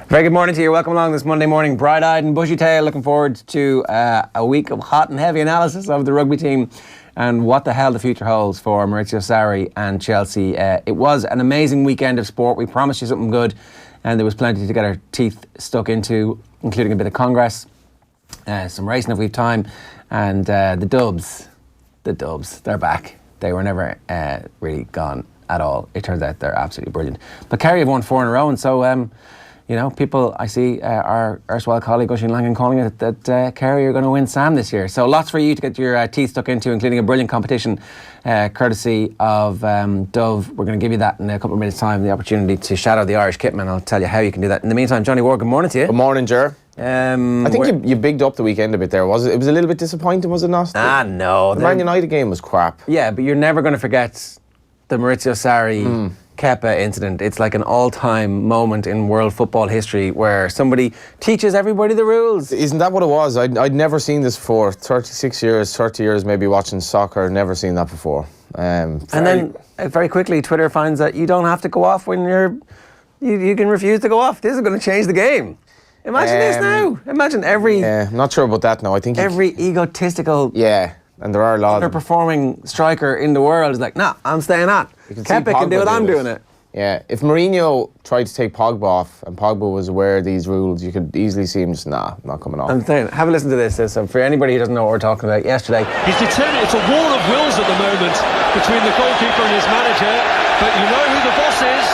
Very good morning to you. Welcome along this Monday morning, bright-eyed and bushy-tailed. Looking forward to a week of hot and heavy analysis of the rugby team and what the hell the future holds for Maurizio Sarri and Chelsea. It was an amazing weekend of sport. We promised you something good, and there was plenty to get our teeth stuck into, including a bit of Congress, some racing if we have time, and the Dubs, they're back. They were never really gone at all. It turns out they're absolutely brilliant. But Kerry have won 4 in a row, and so people I see our erstwhile colleague Oisin Langan calling it that Kerry are going to win Sam this year. So lots for you to get your teeth stuck into, including a brilliant competition courtesy of Dove. We're going to give you that in a couple of minutes' time, the opportunity to shadow the Irish kitman. I'll tell you how you can do that. In the meantime, Johnny Ward, good morning to you. Good morning, Ger. I think you bigged up the weekend a bit there. It was a little bit disappointing, was it not? No. The Man United game was crap. Yeah, but you're never going to forget the Maurizio Sarri Kepa incident. It's like an all-time moment in world football history where somebody teaches everybody the rules. Isn't that what it was? I'd never seen this before. 36 years, 30 years maybe watching soccer, never seen that before. And then very quickly Twitter finds that you don't have to go off when you can refuse to go off. This is going to change the game. Imagine this now. Imagine every... I'm not sure about that now. I think every egotistical... Yeah, and there are a lot of... underperforming striker in the world is like, nah, I'm staying on. Kepa can do it, I'm doing it. Yeah, if Mourinho tried to take Pogba off and Pogba was aware of these rules, you could easily see him just, nah, not coming off. I'm saying, have a listen to this. So for anybody who doesn't know what we're talking about, yesterday... He's determined. It's a war of wills at the moment between the goalkeeper and his manager, but you know who the boss is.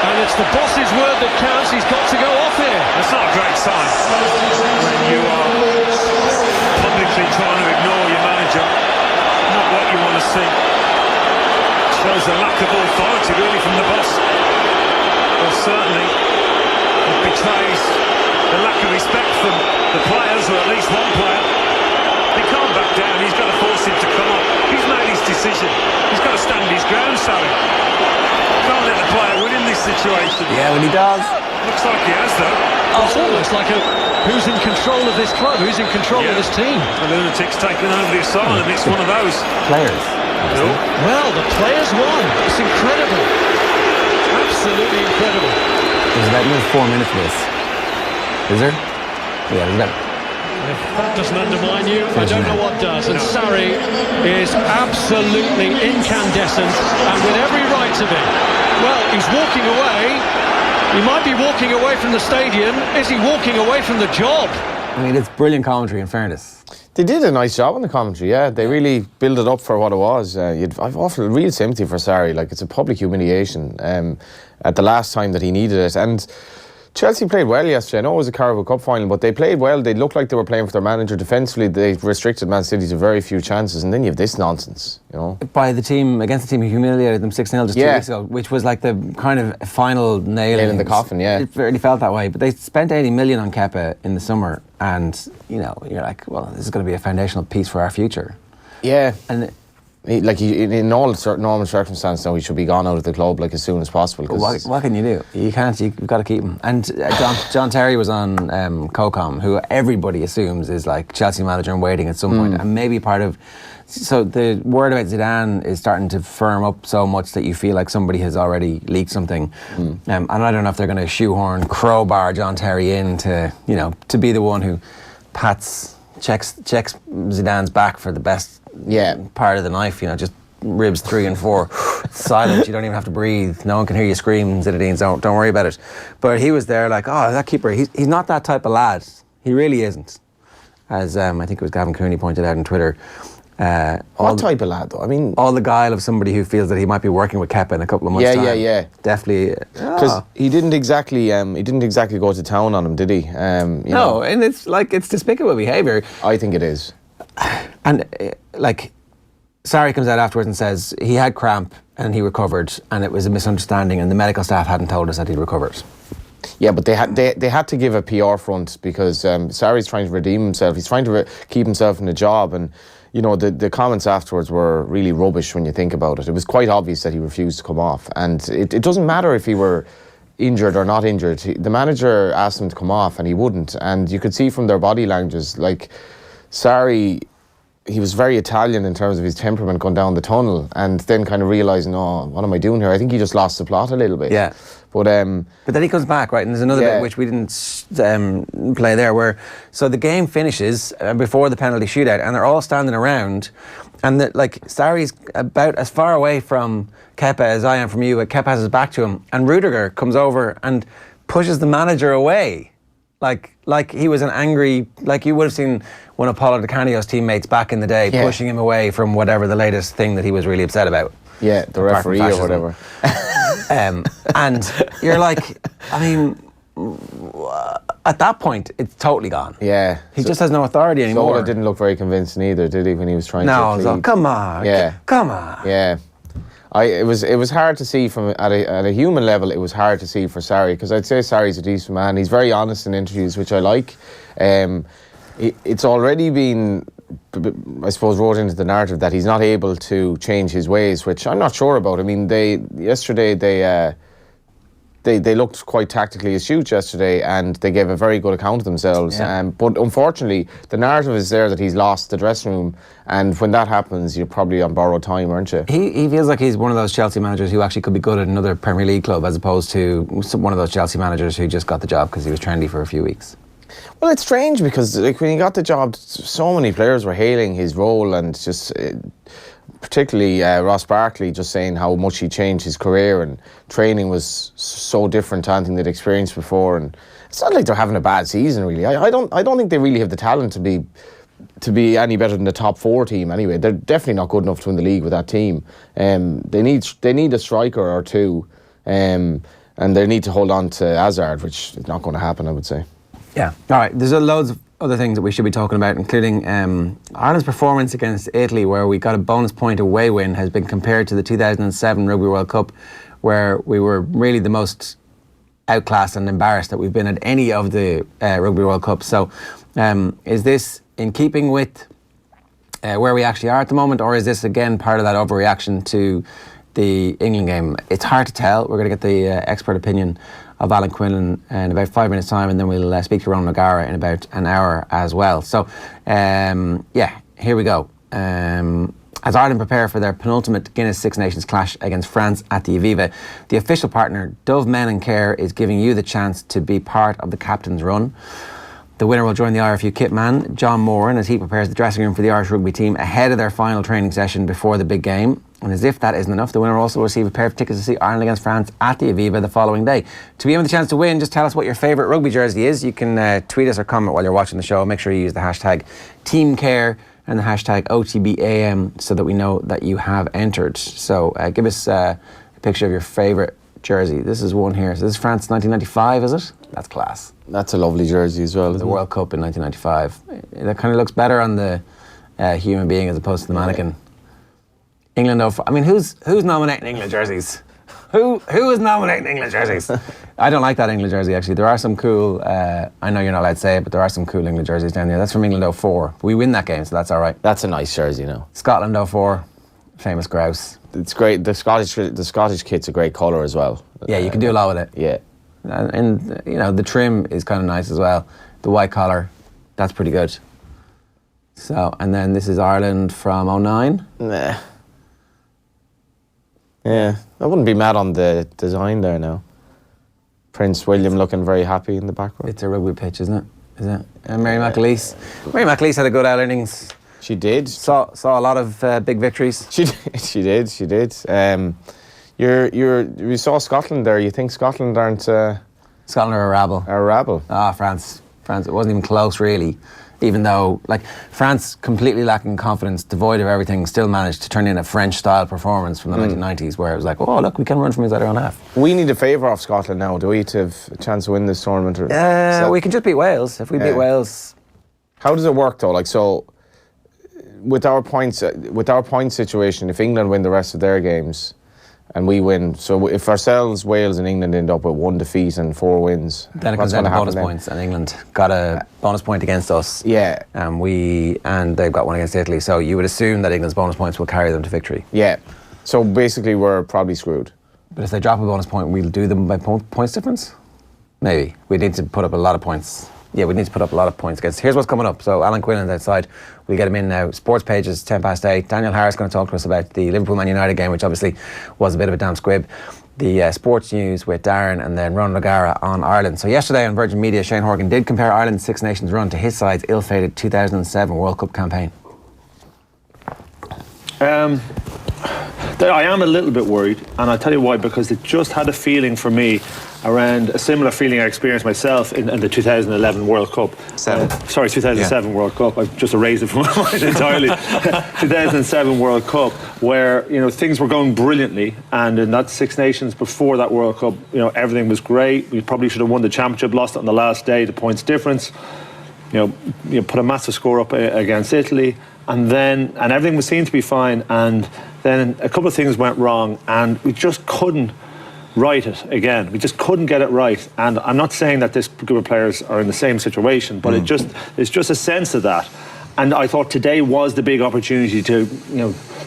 And it's the boss's word that counts. He's got to go off here. That's not a great sign when you are publicly trying to ignore your manager. Not what you want to see. Shows a lack of authority really from the boss. Well, certainly it betrays the lack of respect from the players, or at least one player. He can't back down. He's got to force him to come up. He's made his decision. He's got to stand his ground, Sarri. Can't let the player win in this situation. Yeah, when he does. Looks like he has, though. It's almost like who's in control of this club? Who's in control of this team? The lunatic's taken over the asylum. It's one of those. Players. Well, the players won. It's incredible. Absolutely incredible. There's about another 4 minutes of this. Is there? Yeah, there's about... If that doesn't undermine you, I don't know what does. And Sarri is absolutely incandescent and with every right to be. Well, he's walking away. He might be walking away from the stadium. Is he walking away from the job? I mean, it's brilliant commentary, in fairness. They did a nice job on the commentary, yeah. They really built it up for what it was. I've offered real sympathy for Sarri. Like, it's a public humiliation at the last time that he needed it. And Chelsea played well yesterday. I know it was a Carabao Cup final, but they played well. They looked like they were playing for their manager. Defensively, they restricted Man City to very few chances, and then you have this nonsense, you know. By the team, against the team who humiliated them 6-0 just 2 weeks ago, which was like the kind of final nail in the coffin, yeah. It really felt that way. But they spent 80 million on Kepa in the summer, and, you're like, well, this is going to be a foundational piece for our future. Yeah. And in all normal circumstances now, he should be gone out of the club like as soon as possible. What can you do? You can't. You've got to keep him. And John Terry was on CoCom, who everybody assumes is like Chelsea manager in waiting at some point, and maybe part of. So the word about Zidane is starting to firm up so much that you feel like somebody has already leaked something, and I don't know if they're going to shoehorn crowbar John Terry in to be the one who checks Zidane's back for the best. Yeah, part of the knife, just ribs 3 and 4. Silent, you don't even have to breathe. No one can hear you scream, Zinedine, don't worry about it. But he was there like, oh, that keeper, he's not that type of lad. He really isn't. As I think it was Gavin Quinny pointed out on Twitter. What type of lad, though? I mean... all the guile of somebody who feels that he might be working with Kepa in a couple of months' time. Yeah. Definitely. Because he didn't exactly go to town on him, did he? No, and it's despicable behaviour. I think it is. And Sarri comes out afterwards and says he had cramp and he recovered, and it was a misunderstanding, and the medical staff hadn't told us that he'd recovered. Yeah, but they had to give a PR front because Sarri's trying to redeem himself. He's trying to keep himself in a job, and the comments afterwards were really rubbish when you think about it. It was quite obvious that he refused to come off, and it doesn't matter if he were injured or not injured. The manager asked him to come off, and he wouldn't. And you could see from their body languages, like Sarri he was very Italian in terms of his temperament going down the tunnel, and then kind of realising, oh, what am I doing here? I think he just lost the plot a little bit. Yeah. But then he comes back, right? And there's another bit which we didn't play there, where so the game finishes before the penalty shootout, and they're all standing around, and Sarri's about as far away from Kepa as I am from you, but Kepa has his back to him, and Rudiger comes over and pushes the manager away. Like he was an angry, like you would have seen one of Paulo Di Canio's teammates back in the day, pushing him away from whatever the latest thing that he was really upset about. Yeah, the referee or whatever. And you're like, I mean, at that point, it's totally gone. Yeah. He just has no authority anymore. Zola didn't look very convincing either, did he, when he was trying to plead? No, come on. Yeah. Come on. Yeah. It was hard to see from at a human level. It was hard to see for Sarri, because I'd say Sarri's a decent man. He's very honest in interviews, which I like. It's already been, I suppose, wrote into the narrative that he's not able to change his ways, which I'm not sure about. I mean, yesterday they looked quite tactically astute yesterday, and they gave a very good account of themselves. Yeah. But unfortunately, the narrative is there that he's lost the dressing room, and when that happens, you're probably on borrowed time, aren't you? He feels like he's one of those Chelsea managers who actually could be good at another Premier League club, as opposed to one of those Chelsea managers who just got the job because he was trendy for a few weeks. Well, it's strange because when he got the job, so many players were hailing his role, and just particularly Ross Barkley just saying how much he changed his career, and training was so different to anything they'd experienced before. And it's not like they're having a bad season, really. I don't think they really have the talent to be any better than the top 4 team anyway. They're definitely not good enough to win the league with that team. They need a striker or two, and they need to hold on to Hazard, which is not going to happen, I would say. Yeah. All right. There's loads of other things that we should be talking about, including Ireland's performance against Italy, where we got a bonus point away win, has been compared to the 2007 Rugby World Cup, where we were really the most outclassed and embarrassed that we've been at any of the Rugby World Cups. So is this in keeping with where we actually are at the moment, or is this again part of that overreaction to the England game? It's hard to tell. We're going to get the expert opinion of Alan Quinlan in about 5 minutes' time, and then we'll speak to Ronan O'Gara in about an hour as well. So, here we go. As Ireland prepare for their penultimate Guinness Six Nations clash against France at the Aviva, the official partner, Dove Men & Care, is giving you the chance to be part of the captain's run. The winner will join the IRFU kit man, John Moran, as he prepares the dressing room for the Irish rugby team ahead of their final training session before the big game. And as if that isn't enough, the winner will also receive a pair of tickets to see Ireland against France at the Aviva the following day. To be given the chance to win, just tell us what your favourite rugby jersey is. You can tweet us or comment while you're watching the show. Make sure you use the hashtag TeamCare and the hashtag OTBAM so that we know that you have entered. So give us a picture of your favourite jersey. This is one here. So this is France 1995, is it? That's class. That's a lovely jersey as well. The World Cup in 1995. That kind of looks better on the human being as opposed to the mannequin. England, I mean, who's nominating England jerseys? Who is nominating England jerseys? I don't like that England jersey, actually. There are some cool, I know you're not allowed to say it, but there are some cool England jerseys down there. That's from England 04. We win that game, so that's all right. That's a nice jersey, no? Scotland 04, famous grouse. It's great. The Scottish kit's a great colour as well. Yeah, you can do a lot with it. Yeah. And you know, the trim is kind of nice as well. The white collar, that's pretty good. So, and then this is Ireland from 09. Nah. Yeah, I wouldn't be mad on the design there now. Prince William looking very happy in the background. It's a rugby pitch, isn't it? Is it? And Mary McAleese. Mary McAleese had a good out innings. She did. Saw a lot of big victories. She did. You saw Scotland there. You think Scotland aren't... Scotland are a rabble. Are a rabble. France. It wasn't even close, really. Even though, like, France, completely lacking confidence, devoid of everything, still managed to turn in a French-style performance from the 1990s, where it was like, oh, look, we can run from inside our own half. We need a favour off Scotland now, do we, to have a chance to win this tournament? We can just beat Wales. If we beat Wales... How does it work, though? Like, so, with our point situation, if England win the rest of their games and we win, so if ourselves, Wales and England end up with 1 defeat and 4 wins, then it comes down to bonus points, and England got a bonus point against us. Yeah. And they've got one against Italy, so you would assume that England's bonus points will carry them to victory. Yeah. So basically we're probably screwed. But if they drop a bonus point, we'll do them by points difference? Maybe. We need to put up a lot of points. yeah, we need to put up a lot of points against. Here's what's coming up. So Alan Quinlan's outside. We'll get him in now. Sports pages, 8:10. Daniel Harris is going to talk to us about the Liverpool Man United game, which obviously was a bit of a damn squib. The sports news with Darren, and then Ronan O'Gara on Ireland. So yesterday on Virgin Media, Shane Horgan did compare Ireland's Six Nations run to his side's ill-fated 2007 World Cup campaign. I am a little bit worried, and I'll tell you why, because it just had a feeling for me around a similar feeling I experienced myself in the 2011 World Cup. 2007 World Cup. I've just erased it from my mind entirely. 2007 World Cup, where things were going brilliantly, and in that Six Nations before that World Cup, everything was great. We probably should have won the championship, lost it on the last day, the points difference. Put a massive score up against Italy, and everything seemed to be fine, and then a couple of things went wrong, and we just couldn't right it again. We just couldn't get it right. And I'm not saying that this group of players are in the same situation, but it's just a sense of that. And I thought today was the big opportunity to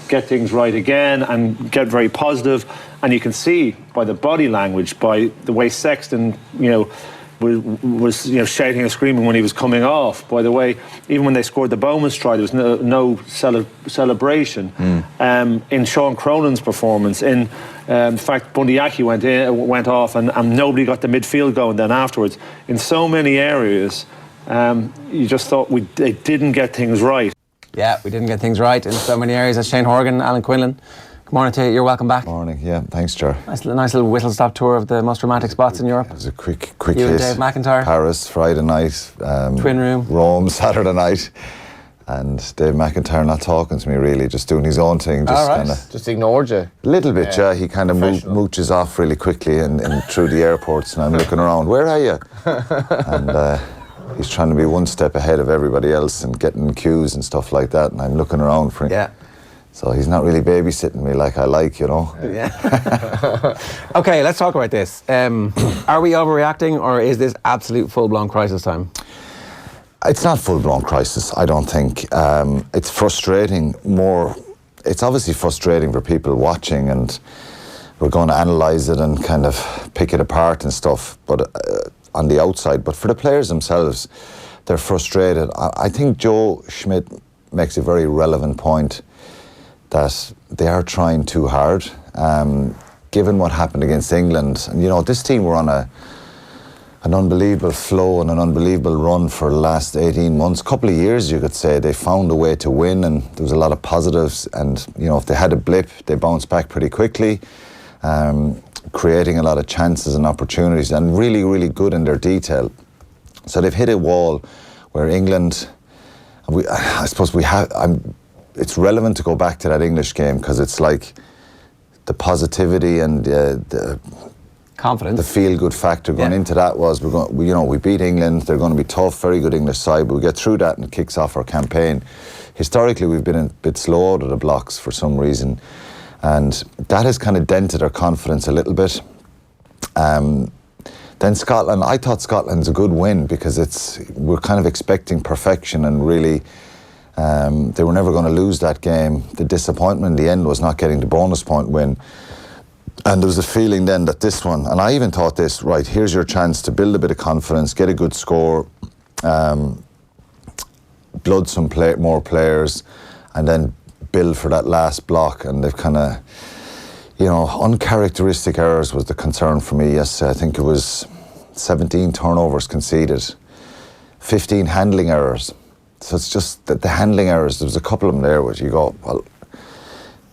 get things right again and get very positive. And you can see by the body language, by the way Sexton was shouting and screaming when he was coming off. By the way, even when they scored the Bowman's try, there was no celebration. In Sean Cronin's performance, in fact, Bundyaki went off, and nobody got the midfield going then afterwards. In so many areas, you just thought they didn't get things right. Yeah, we didn't get things right in so many areas. That's Shane Horgan, Alan Quinlan. Good morning to you. You're welcome back. Morning. Yeah, thanks, Ger. Nice little whistle-stop tour of the most romantic spots in Europe. It was a quick you hit. And Dave McIntyre. Paris Friday night. Twin room. Rome Saturday night. And Dave McIntyre not talking to me really, just doing his own thing. Just ignored you. A little bit, yeah. He kind of mooches off really quickly and through the airports, and I'm looking around, where are you? And he's trying to be one step ahead of everybody else and getting queues and stuff like that, and I'm looking around for him. Yeah. So he's not really babysitting me like I like, Yeah. Okay, let's talk about this. Are we overreacting, or is this absolute full-blown crisis time? It's not full-blown crisis, I don't think. It's frustrating more. It's obviously frustrating for people watching, and we're going to analyse it and kind of pick it apart and stuff, but on the outside. But for the players themselves, they're frustrated. I think Joe Schmidt makes a very relevant point that they are trying too hard. Given what happened against England, and this team were on an unbelievable flow and an unbelievable run for the last 18 months, couple of years you could say. They found a way to win, and there was a lot of positives, and if they had a blip, they bounced back pretty quickly, creating a lot of chances and opportunities, and really, really good in their detail. So they've hit a wall where England, it's relevant to go back to that English game, because it's like the positivity and the confidence, the feel-good factor going into that was we beat England. They're going to be tough, very good English side, but we get through that and it kicks off our campaign. Historically, we've been a bit slow out of the blocks for some reason, and that has kind of dented our confidence a little bit. Then Scotland, I thought Scotland's a good win, because we're kind of expecting perfection, and really. They were never going to lose that game. The disappointment in the end was not getting the bonus point win. And there was a feeling then that this one, and I even thought this, right, here's your chance to build a bit of confidence, get a good score, blood some more players, and then build for that last block. And they've kind of, uncharacteristic errors was the concern for me. Yes, I think it was 17 turnovers conceded, 15 handling errors. So it's just that the handling errors, there was a couple of them there where you go, well,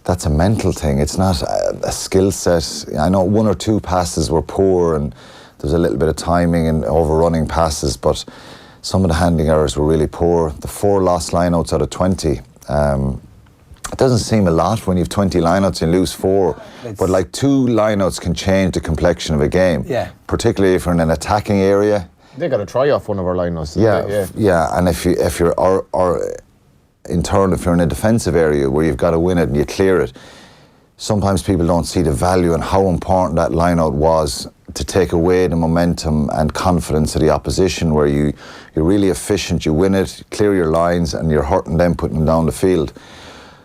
that's a mental thing. It's not a skill set. I know one or two passes were poor, and there was a little bit of timing and overrunning passes, but some of the handling errors were really poor. The 4 lost lineouts out of 20. It doesn't seem a lot when you have 20 lineouts and lose 4, but like 2 lineouts can change the complexion of a game. Yeah. Particularly if you're in an attacking area. They got a try off one of our lineouts. Yeah, and if you're or in turn, if you're in a defensive area where you've got to win it and you clear it, sometimes people don't see the value and how important that lineout was to take away the momentum and confidence of the opposition, where you're really efficient, you win it, clear your lines, and you're hurting them, putting them down the field.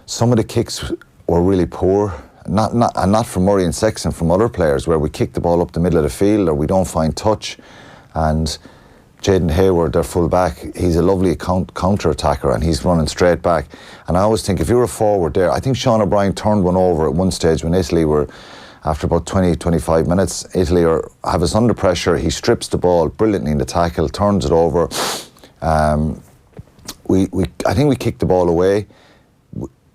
Some of the kicks were really poor, not from Murray and Sexton, from other players, where we kick the ball up the middle of the field or we don't find touch. And Jaden Hayward, their full back, he's a lovely counter attacker and he's running straight back. And I always think if you're a forward there, I think Sean O'Brien turned one over at one stage when Italy were, after about 20-25 minutes, Italy have us under pressure. He strips the ball brilliantly in the tackle, turns it over. I think we kicked the ball away.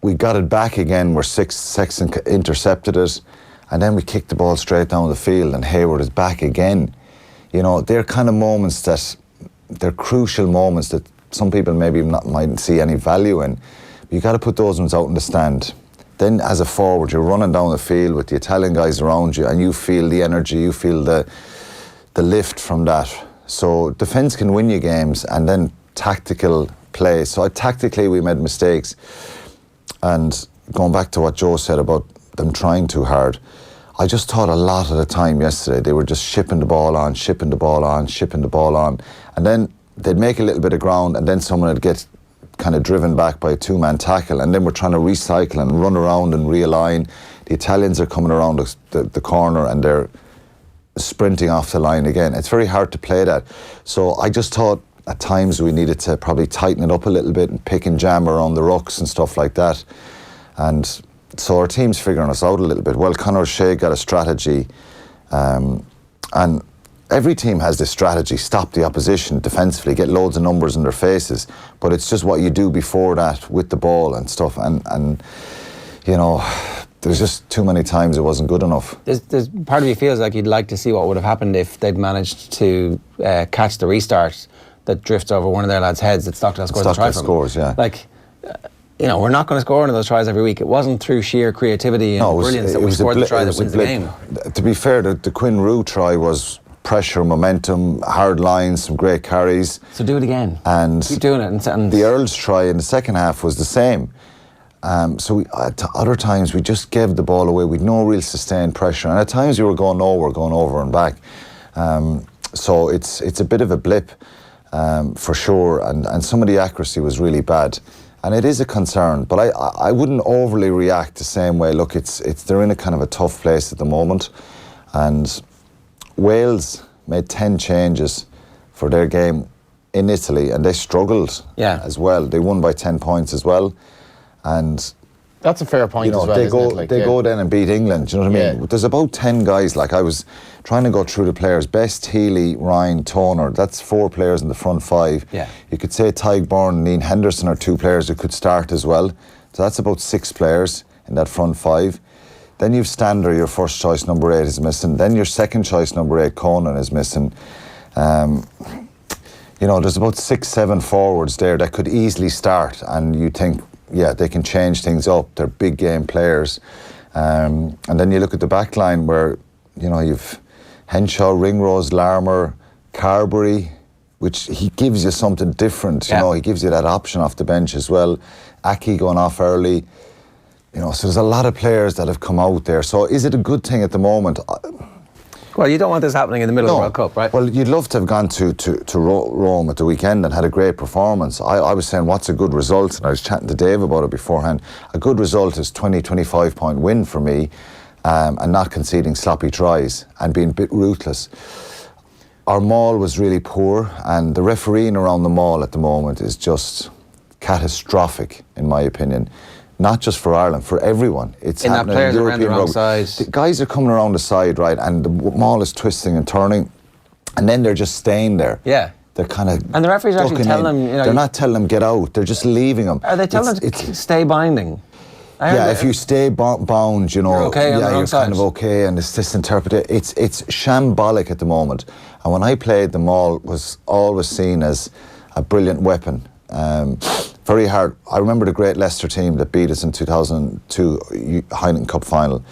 We got it back again where Sexton intercepted it, and then we kicked the ball straight down the field and Hayward is back again. You know, they're kind of moments they're crucial moments that some people maybe mightn't see any value in. But you got to put those ones out in the stand. Then as a forward, you're running down the field with the Italian guys around you and you feel the energy, you feel the lift from that. So defence can win you games, and then tactical play. So tactically we made mistakes. And going back to what Joe said about them trying too hard, I just thought a lot of the time yesterday they were just shipping the ball on, and then they'd make a little bit of ground and then someone would get kind of driven back by a two-man tackle, and then we're trying to recycle and run around and realign. The Italians are coming around the corner and they're sprinting off the line again. It's very hard to play that. So I just thought at times we needed to probably tighten it up a little bit and pick and jam around the rucks and stuff like that. And so our team's figuring us out a little bit. Well, Conor O'Shea got a strategy, and every team has this strategy: stop the opposition defensively, get loads of numbers in their faces. But it's just what you do before that with the ball and stuff. And you know, there's just too many times it wasn't good enough. There's part of me feels like you'd like to see what would have happened if they'd managed to catch the restart that drifts over one of their lads' heads that Stockdale scores a try from. Scores, yeah. Like, you know, we're not going to score one of those tries every week. It wasn't through sheer creativity and brilliance that we scored the try that wins the game. To be fair, the Quinn Roux try was pressure, momentum, hard lines, some great carries. So do it again. And keep doing it. And the Earls try in the second half was the same. So at other times we just gave the ball away with no real sustained pressure, and at times we were going over and back. So it's a bit of a blip for sure, and some of the accuracy was really bad. And it is a concern, but I wouldn't overly react the same way. Look, they're in a kind of a tough place at the moment, and Wales made 10 changes for their game in Italy, and they struggled as well. They won by 10 points as well, and that's a fair point, you know, as well. They go then and beat England. Do you know what I mean? There's about 10 guys. Like, I was trying to go through the players: Best, Healy, Ryan, Toner. That's 4 players in the front 5. Yeah. You could say Tyg Byrne and Ian Henderson are 2 players who could start as well. So that's about 6 players in that front 5. Then you've Stander, your first choice number 8 is missing. Then your second choice number 8, Conan, is missing. You know, there's about 6-7 forwards there that could easily start, and you think, yeah, they can change things up. They're big game players. And then you look at the back line where, you know, you've Henshaw, Ringrose, Larmour, Carberry, which he gives you something different. You know, he gives you that option off the bench as well. Aki going off early. You know, so there's a lot of players that have come out there. So is it a good thing at the moment? Well, you don't want this happening in the middle of the World Cup, right? Well, you'd love to have gone to Rome at the weekend and had a great performance. I was saying, what's a good result? And I was chatting to Dave about it beforehand. A good result is 20-25 point win for me, and not conceding sloppy tries and being a bit ruthless. Our maul was really poor, and the refereeing around the maul at the moment is just catastrophic, in my opinion. Not just for Ireland, for everyone. It's in happening that players in around the European wrong rugby. side. The guys are coming around the side, right, and the maul is twisting and turning, and then they're just staying there. Yeah. They're kind of. And the referees are actually telling them, you know, they're not telling them get out. They're just leaving them. Are they telling them to stay binding? Yeah, if you stay bound, you know, you're okay on the wrong you're side. kind of okay, and it's this interpreted. It's shambolic at the moment. And when I played, the maul was always seen as a brilliant weapon. Very hard. I remember the great Leicester team that beat us in 2002 Heineken Cup final.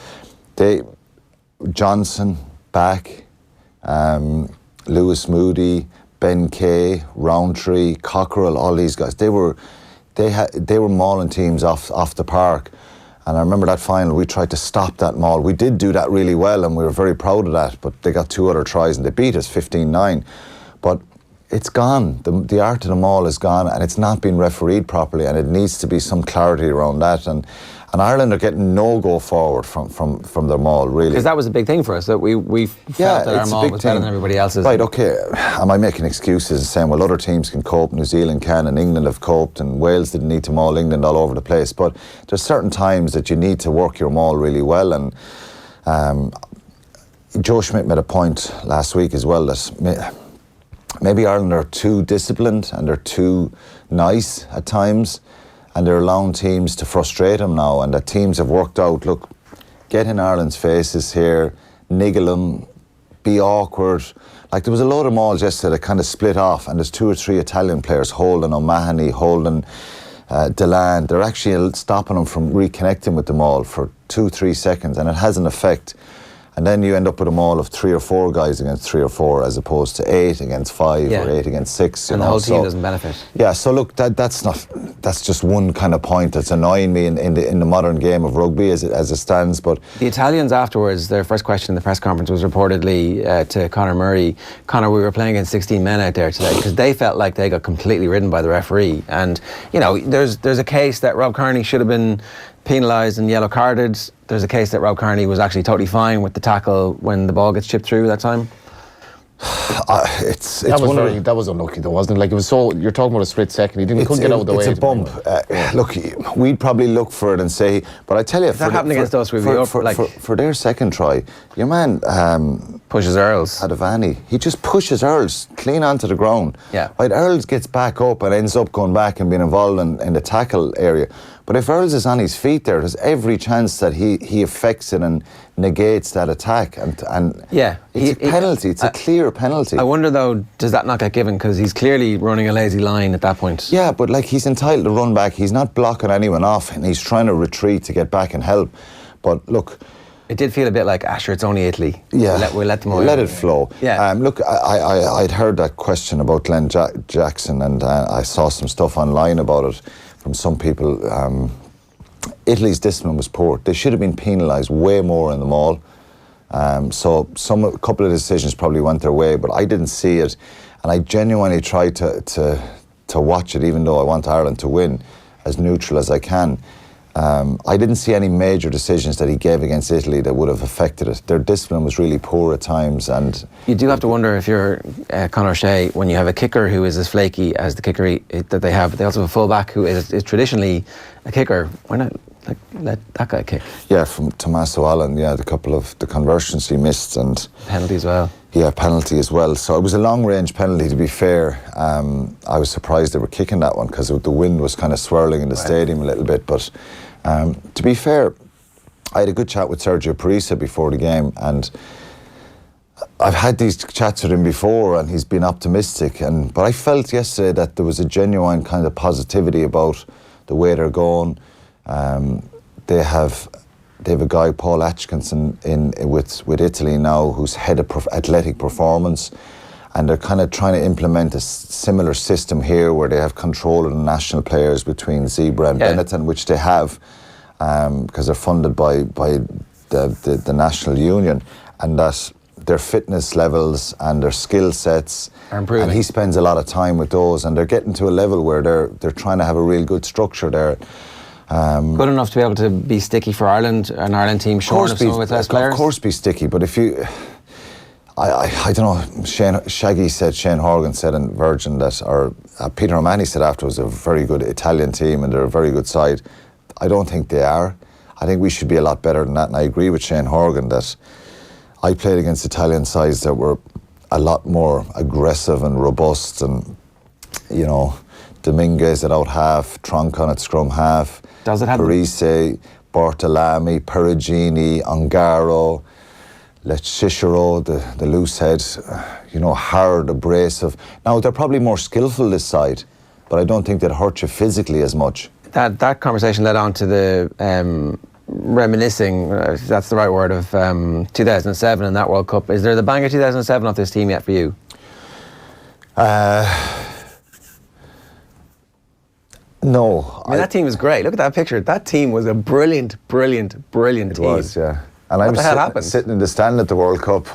Johnson, Back, Lewis Moody, Ben Kay, Roundtree, Cockerell, all these guys. They were mauling teams off the park. And I remember that final, we tried to stop that maul. We did do that really well, and we were very proud of that, but they got 2 other tries and they beat us 15-9. But it's gone. The art of the maul is gone, and it's not been refereed properly, and it needs to be some clarity around that. And And Ireland are getting no go forward from their maul, really. Because that was a big thing for us, that we felt that our maul was better than everybody else's. Right, okay. Am I making excuses and saying, well, other teams can cope, New Zealand can, and England have coped, and Wales didn't need to maul England all over the place. But there's certain times that you need to work your maul really well. And Joe Schmidt made a point last week as well that maybe Ireland are too disciplined and they're too nice at times, and they're allowing teams to frustrate them now, and that teams have worked out, look, get in Ireland's faces here, niggle them, be awkward. Like, there was a load of mauls yesterday that kind of split off, and there's 2 or 3 Italian players, Holden, O'Mahony, Holden, Deland, they're actually stopping them from reconnecting with the maul for 2-3 seconds, and it has an effect. And then you end up with a maul of 3 or 4 guys against 3 or 4, as opposed to 8 against 5 or 8 against 6. And the whole team doesn't benefit. Yeah, so look, that's just one kind of point that's annoying me in the modern game of rugby as it stands. But the Italians afterwards, their first question in the press conference was reportedly to Conor Murray, Conor, we were playing against 16 men out there today, because they felt like they got completely ridden by the referee. And you know, there's a case that Rob Kearney should have been penalised and yellow carded. There's a case that Rob Kearney was actually totally fine with the tackle when the ball gets chipped through that time. That was unlucky though, wasn't it? Like, it was so, you're talking about a split second, he couldn't get out of the way. It's a bump. Look, we'd probably look for it and say, but I tell you, if that happened against us, we'd be up for their second try, your man pushes Earls. Adavani, he just pushes Earls clean onto the ground. Yeah. Right, Earls gets back up and ends up going back and being involved in the tackle area. But if Earls is on his feet there, there's every chance that he affects it and negates that attack. And yeah, it's a penalty. It's a clear penalty. I wonder though, does that not get given? Because he's clearly running a lazy line at that point. Yeah, but like, he's entitled to run back. He's not blocking anyone off, and he's trying to retreat to get back and help. But look, it did feel a bit like, Asher, it's only Italy. Yeah, we'll let them away. Let it flow. Yeah. Look, I'd heard that question about Glenn Jackson, and I saw some stuff online about it from some people. Italy's discipline was poor. They should have been penalised way more in the maul. So a couple of decisions probably went their way, but I didn't see it, and I genuinely tried to watch it, even though I want Ireland to win, as neutral as I can. I didn't see any major decisions that he gave against Italy that would have affected it. Their discipline was really poor at times, and you do have to wonder if you're Conor Shea, when you have a kicker who is as flaky as the kicker that they have, but they also have a fullback who is traditionally a kicker. Why not let that guy kick? Yeah, from Tommaso Allen, the couple of the conversions he missed, and penalty as well. Yeah, penalty as well. So it was a long-range penalty, to be fair. I was surprised they were kicking that one, because the wind was kind of swirling in the stadium a little bit. But to be fair, I had a good chat with Sergio Parisse before the game, and I've had these chats with him before, and he's been optimistic. But I felt yesterday that there was a genuine kind of positivity about the way they're going. They have a guy, Paul Atkinson, with Italy now, who's head of athletic performance, and they're kind of trying to implement a similar system here, where they have control of the national players between Zebra and Benetton, which they have, because they're funded by the national union, and that their fitness levels and their skill sets are improving. And he spends a lot of time with those, and they're getting to a level where they're trying to have a real good structure there. Good enough to be able to be sticky for Ireland, an Ireland team short of some with less players? Of course be sticky, but if you... I don't know, Shane Horgan said in Virgin that, or Peter O'Mahony said afterwards, a very good Italian team and they're a very good side. I don't think they are. I think we should be a lot better than that, and I agree with Shane Horgan that I played against Italian sides that were a lot more aggressive and robust, and, you know, Dominguez at out half, Troncon at scrum half, Parisse, Bartolami, Perugini, Ongaro, Cicero, the loose head, hard, abrasive. Now, they're probably more skillful this side, but I don't think they'd hurt you physically as much. That conversation led on to the reminiscing, if that's the right word, of 2007 in that World Cup. Is there the banger 2007 off this team yet for you? No. I mean, that team was great. Look at that picture. That team was a brilliant team. It was, yeah. And I was sitting in the stand at the World Cup.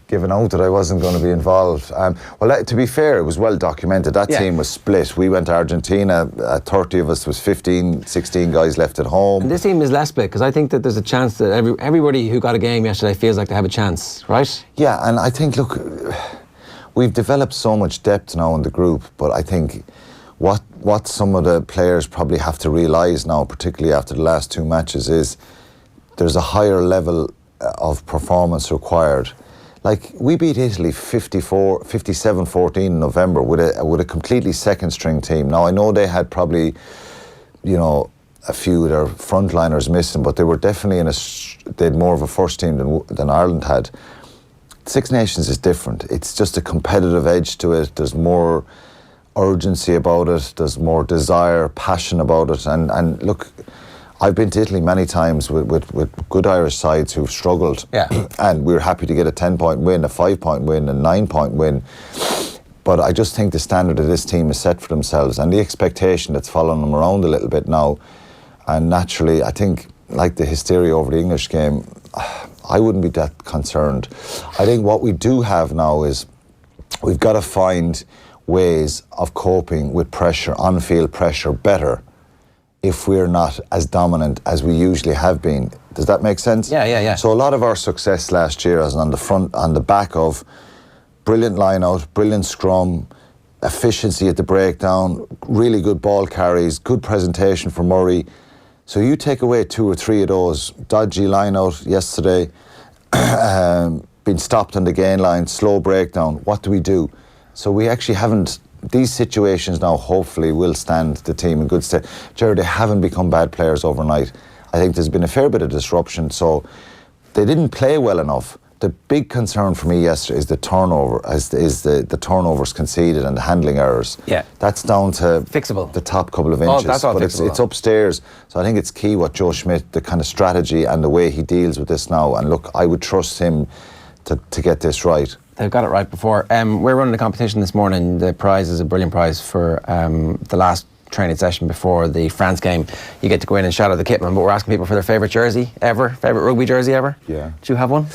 given out that I wasn't going to be involved. To be fair, it was well documented. That team was split. We went to Argentina, 30 of us, was 15, 16 guys left at home. And this team is less split, because I think that there's a chance that everybody who got a game yesterday feels like they have a chance, right? Yeah, and I think, look, we've developed so much depth now in the group, but I think what some of the players probably have to realise now, particularly after the last 2 matches, is there's a higher level of performance required. Like, we beat Italy 57-14 in November with a completely second string team. Now, I know they had probably, a few of their frontliners missing, but they were definitely they had more of a first team than Ireland had. Six Nations is different. It's just a competitive edge to it. There's more urgency about it. There's more desire, passion about it. And look, I've been to Italy many times with good Irish sides who've struggled. Yeah. And we were happy to get a 10-point win, a 5-point win, a 9-point win. But I just think the standard of this team is set for themselves, and the expectation that's following them around a little bit now. And naturally, I think, like the hysteria over the English game, I wouldn't be that concerned. I think what we do have now is we've got to find ways of coping with pressure, on-field pressure, better if we're not as dominant as we usually have been. Does that make sense? Yeah. So a lot of our success last year is on the back of brilliant line-out, brilliant scrum, efficiency at the breakdown, really good ball carries, good presentation for Murray. So you take away 2 or 3 of those, dodgy line-out yesterday, been stopped on the gain line, slow breakdown, what do? So we actually haven't, these situations now hopefully will stand the team in good stead. Gerard, they haven't become bad players overnight. I think there's been a fair bit of disruption, so they didn't play well enough. The big concern for me yesterday is the turnover, the turnovers conceded and the handling errors. Yeah. That's down to fixable. The top couple of inches. That's all but fixable. it's upstairs. So I think it's key what Joe Schmidt, the kind of strategy and the way he deals with this now. And look, I would trust him to get this right. They've got it right before. We're running a competition this morning. The prize is a brilliant prize for the last training session before the France game. You get to go in and shout out the kitman, but we're asking people for their favourite jersey ever, favourite rugby jersey ever. Yeah. Do you have one?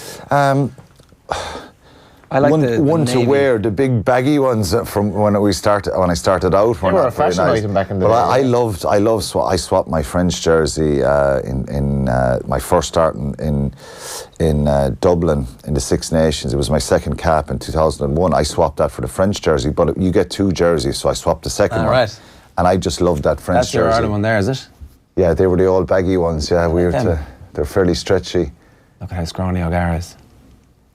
I like one the to wear, the big baggy ones from when I started out. They were a fashion item back in the day. But I swapped my French jersey in my first start in Dublin in the Six Nations. It was my second cap in 2001. I swapped that for the French jersey, but you get 2 jerseys, so I swapped the second one. Right. And I just loved that French jersey. That's your Ireland one there, is it? Yeah, they were the old baggy ones. Yeah, they're fairly stretchy. Look at how scrawny O'Gara is.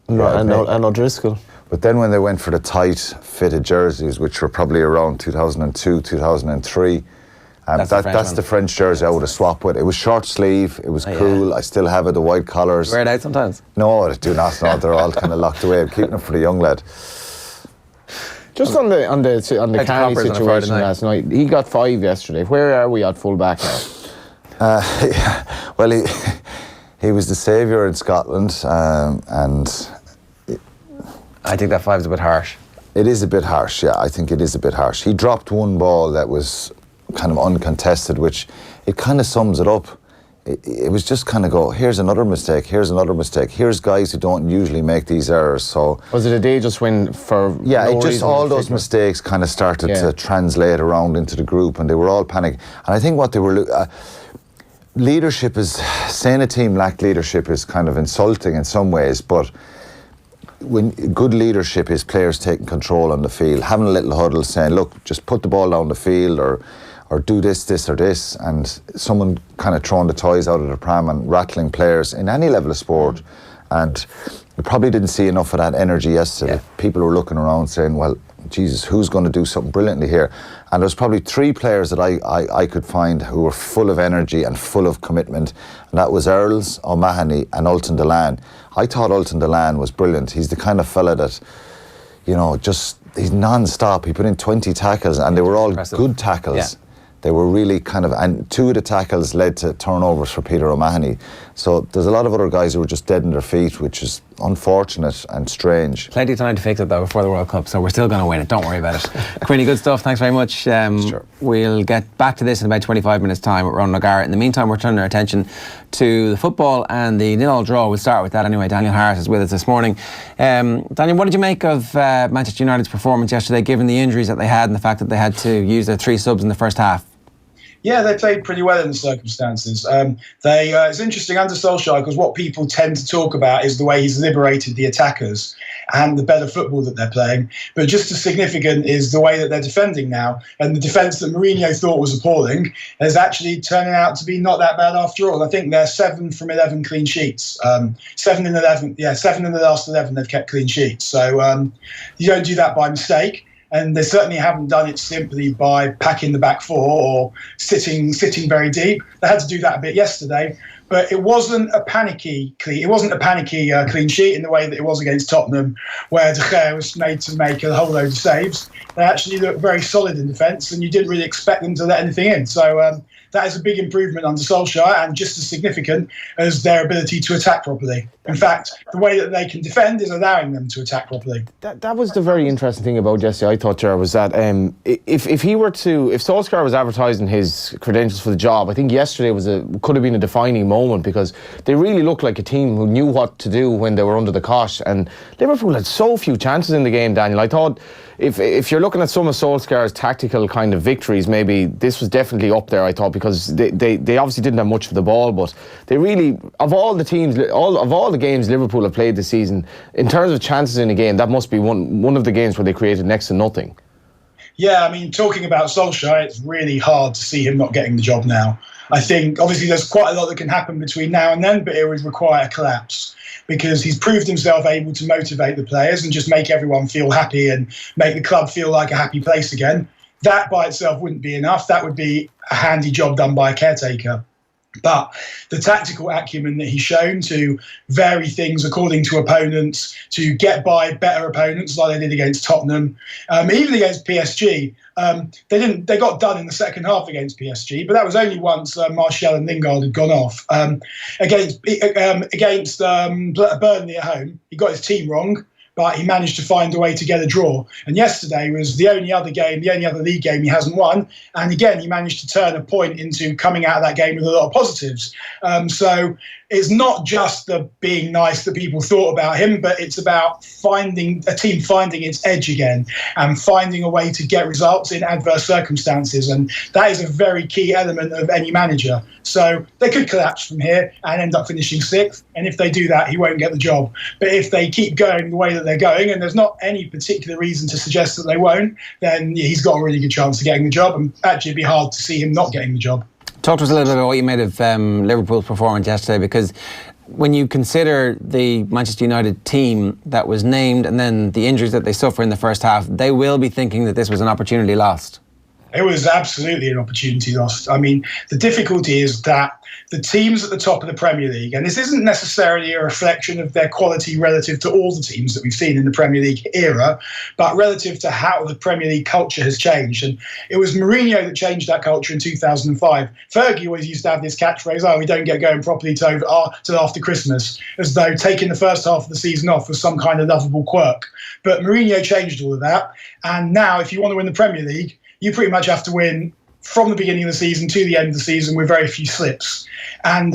And O'Driscoll. But then when they went for the tight fitted jerseys, which were probably around 2002, 2003, that's the French jersey I would have swapped with. It was short sleeve, it was cool. I still have it, the white collars. You wear it out sometimes? No, I do not. No, they're all kind of locked away. I'm keeping it for the young lad. Just on the Carney situation last night, he got 5 yesterday. Where are we at full back now? Well, he was the saviour in Scotland, and I think that 5 is a bit harsh. It is a bit harsh, yeah. I think it is a bit harsh. He dropped one ball that was kind of uncontested, which it kind of sums it up. It was just kind of go, here's another mistake, here's another mistake. Here's guys who don't usually make these errors. So was it a day just when for all those mistakes kind of started to translate around into the group, and they were all panicking. And I think what they were leadership is, saying a team lacked leadership is kind of insulting in some ways, but when good leadership is players taking control on the field, having a little huddle saying, look, just put the ball down the field, or do this or this, and someone kind of throwing the toys out of the pram and rattling players in any level of sport. And we probably didn't see enough of that energy yesterday. Yeah. People were looking around saying, well, Jesus, who's going to do something brilliantly here? And there's probably 3 players that I could find who were full of energy and full of commitment, and that was Earls, O'Mahony and Ultan Dillane. I thought Ultan Dillane was brilliant. He's the kind of fella that, he's non-stop. He put in 20 tackles, and they were all good tackles. Yeah. They were really and 2 of the tackles led to turnovers for Peter O'Mahony. So there's a lot of other guys who were just dead in their feet, which is unfortunate and strange. Plenty of time to fix it though before the World Cup, so we're still going to win it. Don't worry about it. Quinny, good stuff. Thanks very much. Sure. We'll get back to this in about 25 minutes' time with Ronan O'Gara. In the meantime, we're turning our attention to the football and the 0-0 draw. We'll start with that anyway. Daniel Harris is with us this morning. Daniel, what did you make of Manchester United's performance yesterday, given the injuries that they had and the fact that they had to use their 3 subs in the first half? Yeah, they played pretty well in the circumstances. It's interesting under Solskjaer because what people tend to talk about is the way he's liberated the attackers and the better football that they're playing. But just as significant is the way that they're defending now. And the defence that Mourinho thought was appalling is actually turning out to be not that bad after all. I think they're 7 from 11 clean sheets. 7 in 11. Yeah, 7 in the last 11 they've kept clean sheets. So you don't do that by mistake. And they certainly haven't done it simply by packing the back 4 or sitting very deep. They had to do that a bit yesterday, but it wasn't a panicky clean sheet in the way that it was against Tottenham, where De Gea was made to make a whole load of saves. They actually looked very solid in defence, and you didn't really expect them to let anything in. So that is a big improvement under Solskjaer, and just as significant as their ability to attack properly. In fact, the way that they can defend is allowing them to attack properly. That was the very interesting thing about yesterday, I thought, Ger, was that if Solskjaer was advertising his credentials for the job, I think yesterday could have been a defining moment, because they really looked like a team who knew what to do when they were under the cosh, and Liverpool had so few chances in the game, Daniel. I thought if you're looking at some of Solskjaer's tactical kind of victories, maybe this was definitely up there, I thought, because they obviously didn't have much of the ball, but they really, of all the games Liverpool have played this season, in terms of chances in a game, that must be one of the games where they created next to nothing. Yeah, I mean, talking about Solskjaer, it's really hard to see him not getting the job now. I think, obviously, there's quite a lot that can happen between now and then, but it would require a collapse, because he's proved himself able to motivate the players and just make everyone feel happy and make the club feel like a happy place again. That by itself wouldn't be enough. That would be a handy job done by a caretaker. But the tactical acumen that he's shown to vary things according to opponents, to get by better opponents like they did against Tottenham, even against PSG. They got done in the second half against PSG, but that was only once Martial and Lingard had gone off. Against Burnley at home, he got his team wrong, but he managed to find a way to get a draw. And yesterday was the only other league game he hasn't won. And again, he managed to turn a point into coming out of that game with a lot of positives. So it's not just the being nice that people thought about him, but it's about finding its edge again and finding a way to get results in adverse circumstances. And that is a very key element of any manager. So they could collapse from here and end up finishing 6th. And if they do that, he won't get the job. But if they keep going the way that they're going, and there's not any particular reason to suggest that they won't, then he's got a really good chance of getting the job. And actually, it'd be hard to see him not getting the job. Talk to us a little bit about what you made of Liverpool's performance yesterday, because when you consider the Manchester United team that was named and then the injuries that they suffer in the first half, they will be thinking that this was an opportunity lost. It was absolutely an opportunity lost. I mean, the difficulty is that the teams at the top of the Premier League, and this isn't necessarily a reflection of their quality relative to all the teams that we've seen in the Premier League era, but relative to how the Premier League culture has changed. And it was Mourinho that changed that culture in 2005. Fergie always used to have this catchphrase, we don't get going properly till after Christmas, as though taking the first half of the season off was some kind of lovable quirk. But Mourinho changed all of that. And now, if you want to win the Premier League, you pretty much have to win from the beginning of the season to the end of the season with very few slips. And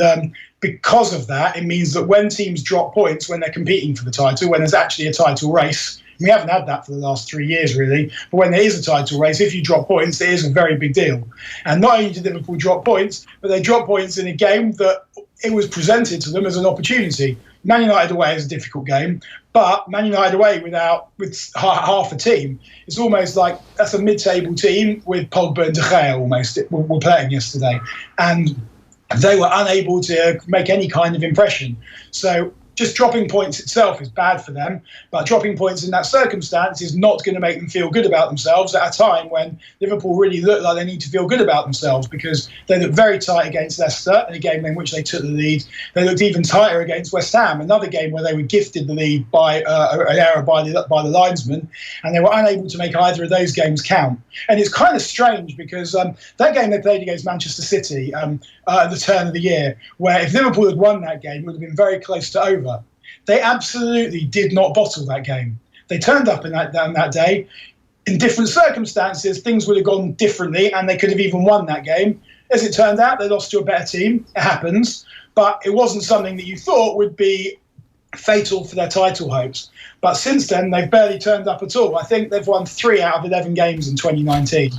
because of that, it means that when teams drop points, when they're competing for the title, when there's actually a title race, we haven't had that for the last 3 years, really. But when there is a title race, if you drop points, it is a very big deal. And not only did Liverpool drop points, but they dropped points in a game that it was presented to them as an opportunity. Man United away is a difficult game, but Man United away with half a team, it's almost like that's a mid-table team with Pogba and De Gea almost were playing yesterday. And they were unable to make any kind of impression. So just dropping points itself is bad for them, but dropping points in that circumstance is not going to make them feel good about themselves at a time when Liverpool really look like they need to feel good about themselves, because they looked very tight against Leicester in a game in which they took the lead. They looked even tighter against West Ham, another game where they were gifted the lead by an error by the linesman, and they were unable to make either of those games count. And it's kind of strange because that game they played against Manchester City at the turn of the year, where if Liverpool had won that game, it would have been very close to over. they absolutely did not bottle that game. They turned up on that day. In different circumstances, things would have gone differently and they could have even won that game. As it turned out, they lost to a better team. It happens. But it wasn't something that you thought would be fatal for their title hopes. But since then, they've barely turned up at all. I think they've won 3 out of 11 games in 2019.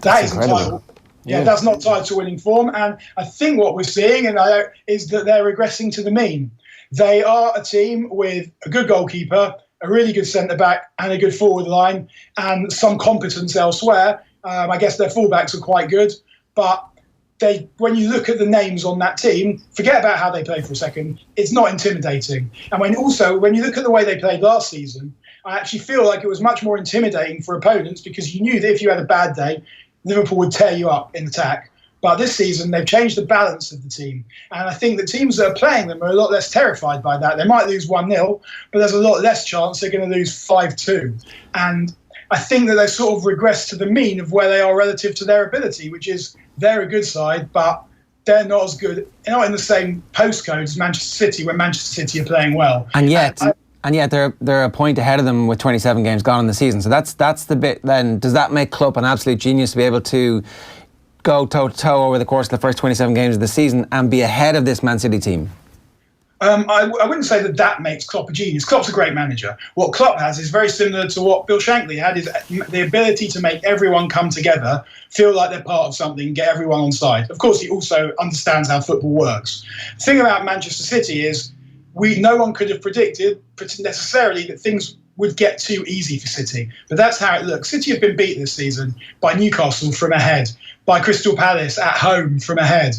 That is incredible. Yeah, that's not title-winning form. And I think what we're seeing is that they're regressing to the mean. They are a team with a good goalkeeper, a really good centre-back and a good forward line and some competence elsewhere. I guess their fullbacks are quite good. But when you look at the names on that team, forget about how they play for a second, it's not intimidating. And when you look at the way they played last season, I actually feel like it was much more intimidating for opponents because you knew that if you had a bad day, Liverpool would tear you up in attack. But this season, they've changed the balance of the team. And I think the teams that are playing them are a lot less terrified by that. They might lose 1-0, but there's a lot less chance they're going to lose 5-2. And I think that they've sort of regressed to the mean of where they are relative to their ability, which is they're a good side, but they're not as good. They're not in the same postcode as Manchester City when Manchester City are playing well. And yet they're a point ahead of them with 27 games gone in the season. So that's the bit then. Does that make Klopp an absolute genius to be able to go toe-to-toe over the course of the first 27 games of the season and be ahead of this Man City team? I wouldn't say that makes Klopp a genius. Klopp's a great manager. What Klopp has is very similar to what Bill Shankly had, is the ability to make everyone come together, feel like they're part of something, get everyone on side. Of course, he also understands how football works. The thing about Manchester City is no one could have predicted necessarily that things would get too easy for City. But that's how it looks. City have been beat this season by Newcastle from ahead, by Crystal Palace at home from ahead.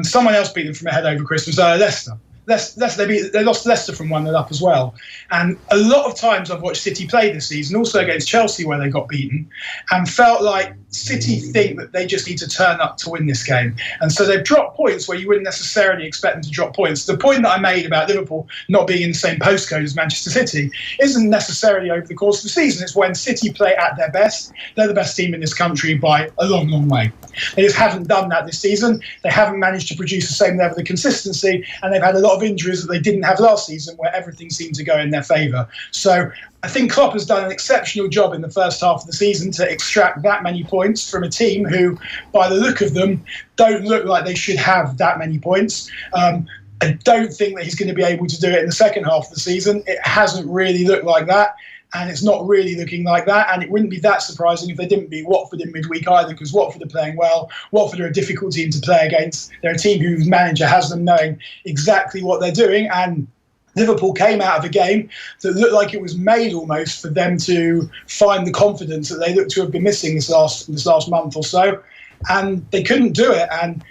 Someone else beat them from ahead over Christmas, Leicester. They lost Leicester from 1-0 up as well. And a lot of times I've watched City play this season, also against Chelsea where they got beaten, and felt like City think that they just need to turn up to win this game. And so they've dropped points where you wouldn't necessarily expect them to drop points. The point that I made about Liverpool not being in the same postcode as Manchester City isn't necessarily over the course of the season. It's when City play at their best. They're the best team in this country by a long, long way. They just haven't done that this season. They haven't managed to produce the same level of consistency, and they've had a lot of injuries that they didn't have last season where everything seemed to go in their favour. So I think Klopp has done an exceptional job in the first half of the season to extract that many points from a team who, by the look of them, don't look like they should have that many points. I don't think that he's going to be able to do it in the second half of the season. It hasn't really looked like that, and it's not really looking like that, and it wouldn't be that surprising if they didn't beat Watford in midweek either, because Watford are playing well. Watford are a difficult team to play against. They're a team whose manager has them knowing exactly what they're doing, and Liverpool came out of a game that looked like it was made almost for them to find the confidence that they looked to have been missing this last month or so, and they couldn't do it. And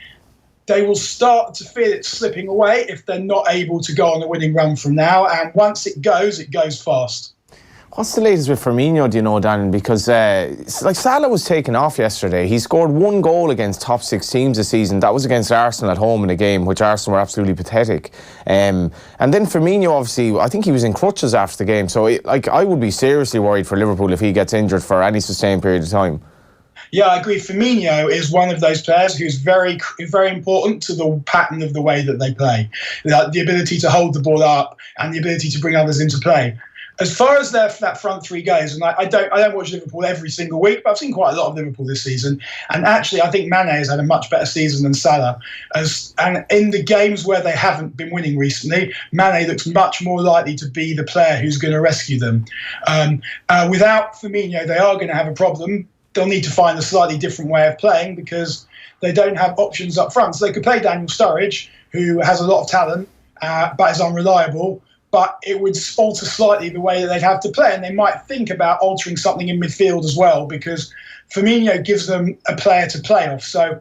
they will start to feel it slipping away if they're not able to go on a winning run from now. And once it goes fast. What's the latest with Firmino, do you know, Darren? Because Salah was taken off yesterday. He scored 1 goal against top 6 teams this season. That was against Arsenal at home in a game, which Arsenal were absolutely pathetic. And then Firmino, obviously, I think he was in crutches after the game. So I would be seriously worried for Liverpool if he gets injured for any sustained period of time. Yeah, I agree. Firmino is one of those players who's very, very important to the pattern of the way that they play. The ability to hold the ball up and the ability to bring others into play. As far as that front three goes, and I don't watch Liverpool every single week, but I've seen quite a lot of Liverpool this season. And actually, I think Mane has had a much better season than Salah. And in the games where they haven't been winning recently, Mane looks much more likely to be the player who's going to rescue them. Without Firmino, they are going to have a problem. They'll need to find a slightly different way of playing because they don't have options up front. So they could play Daniel Sturridge, who has a lot of talent, but is unreliable. But it would alter slightly the way that they'd have to play, and they might think about altering something in midfield as well, because Firmino gives them a player to play off. So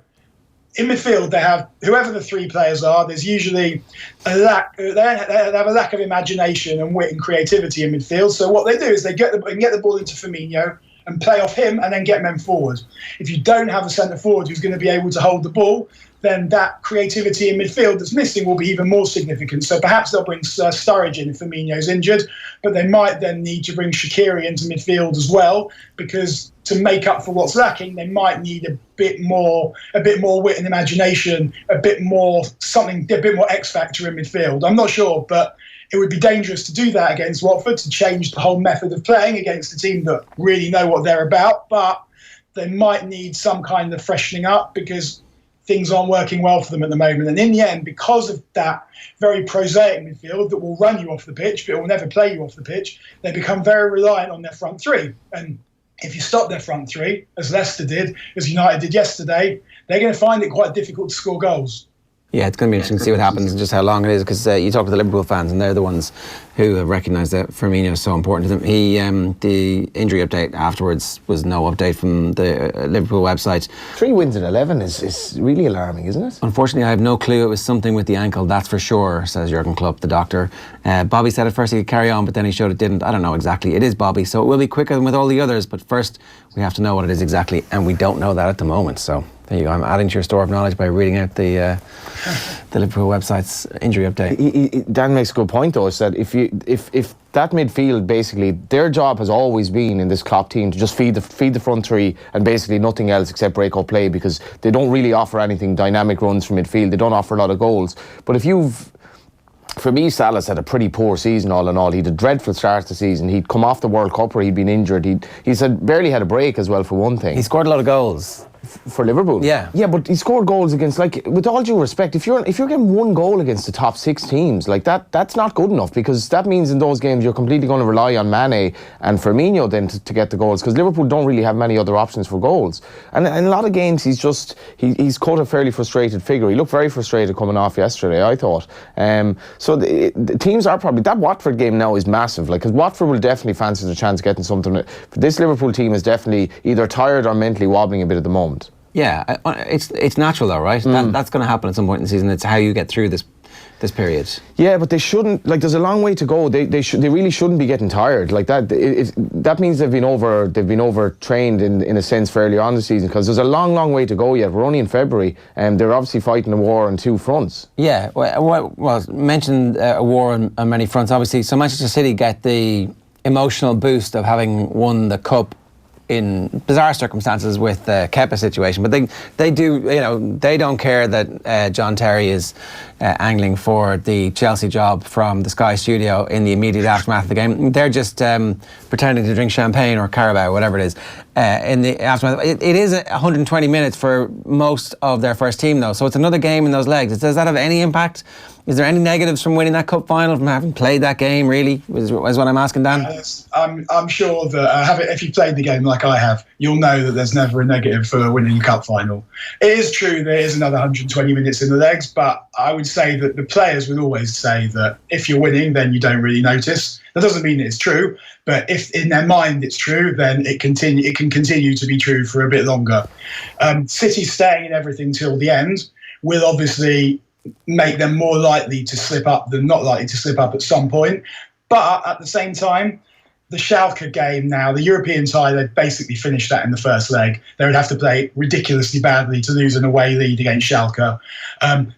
in midfield, they have whoever the 3 players are. There's usually a lack. They have a lack of imagination and wit and creativity in midfield. So what they do is they get the ball into Firmino and play off him, and then get men forward. If you don't have a centre forward who's going to be able to hold the ball, then that creativity in midfield that's missing will be even more significant. So perhaps they'll bring Sturridge in if Firmino's injured, but they might then need to bring Shaqiri into midfield as well, because to make up for what's lacking, they might need a bit more wit and imagination, a bit more X factor in midfield. I'm not sure, but it would be dangerous to do that against Watford, to change the whole method of playing against a team that really know what they're about. But they might need some kind of freshening up, because things aren't working well for them at the moment. And in the end, because of that very prosaic midfield that will run you off the pitch, but it will never play you off the pitch, they become very reliant on their front three. And if you stop their front three, as Leicester did, as United did yesterday, they're going to find it quite difficult to score goals. Yeah, it's going to be interesting to see what happens and just how long it is, because you talk to the Liverpool fans and they're the ones who have recognised that Firmino is so important to them. The injury update afterwards was no update from the Liverpool website. 3 wins in 11 is really alarming, isn't it? Unfortunately, I have no clue. It was something with the ankle, that's for sure, says Jurgen Klopp, the doctor. Bobby said at first he could carry on, but then he showed it didn't. I don't know exactly. It is Bobby, so it will be quicker than with all the others, but first we have to know what it is exactly, and we don't know that at the moment. So there you go. I'm adding to your store of knowledge by reading out the Liverpool website's injury update. Dan makes a good point, though. Is that if that midfield, basically their job has always been in this Klopp team to just feed the front three and basically nothing else except break-up play, because they don't really offer anything dynamic runs from midfield. They don't offer a lot of goals. But for me, Salah's had a pretty poor season all in all. He had a dreadful start to the season. He'd come off the World Cup where he'd been injured. He's barely had a break as well, for one thing. He scored a lot of goals. For Liverpool? Yeah, but he scored goals against, like, with all due respect, if you're getting one goal against the top 6 teams, like that's not good enough, because that means in those games you're completely going to rely on Mane and Firmino then to get the goals, because Liverpool don't really have many other options for goals. And in a lot of games he's cut a fairly frustrated figure. He looked very frustrated coming off yesterday, I thought. So the teams are probably, that Watford game now is massive, like, because Watford will definitely fancy the chance of getting something. This Liverpool team is definitely either tired or mentally wobbling a bit at the moment. Yeah, it's natural though, right? That's going to happen at some point in the season. It's how you get through this period. Yeah, but they shouldn't. Like, there's a long way to go. They really shouldn't be getting tired like that. That means they've been overtrained in a sense for early on the season, because there's a long way to go yet. We're only in February, and they're obviously fighting a war on 2 fronts. Yeah, well mentioned a war on many fronts. Obviously, so Manchester City get the emotional boost of having won the cup in bizarre circumstances with the Kepa situation, but they do, they don't care that John Terry is angling for the Chelsea job from the Sky studio in the immediate aftermath of the game. They're just pretending to drink champagne or Carabao, whatever it is, in the aftermath. It is 120 minutes for most of their first team, though, so it's another game in those legs. Does that have any impact? Is there any negatives from winning that cup final, from having played that game, really, is what I'm asking, Dan? I'm sure that if you played the game like I have, you'll know that there's never a negative for winning a cup final. It is true there is another 120 minutes in the legs, but I would say that the players would always say that if you're winning, then you don't really notice. That doesn't mean it's true, but if in their mind it's true, then it can continue to be true for a bit longer. City staying in everything till the end will obviously make them more likely to slip up than not likely to slip up at some point. But at the same time, the Schalke game now, the European tie, they've basically finished that in the first leg. They would have to play ridiculously badly to lose an away lead against Schalke.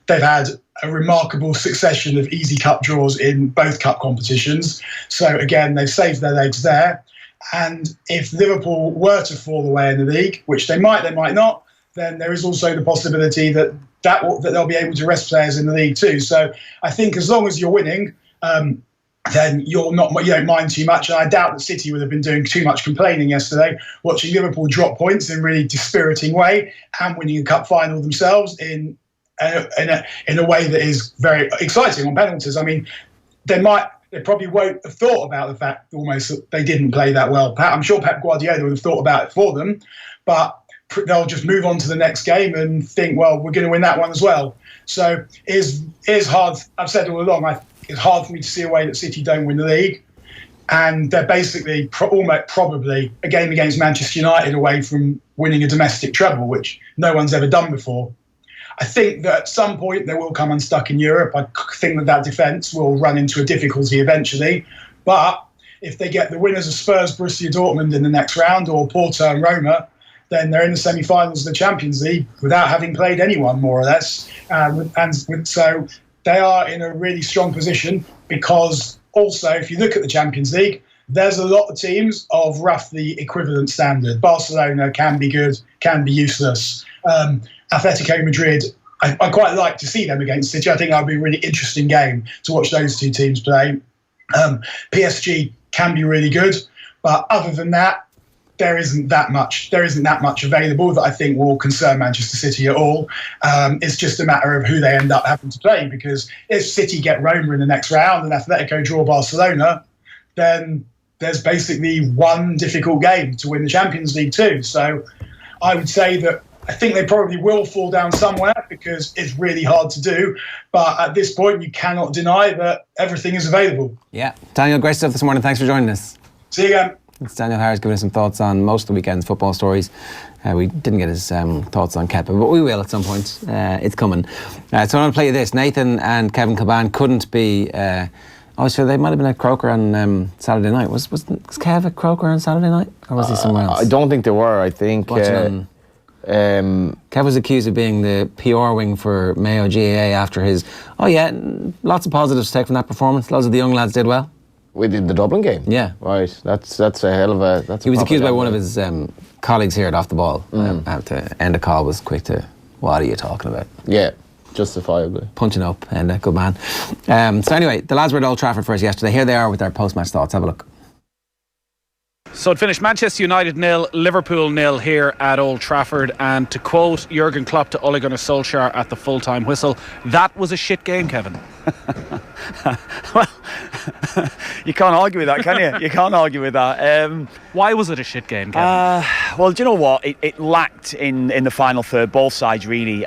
They've had a remarkable succession of easy cup draws in both cup competitions. So again, they've saved their legs there. And if Liverpool were to fall away in the league, which they might not, then there is also the possibility that they'll be able to rest players in the league too. So I think as long as you're winning, then you don't mind too much. And I doubt that City would have been doing too much complaining yesterday, watching Liverpool drop points in a really dispiriting way and winning a cup final themselves in a way that is very exciting on penalties. I mean, they probably won't have thought about the fact almost that they didn't play that well. I'm sure Pep Guardiola would have thought about it for them, but they'll just move on to the next game and think, well, we're going to win that one as well. So it is hard. I've said all along, it's hard for me to see a way that City don't win the league. And they're basically probably a game against Manchester United away from winning a domestic treble, which no one's ever done before. I think that at some point they will come unstuck in Europe. I think that defence will run into a difficulty eventually. But if they get the winners of Spurs, Borussia Dortmund in the next round, or Porto and Roma, then they're in the semi-finals of the Champions League without having played anyone, more or less. So they are in a really strong position, because also, if you look at the Champions League, there's a lot of teams of roughly equivalent standard. Barcelona can be good, can be useless. Atletico Madrid, I quite like to see them against City. I think that would be a really interesting game to watch those two teams play. PSG can be really good, but other than that, there isn't that much available that I think will concern Manchester City at all. It's just a matter of who they end up having to play, because if City get Roma in the next round and Atletico draw Barcelona, then there's basically one difficult game to win the Champions League too. So I would say that I think they probably will fall down somewhere, because it's really hard to do. But at this point, you cannot deny that everything is available. Yeah. Daniel, great stuff this morning. Thanks for joining us. See you again. It's Daniel Harris giving us some thoughts on most of the weekend's football stories. We didn't get his thoughts on Kepa, but we will at some point. It's coming. So I want to play you this. Nathan and Kevin Kilbane couldn't be... sure, they might have been at Croker on Saturday night. Was Kev at Croker on Saturday night? Or was he somewhere else? I don't think they were. I think... Kev was accused of being the PR wing for Mayo GAA after his... Oh yeah, lots of positives to take from that performance. Lots of the young lads did well. We did the Dublin game? Yeah. Right, that's a hell of a... He was accused by one of his colleagues here at Off the Ball. To end the call was quick to, what are you talking about? Yeah, justifiably. Punching up, and good man. So anyway, the lads were at Old Trafford for us yesterday. Here they are with their post-match thoughts. Have a look. So it finished Manchester United 0, Liverpool 0 here at Old Trafford, and to quote Jurgen Klopp to Ole Gunnar Solskjaer at the full-time whistle, that was a shit game, Kevin. Well, you can't argue with that, can you? You can't argue with that. Why was it a shit game, Kevin? Well, do you know what? It lacked in the final third, both sides really.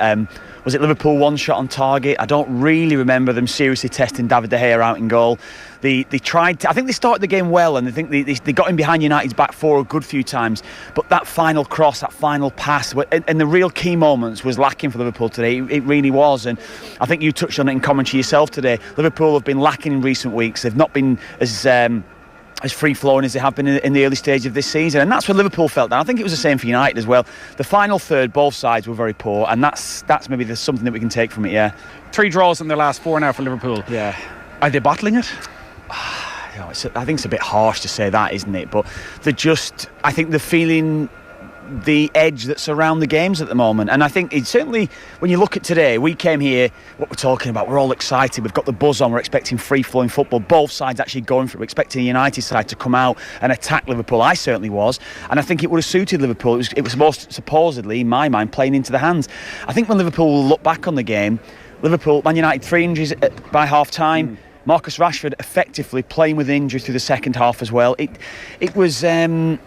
Was it Liverpool one shot on target? I don't really remember them seriously testing David De Gea out in goal. They tried to, I think they started the game well, and I think they got in behind United's back four a good few times, but that final cross, that final pass, and the real key moments was lacking for Liverpool today. It really was, and I think you touched on it in commentary yourself today. Liverpool have been lacking in recent weeks. They've not been as free-flowing as they have been in the early stage of this season, and that's what Liverpool felt. And I think it was the same for United as well. The final third, both sides were very poor, and that's maybe something that we can take from it. Yeah, 3 draws in their last 4 now for Liverpool. Yeah, are they bottling it? I think it's a bit harsh to say that, isn't it? But I think they're feeling the edge that's around the games at the moment, and I think it's certainly, when you look at today, we came here, what we're talking about, we're all excited, we've got the buzz on, we're expecting free-flowing football, both sides actually going for it, we're expecting the United side to come out and attack Liverpool. I certainly was, and I think it would have suited Liverpool. It was most supposedly, in my mind, playing into the hands. I think when Liverpool will look back on the game, Man United 3 injuries by half-time, Marcus Rashford effectively playing with injury through the second half as well. It was. I'm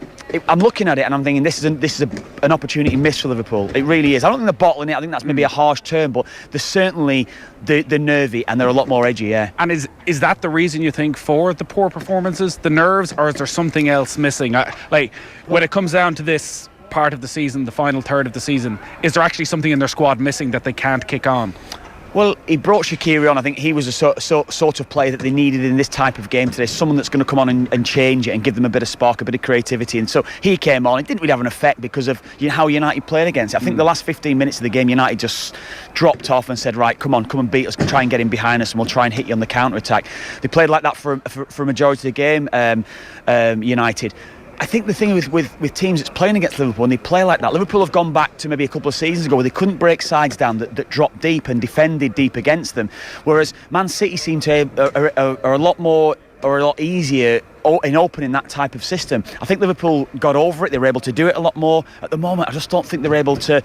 looking at it and I'm thinking this is an opportunity missed for Liverpool. It really is. I don't think they're bottling it. I think that's maybe a harsh term, but they're certainly they're nervy and they're a lot more edgy. Yeah. And is that the reason you think for the poor performances, the nerves, or is there something else missing? When it comes down to this part of the season, the final third of the season, is there actually something in their squad missing that they can't kick on? Well, he brought Shaqiri on. I think he was a sort of player that they needed in this type of game today. Someone that's going to come on and change it and give them a bit of spark, a bit of creativity. And so he came on. It didn't really have an effect because of how United played against it. I think the last 15 minutes of the game, United just dropped off and said, right, come and beat us, try and get in behind us, and we'll try and hit you on the counter-attack. They played like that for a majority of the game, United. I think the thing with teams that's playing against Liverpool, when they play like that, Liverpool have gone back to maybe a couple of seasons ago where they couldn't break sides down that dropped deep and defended deep against them, whereas Man City seem to are a lot more or a lot easier in opening that type of system. I think Liverpool got over it. They were able to do it a lot more. At the moment, I just don't think they're able to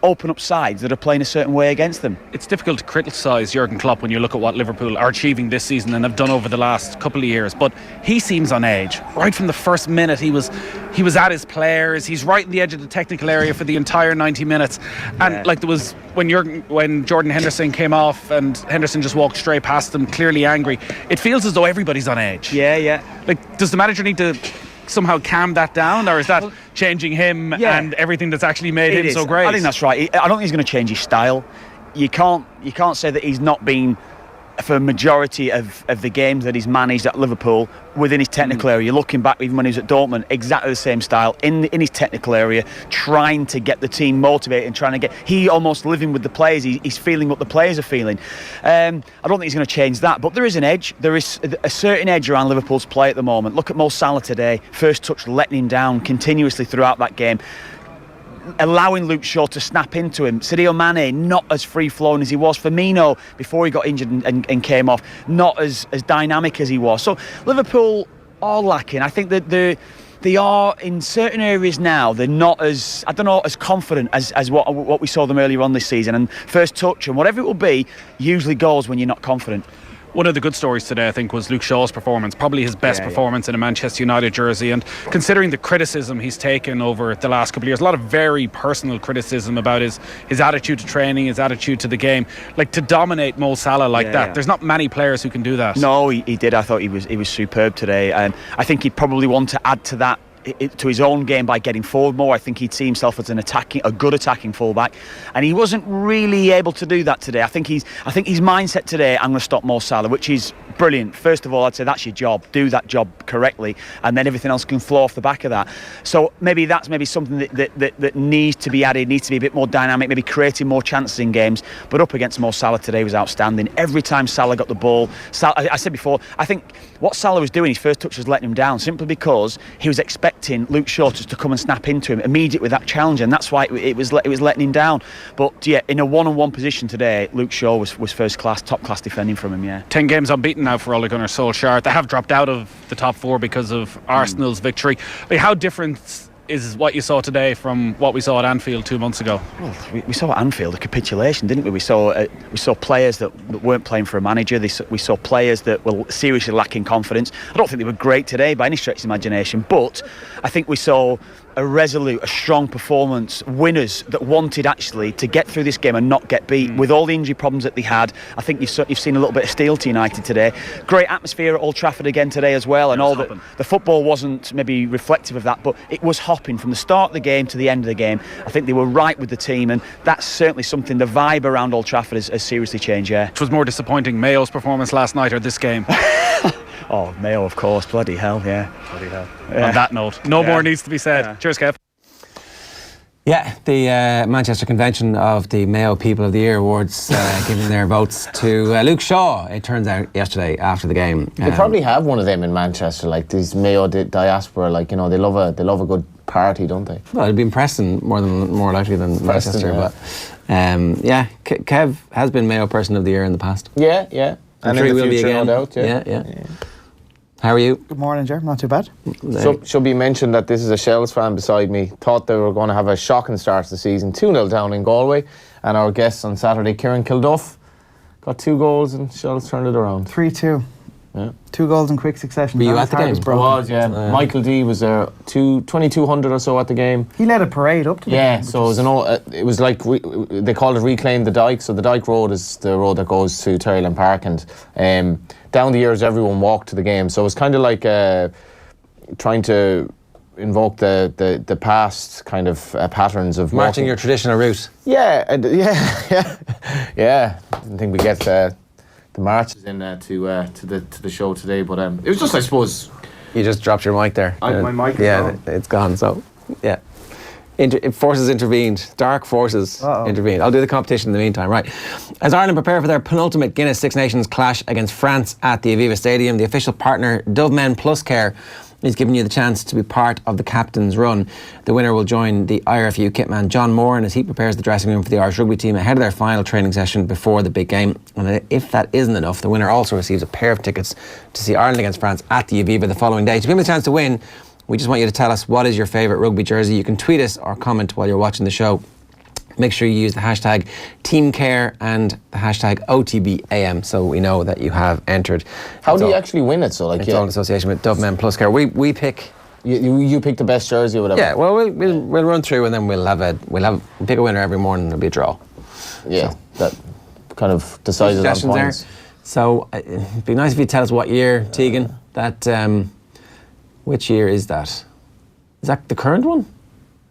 open up sides that are playing a certain way against them. It's difficult to criticise Jurgen Klopp when you look at what Liverpool are achieving this season and have done over the last couple of years, but he seems on edge. Right from the first minute, he was at his players. He's right in the edge of the technical area for the entire 90 minutes. And there was when Jordan Henderson came off and Henderson just walked straight past him, clearly angry. It feels as though everybody's on edge. Yeah. Does the manager need to somehow calm that down, or is that changing him and everything that's actually made him so great? I think that's right. I don't think he's going to change his style. You can't say that he's not been for a majority of the games that he's managed at Liverpool within his technical area. You're looking back even when he was at Dortmund, exactly the same style in his technical area, trying to get the team motivated and trying to get. He almost living with the players. He's feeling what the players are feeling. I don't think he's going to change that, but there is an edge. There is a certain edge around Liverpool's play at the moment. Look at Mo Salah today. First touch letting him down continuously throughout that game, allowing Luke Shaw to snap into him. Sadio Mane not as free-flowing as he was. Firmino, before he got injured and came off, not as dynamic as he was. So Liverpool are lacking. I think that they are in certain areas now. They're not as, I don't know, as confident as what we saw them earlier on this season. And first touch and whatever it will be usually goes when you're not confident. One of the good stories today, I think, was Luke Shaw's performance. Probably his best performance in a Manchester United jersey. And considering the criticism he's taken over the last couple of years, a lot of very personal criticism about his attitude to training, his attitude to the game. Like, to dominate Mo Salah like that, there's not many players who can do that. No, he did. I thought he was superb today. I think he'd probably want to add to that, to his own game, by getting forward more. I think he'd see himself as a good attacking fullback, and he wasn't really able to do that today. I think his mindset today, I'm going to stop Mo Salah, which is brilliant. First of all, I'd say that's your job. Do that job correctly, and then everything else can flow off the back of that. So maybe that's something that needs to be added, needs to be a bit more dynamic, maybe creating more chances in games. But up against Mo Salah today was outstanding. Every time Salah got the ball, I said before, I think what Salah was doing, his first touch was letting him down, simply because he was expecting Luke Shaw just to come and snap into him immediately with that challenge, and that's why it was letting him down. But yeah, in a one-on-one position today, Luke Shaw was first class, top class defending from him. 10 games unbeaten now for Ole Gunnar Solskjaer. They have dropped out of the top four because of Arsenal's victory. Like, how different is what you saw today from what we saw at Anfield 2 months ago? Well, we saw at Anfield a capitulation, didn't we? We saw players that weren't playing for a manager. We saw players that were seriously lacking confidence. I don't think they were great today by any stretch of the imagination, but I think we saw a resolute, a strong performance, winners that wanted actually to get through this game and not get beat. With all the injury problems that they had, I think you've seen a little bit of steel to United today. Great atmosphere at Old Trafford again today as well, and all the football wasn't maybe reflective of that, but it was hopping from the start of the game to the end of the game. I think they were right with the team, and that's certainly something. The vibe around Old Trafford has seriously changed. Which was more disappointing, Mayo's performance last night or this game? Oh, Mayo, of course. Bloody hell, yeah. On that note, no more needs to be said. Cheers, Kev. Yeah, the Manchester convention of the Mayo People of the Year Awards giving their votes to Luke Shaw, it turns out, yesterday after the game. They probably have one of them in Manchester, like these Mayo diaspora, like, you know, they love a good party, don't they? Well, it'd be in Preston more likely than Manchester, yeah. But Kev has been Mayo Person of the Year in the past. Yeah. I'm sure he will be again. No doubt, yeah. How are you? Good morning, Ger. Not too bad. So, should be mentioned that this is a Shells fan beside me. Thought they were going to have a shocking start to the season. 2-0 down in Galway. And our guest on Saturday, Kevin Kilbane, got 2 goals and Shells turned it around. 3-2. Yeah. 2 goals in quick succession. Were you at the game? I was, yeah. Michael D was there, 2,200 or so at the game. He led a parade up to the game. Yeah, so it was like, they called it Reclaim the Dyke. So the Dyke Road is the road that goes to Terryland Park, and down the years everyone walked to the game. So it was kind of like trying to invoke the past kind of patterns of marching your traditional route. Yeah. Didn't think we get the marches in to the show today, but it was just, I suppose, you just dropped your mic there. My mic is gone. It's gone. So yeah, forces intervened. Dark forces intervened. I'll do the competition in the meantime. Right, as Ireland prepare for their penultimate Guinness Six Nations clash against France at the Aviva Stadium, the official partner DoveMen Plus Care is giving you the chance to be part of the captain's run. The winner will join the IRFU kitman John Moran as he prepares the dressing room for the Irish rugby team ahead of their final training session before the big game. And if that isn't enough, the winner also receives a pair of tickets to see Ireland against France at the Aviva the following day. To give him a chance to win, we just want you to tell us what is your favourite rugby jersey. You can tweet us or comment while you're watching the show. Make sure you use the hashtag TeamCare and the hashtag OTBAM so we know that you have entered. How do you actually win it? So, like, it's all in association with DoveMen Plus Care. We pick. You pick the best jersey or whatever. Yeah. Well, we'll run through and then we'll pick a winner every morning. It'll be a draw. Yeah. So, that kind of decides on points. There. So it'd be nice if you tell us what year, Tegan. That which year is that? Is that the current one?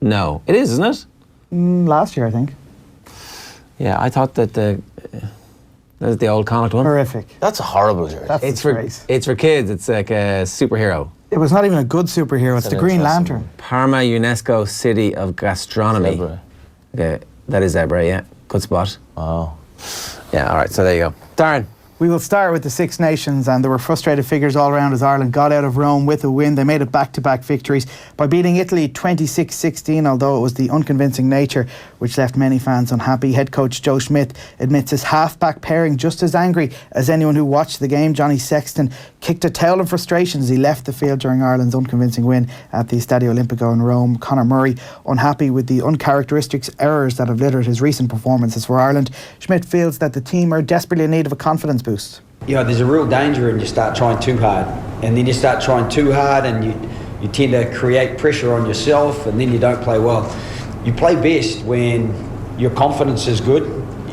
No, it is, isn't it? Last year, I think. Yeah, I thought that That's the old Connacht one. Horrific. That's a horrible jersey. That's It's for kids. It's like a superhero. It was not even a good superhero. It's the Green Lantern. Parma UNESCO City of Gastronomy. Zebra. Okay, that is Zebra, yeah. Good spot. Wow. Yeah, all right, so there you go. Darren. We will start with the Six Nations, and there were frustrated figures all around as Ireland got out of Rome with a win. They made it back-to-back victories by beating Italy 26-16, although it was the unconvincing nature which left many fans unhappy. Head coach Joe Schmidt admits his half-back pairing just as angry as anyone who watched the game. Johnny Sexton kicked a towel in frustration as he left the field during Ireland's unconvincing win at the Stadio Olimpico in Rome. Conor Murray unhappy with the uncharacteristic errors that have littered his recent performances for Ireland. Schmidt feels that the team are desperately in need of a confidence boost. You know, there's a real danger when you start trying too hard, and then you start trying too hard and you tend to create pressure on yourself, and then you don't play well. You play best when your confidence is good,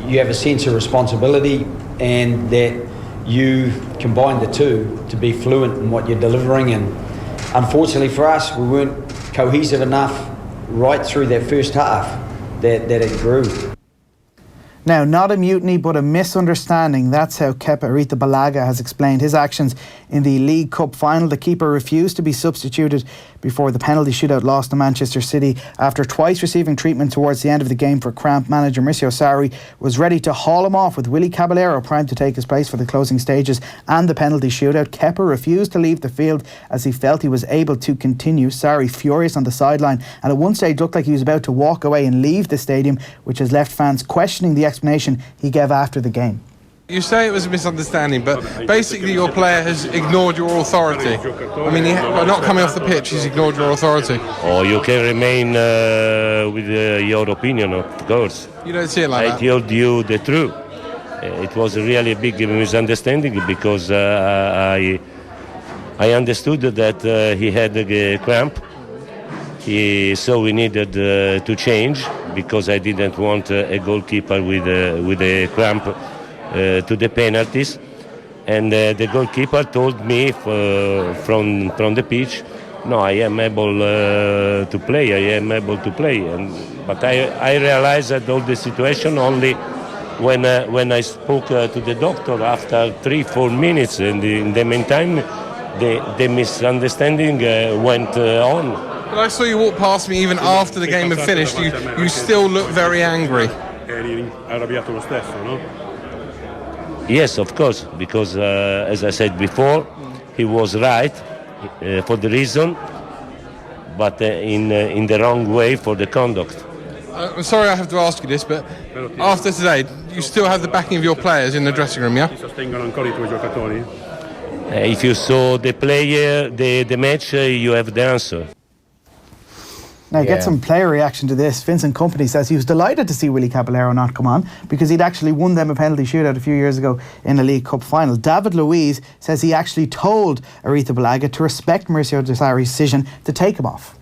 you have a sense of responsibility, and that you combine the two to be fluent in what you're delivering. And unfortunately for us, we weren't cohesive enough right through that first half that it grew. Now, not a mutiny, but a misunderstanding. That's how Kepa Arrizabalaga has explained his actions in the League Cup final. The keeper refused to be substituted before the penalty shootout loss to Manchester City. After twice receiving treatment towards the end of the game for cramp, manager Mauricio Sarri was ready to haul him off with Willy Caballero primed to take his place for the closing stages and the penalty shootout. Kepa refused to leave the field as he felt he was able to continue. Sarri furious on the sideline, and at one stage looked like he was about to walk away and leave the stadium, which has left fans questioning the explanation he gave after the game. You say it was a misunderstanding, but basically your player has ignored your authority. I mean, by not coming off the pitch, he's ignored your authority. Or you can remain with your opinion, of course. You don't see it like that? I told you the truth. It was really a big misunderstanding because I understood that he had a cramp. So we needed to change because I didn't want a goalkeeper with a cramp to the penalties, and the goalkeeper told me from the pitch, no, I am able to play. But I realized that all the situation only when I spoke to the doctor after 3-4 minutes, and in the meantime the misunderstanding went on. But I saw you walk past me even after the game had finished. You still look very angry. Yes, of course, because as I said before, he was right for the reason, but in the wrong way for the conduct. I'm sorry I have to ask you this, but after today, you still have the backing of your players in the dressing room, yeah? If you saw the player, the match, you have the answer. Now, get some player reaction to this. Vincent Kompany says he was delighted to see Willy Caballero not come on because he'd actually won them a penalty shootout a few years ago in a League Cup final. David Luiz says he actually told Arrizabalaga to respect Mauricio Sarri's decision to take him off.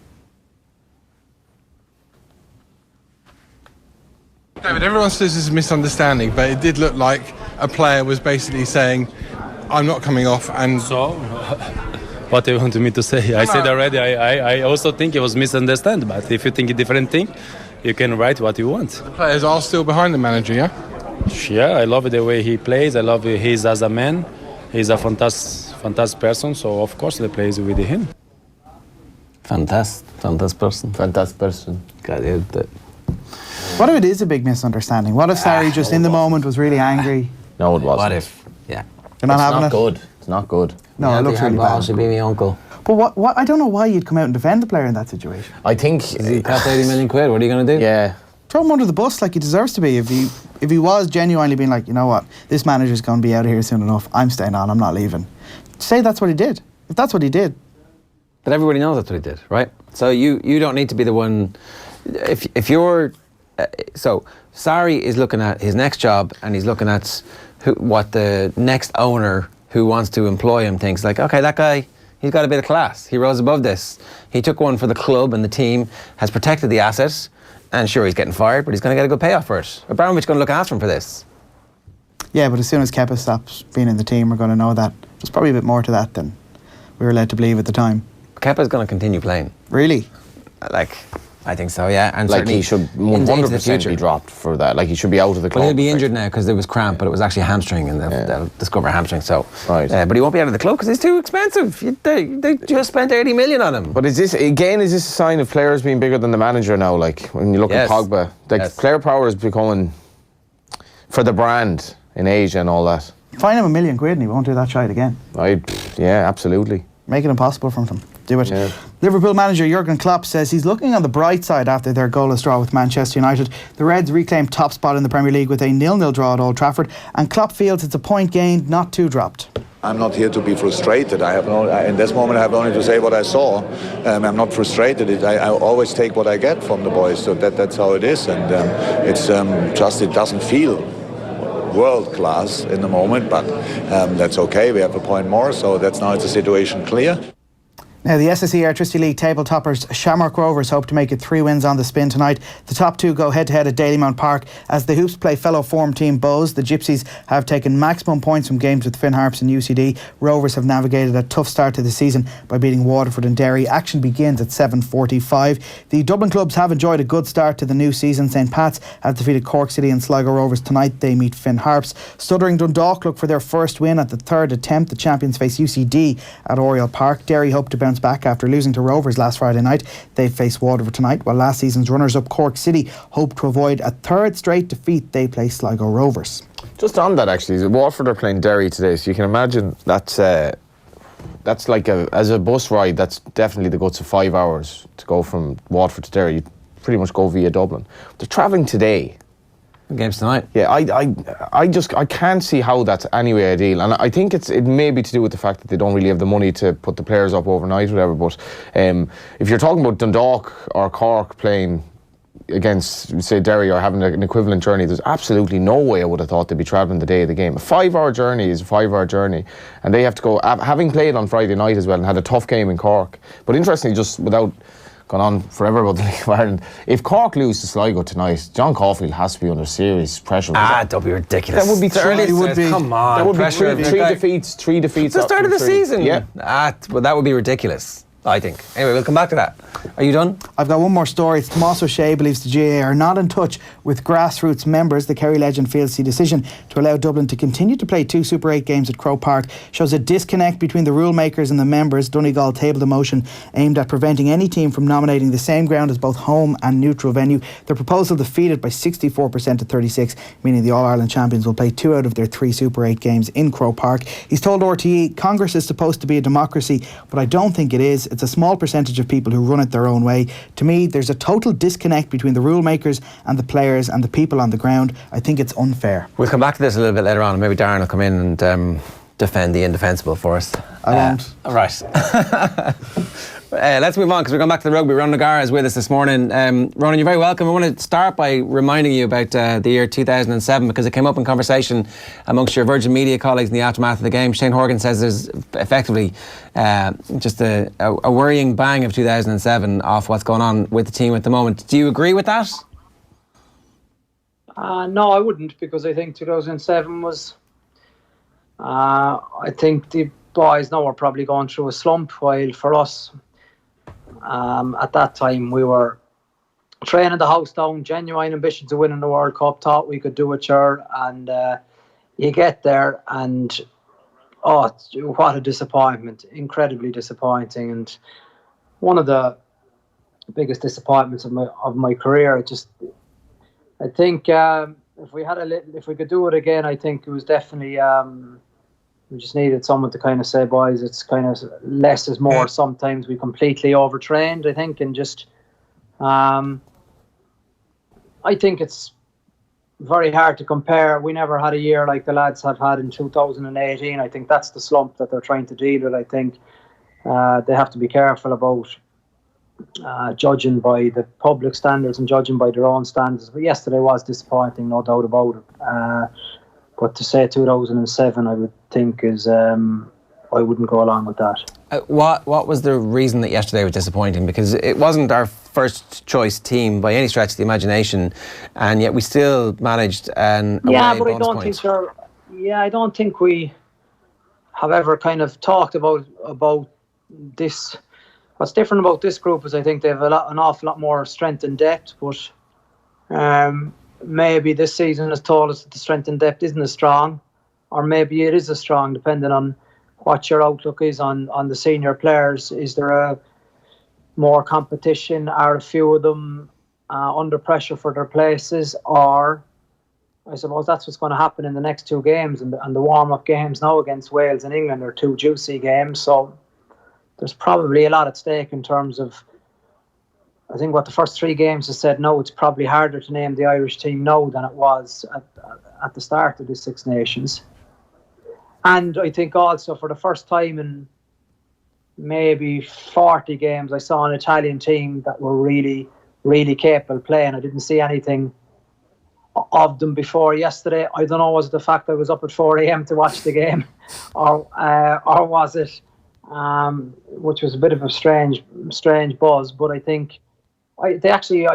David, everyone says it's a misunderstanding, but it did look like a player was basically saying, I'm not coming off, and... So... What do you want me to say? I said already, I also think it was misunderstood, but if you think a different thing, you can write what you want. The players are still behind the manager, yeah? Yeah, I love the way he plays. I love he's as a man. He's a fantastic person, so of course they play with him. Fantastic person. What if it is a big misunderstanding? What if Sarri just in the moment was really angry? No, it wasn't. What if? Yeah. You're not having not it? Good. It's not good. No, it looks really bad. Should be my uncle. But what? I don't know why you'd come out and defend the player in that situation. I think he cost 80 million quid. What are you going to do? Yeah. Throw him under the bus like he deserves to be. If he was genuinely being like, you know what, this manager's going to be out of here soon enough. I'm staying on. I'm not leaving. Say that's what he did. If that's what he did. But everybody knows that's what he did, right? So you don't need to be the one. If you're so Sarri is looking at his next job, and he's looking at what the next owner who wants to employ him thinks, like, okay, that guy, he's got a bit of class. He rose above this. He took one for the club, and the team has protected the asset. And sure, he's getting fired, but he's going to get a good payoff for it. Abramovich's going to look after him for this. Yeah, but as soon as Kepa stops being in the team, we're going to know that there's probably a bit more to that than we were led to believe at the time. Kepa's going to continue playing. Really? Like, I think so, yeah. And like he should 100% be dropped for that. Like he should be out of the club. Well, he'll be injured now because there was cramp, but it was actually a hamstring, and they'll discover a hamstring. So, but he won't be out of the club because he's too expensive. They just spent 80 million on him. But is this a sign of players being bigger than the manager now? Like when you look at Pogba, player power is becoming for the brand in Asia and all that. Fine him £1 million and he won't do that shite again. Yeah, absolutely. Make it impossible for him. Do it. Yeah. Liverpool manager Jurgen Klopp says he's looking on the bright side after their goalless draw with Manchester United. The Reds reclaimed top spot in the Premier League with a 0-0 draw at Old Trafford, and Klopp feels it's a point gained, not two dropped. I'm not here to be frustrated. In this moment I have only to say what I saw. I'm not frustrated. I always take what I get from the boys, so that's how it is. And it's just it doesn't feel world class in the moment, but that's okay. We have a point more, so that's now it's a situation clear. Now, the SSE Electricity League table toppers Shamrock Rovers hope to make it 3 wins on the spin tonight. The top two go head-to-head at Dalymount Park as the Hoops play fellow form team Bows. The Gypsies have taken maximum points from games with Finn Harps and UCD. Rovers have navigated a tough start to the season by beating Waterford and Derry. Action begins at 7:45. The Dublin clubs have enjoyed a good start to the new season. St Pat's have defeated Cork City and Sligo Rovers. Tonight they meet Finn Harps. Stuttering Dundalk look for their first win at the third attempt. The champions face UCD at Oriel Park. Derry hope to bounce back after losing to Rovers last Friday night. They face Waterford tonight, while last season's runners-up Cork City hope to avoid a third straight defeat. They play Sligo Rovers. Just on that, actually, Waterford are playing Derry today, so you can imagine that's like as a bus ride, that's definitely the guts of 5 hours to go from Waterford to Derry. You pretty much go via Dublin. They're travelling today. Games tonight. Yeah, I can't see how that's anyway ideal, and I think it may be to do with the fact that they don't really have the money to put the players up overnight or whatever. But if you're talking about Dundalk or Cork playing against, say, Derry or having an equivalent journey, there's absolutely no way I would have thought they'd be travelling the day of the game. A 5-hour journey is a 5-hour journey, and they have to go, having played on Friday night as well and had a tough game in Cork. But interestingly, just without gone on forever about the League of Ireland, if Cork lose to Sligo tonight, John Caulfield has to be under serious pressure. Don't be ridiculous. That would be come on. That would pressure. be three defeats. It's the start of the season. Yeah. Well, that would be ridiculous, I think. Anyway, we'll come back to that. Are you done? I've got one more story. It's Tomas O'Shea believes the GAA are not in touch with grassroots members. The Kerry legend feels the decision to allow Dublin to continue to play 2 Super 8 games at Croke Park shows a disconnect between the rule makers and the members. Donegal tabled a motion aimed at preventing any team from nominating the same ground as both home and neutral venue. The proposal defeated by 64% to 36, meaning the All-Ireland champions will play 2 out of their 3 Super 8 games in Croke Park. He's told RTE, Congress is supposed to be a democracy, but I don't think it is. It's a small percentage of people who run it their own way. To me, there's a total disconnect between the rule makers and the players and the people on the ground. I think it's unfair. We'll come back to this a little bit later on, and maybe Darren will come in and defend the indefensible for us. I won't. Right. Let's move on, because we're going back to the rugby. Ronan O'Gara is with us this morning. Ronan, you're very welcome. I want to start by reminding you about the year 2007, because it came up in conversation amongst your Virgin Media colleagues in the aftermath of the game. Shane Horgan says there's effectively just a worrying bang of 2007 off what's going on with the team at the moment. Do you agree with that? No, I wouldn't, because I think 2007 was... I think the boys now are probably going through a slump, while for us, at that time, we were training the house down, genuine ambition to win in the World Cup, thought we could do it, sure, and you get there and what a disappointment, incredibly disappointing, and one of the biggest disappointments of my career. I think if we could do it again, I think it was definitely we just needed someone to kind of say, boys, it's kind of less is more. Sometimes we completely overtrained, I think, and just I think it's very hard to compare. We never had a year like the lads have had in 2018. I think that's the slump that they're trying to deal with. I think they have to be careful about judging by the public standards and judging by their own standards. But yesterday was disappointing, no doubt about it. But to say 2007, I would think is I wouldn't go along with that. What was the reason that yesterday was disappointing? Because it wasn't our first choice team by any stretch of the imagination, and yet we still managed an away bonus point. I don't think we have ever kind of talked about this What's different about this group is I think they have an awful lot more strength and depth, but maybe this season has told us that the strength and depth isn't as strong, or maybe it is as strong, depending on what your outlook is on the senior players. Is there a more competition? Are a few of them under pressure for their places? Or I suppose that's what's going to happen in the next two games, and the warm-up games now against Wales and England are two juicy games, so there's probably a lot at stake in terms of, I think what the first three games has said now, it's probably harder to name the Irish team now than it was at the start of the Six Nations. And I think also for the first time in maybe 40 games, I saw an Italian team that were really, really capable playing. I didn't see anything of them before yesterday. I don't know, was it the fact I was up at 4 a.m. to watch the game, or was it, which was a bit of a strange buzz. But I think I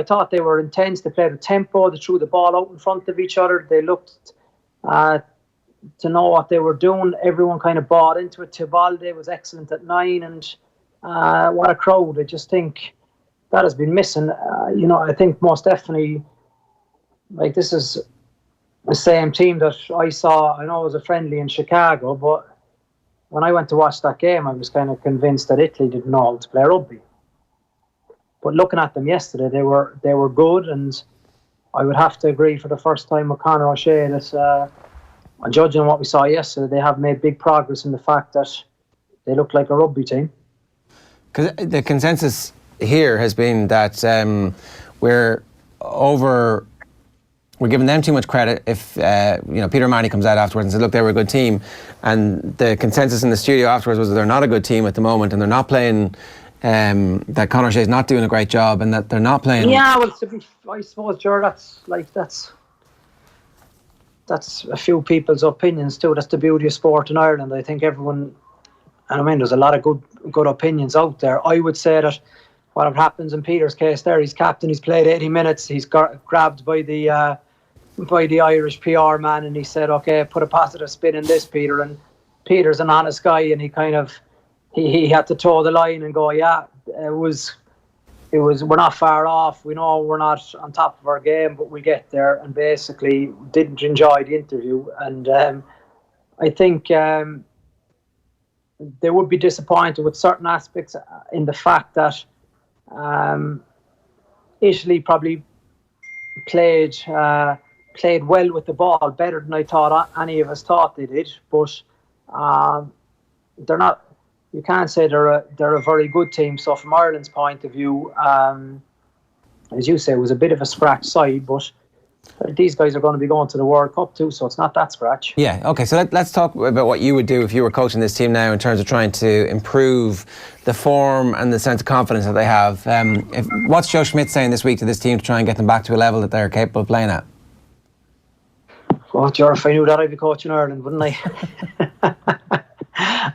thought they were intense. They played with tempo. They threw the ball out in front of each other. They looked to know what they were doing. Everyone kind of bought into it. Tibaldi was excellent at 9, and what a crowd. I just think that has been missing. I think most definitely, like, this is the same team that I saw. I know it was a friendly in Chicago, but when I went to watch that game, I was kind of convinced that Italy didn't know how to play rugby. But looking at them yesterday, they were good, and I would have to agree for the first time with Conor O'Shea that, judging what we saw yesterday, they have made big progress in the fact that they look like a rugby team. Because the consensus here has been that we're giving them too much credit. If Peter Manny comes out afterwards and says, look, they were a good team, and the consensus in the studio afterwards was that they're not a good team at the moment, and they're not playing, that Conor O'Shea's not doing a great job, and that they're not playing. Yeah, well, I suppose, Ger, that's a few people's opinions too. That's the beauty of sport in Ireland. I think everyone, and I mean, there's a lot of good opinions out there. I would say that what happens in Peter's case there, he's captain, he's played 80 minutes, he's grabbed by the Irish PR man, and he said, okay, put a positive spin in this, Peter. And Peter's an honest guy, and he kind of he had to toe the line and go, yeah, it was we're not far off. We know we're not on top of our game, but we get there. And basically didn't enjoy the interview. And I think they would be disappointed with certain aspects in the fact that Italy probably played well with the ball, better than I thought any of us thought they did. But they're not. You can't say they're a very good team. So from Ireland's point of view, as you say, it was a bit of a scratch side, but these guys are going to be going to the World Cup too, so it's not that scratch. Yeah, okay, so let's talk about what you would do if you were coaching this team now in terms of trying to improve the form and the sense of confidence that they have. What's Joe Schmidt saying this week to this team to try and get them back to a level that they're capable of playing at? Well, Ger, if I knew that, I'd be coaching Ireland, wouldn't I?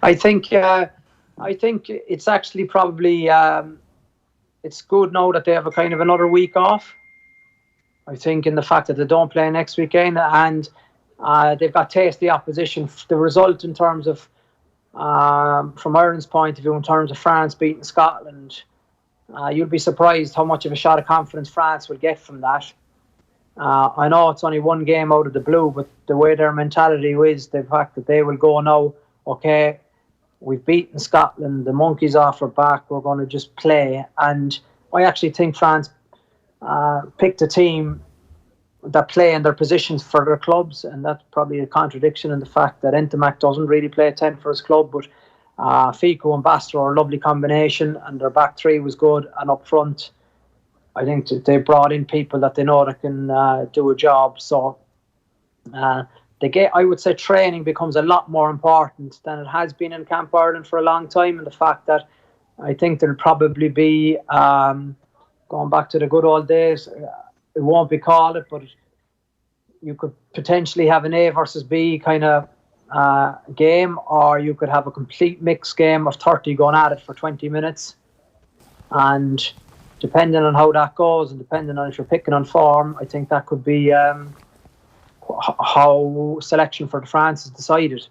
I think it's actually probably it's good now that they have a kind of another week off. I think in the fact that they don't play next weekend, and they've got tasty opposition. The result in terms of from Ireland's point of view, in terms of France beating Scotland, you'll be surprised how much of a shot of confidence France will get from that. I know it's only one game out of the blue, but the way their mentality is, the fact that they will go now, okay, we've beaten Scotland, the monkey's off our back, we're going to just play. And I actually think France picked a team that play in their positions for their clubs, and that's probably a contradiction in the fact that Ntamack doesn't really play 10 for his club, but Fico and Bastro are a lovely combination, and their back three was good, and up front I think they brought in people that they know that can do a job. So I would say training becomes a lot more important than it has been in Camp Ireland for a long time, and the fact that I think there'll probably be going back to the good old days, it won't be called it, but you could potentially have an A versus B kind of game, or you could have a complete mixed game of 30 going at it for 20 minutes. And depending on how that goes, and depending on if you're picking on form, I think that could be how selection for the France is decided.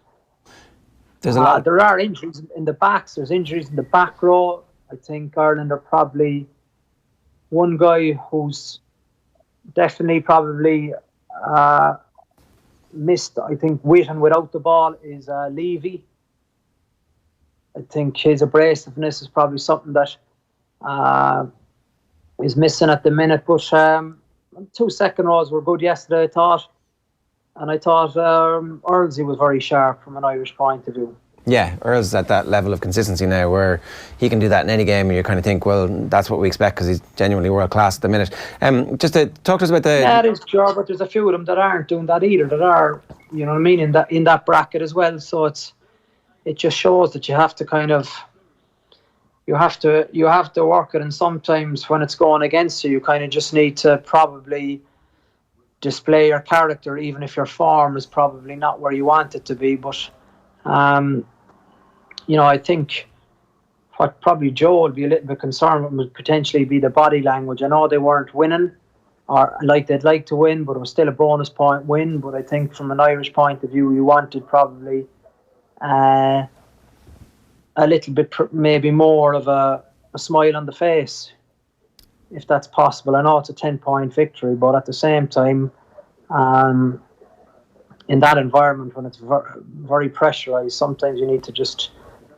There are injuries in the backs. There's injuries in the back row. I think Ireland are probably one guy who's definitely probably missed, I think, with and without the ball is Levy. I think his abrasiveness is probably something that is missing at the minute. But 2 second rows were good yesterday, I thought. And I thought Earlsey was very sharp from an Irish point of view. Yeah, Earl's at that level of consistency now where he can do that in any game, and you kind of think, well, that's what we expect because he's genuinely world class at the minute. Just to talk to us about the... Yeah, it is, sure, but there's a few of them that aren't doing that either, that are, you know what I mean, in that bracket as well. So it just shows that you have to kind of... You have to work it, and sometimes when it's going against you, you kind of just need to probably display your character, even if your form is probably not where you want it to be. But... you know, I think what probably Joe would be a little bit concerned with would potentially be the body language. I know they weren't winning, or like they'd like to win, but it was still a bonus point win. But I think from an Irish point of view, you wanted probably a little bit, maybe more of a smile on the face, if that's possible. I know it's a 10-point victory, but at the same time, in that environment, when it's very pressurised, sometimes you need to just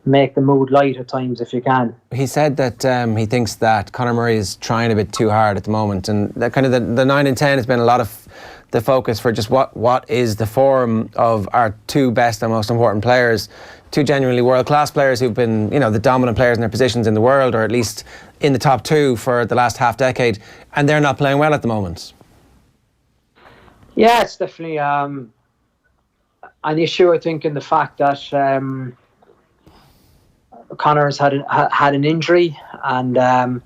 make the mood light at times if you can. He said that he thinks that Conor Murray is trying a bit too hard at the moment, and that kind of the 9 and 10 has been a lot of the focus for just what is the form of our 2 best and most important players, 2 genuinely world-class players who've been, you know, the dominant players in their positions in the world, or at least in the top 2 for the last half decade, and they're not playing well at the moment. Yeah, it's definitely an issue, I think, in the fact that Conor's had an injury, and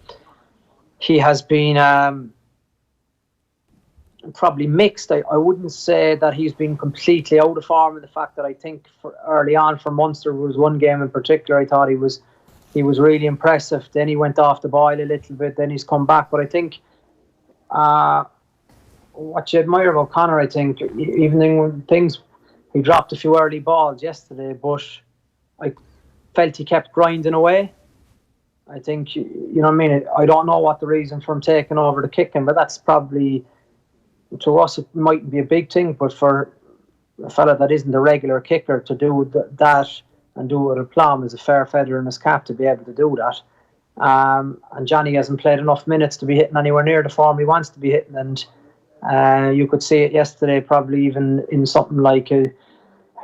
he has been probably mixed. I wouldn't say that he's been completely out of form, in the fact that I think early on for Munster was one game in particular I thought he was really impressive. Then he went off the boil a little bit, then he's come back. But I think what you admire about Conor, I think, even when he dropped a few early balls yesterday, but I felt he kept grinding away. I think, you know what I mean, I don't know what the reason for him taking over the kicking, but that's probably, to us, it mightn't be a big thing, but for a fella that isn't a regular kicker to do that and do it with aplomb is a fair feather in his cap to be able to do that. And Johnny hasn't played enough minutes to be hitting anywhere near the form he wants to be hitting, and you could see it yesterday, probably even in something like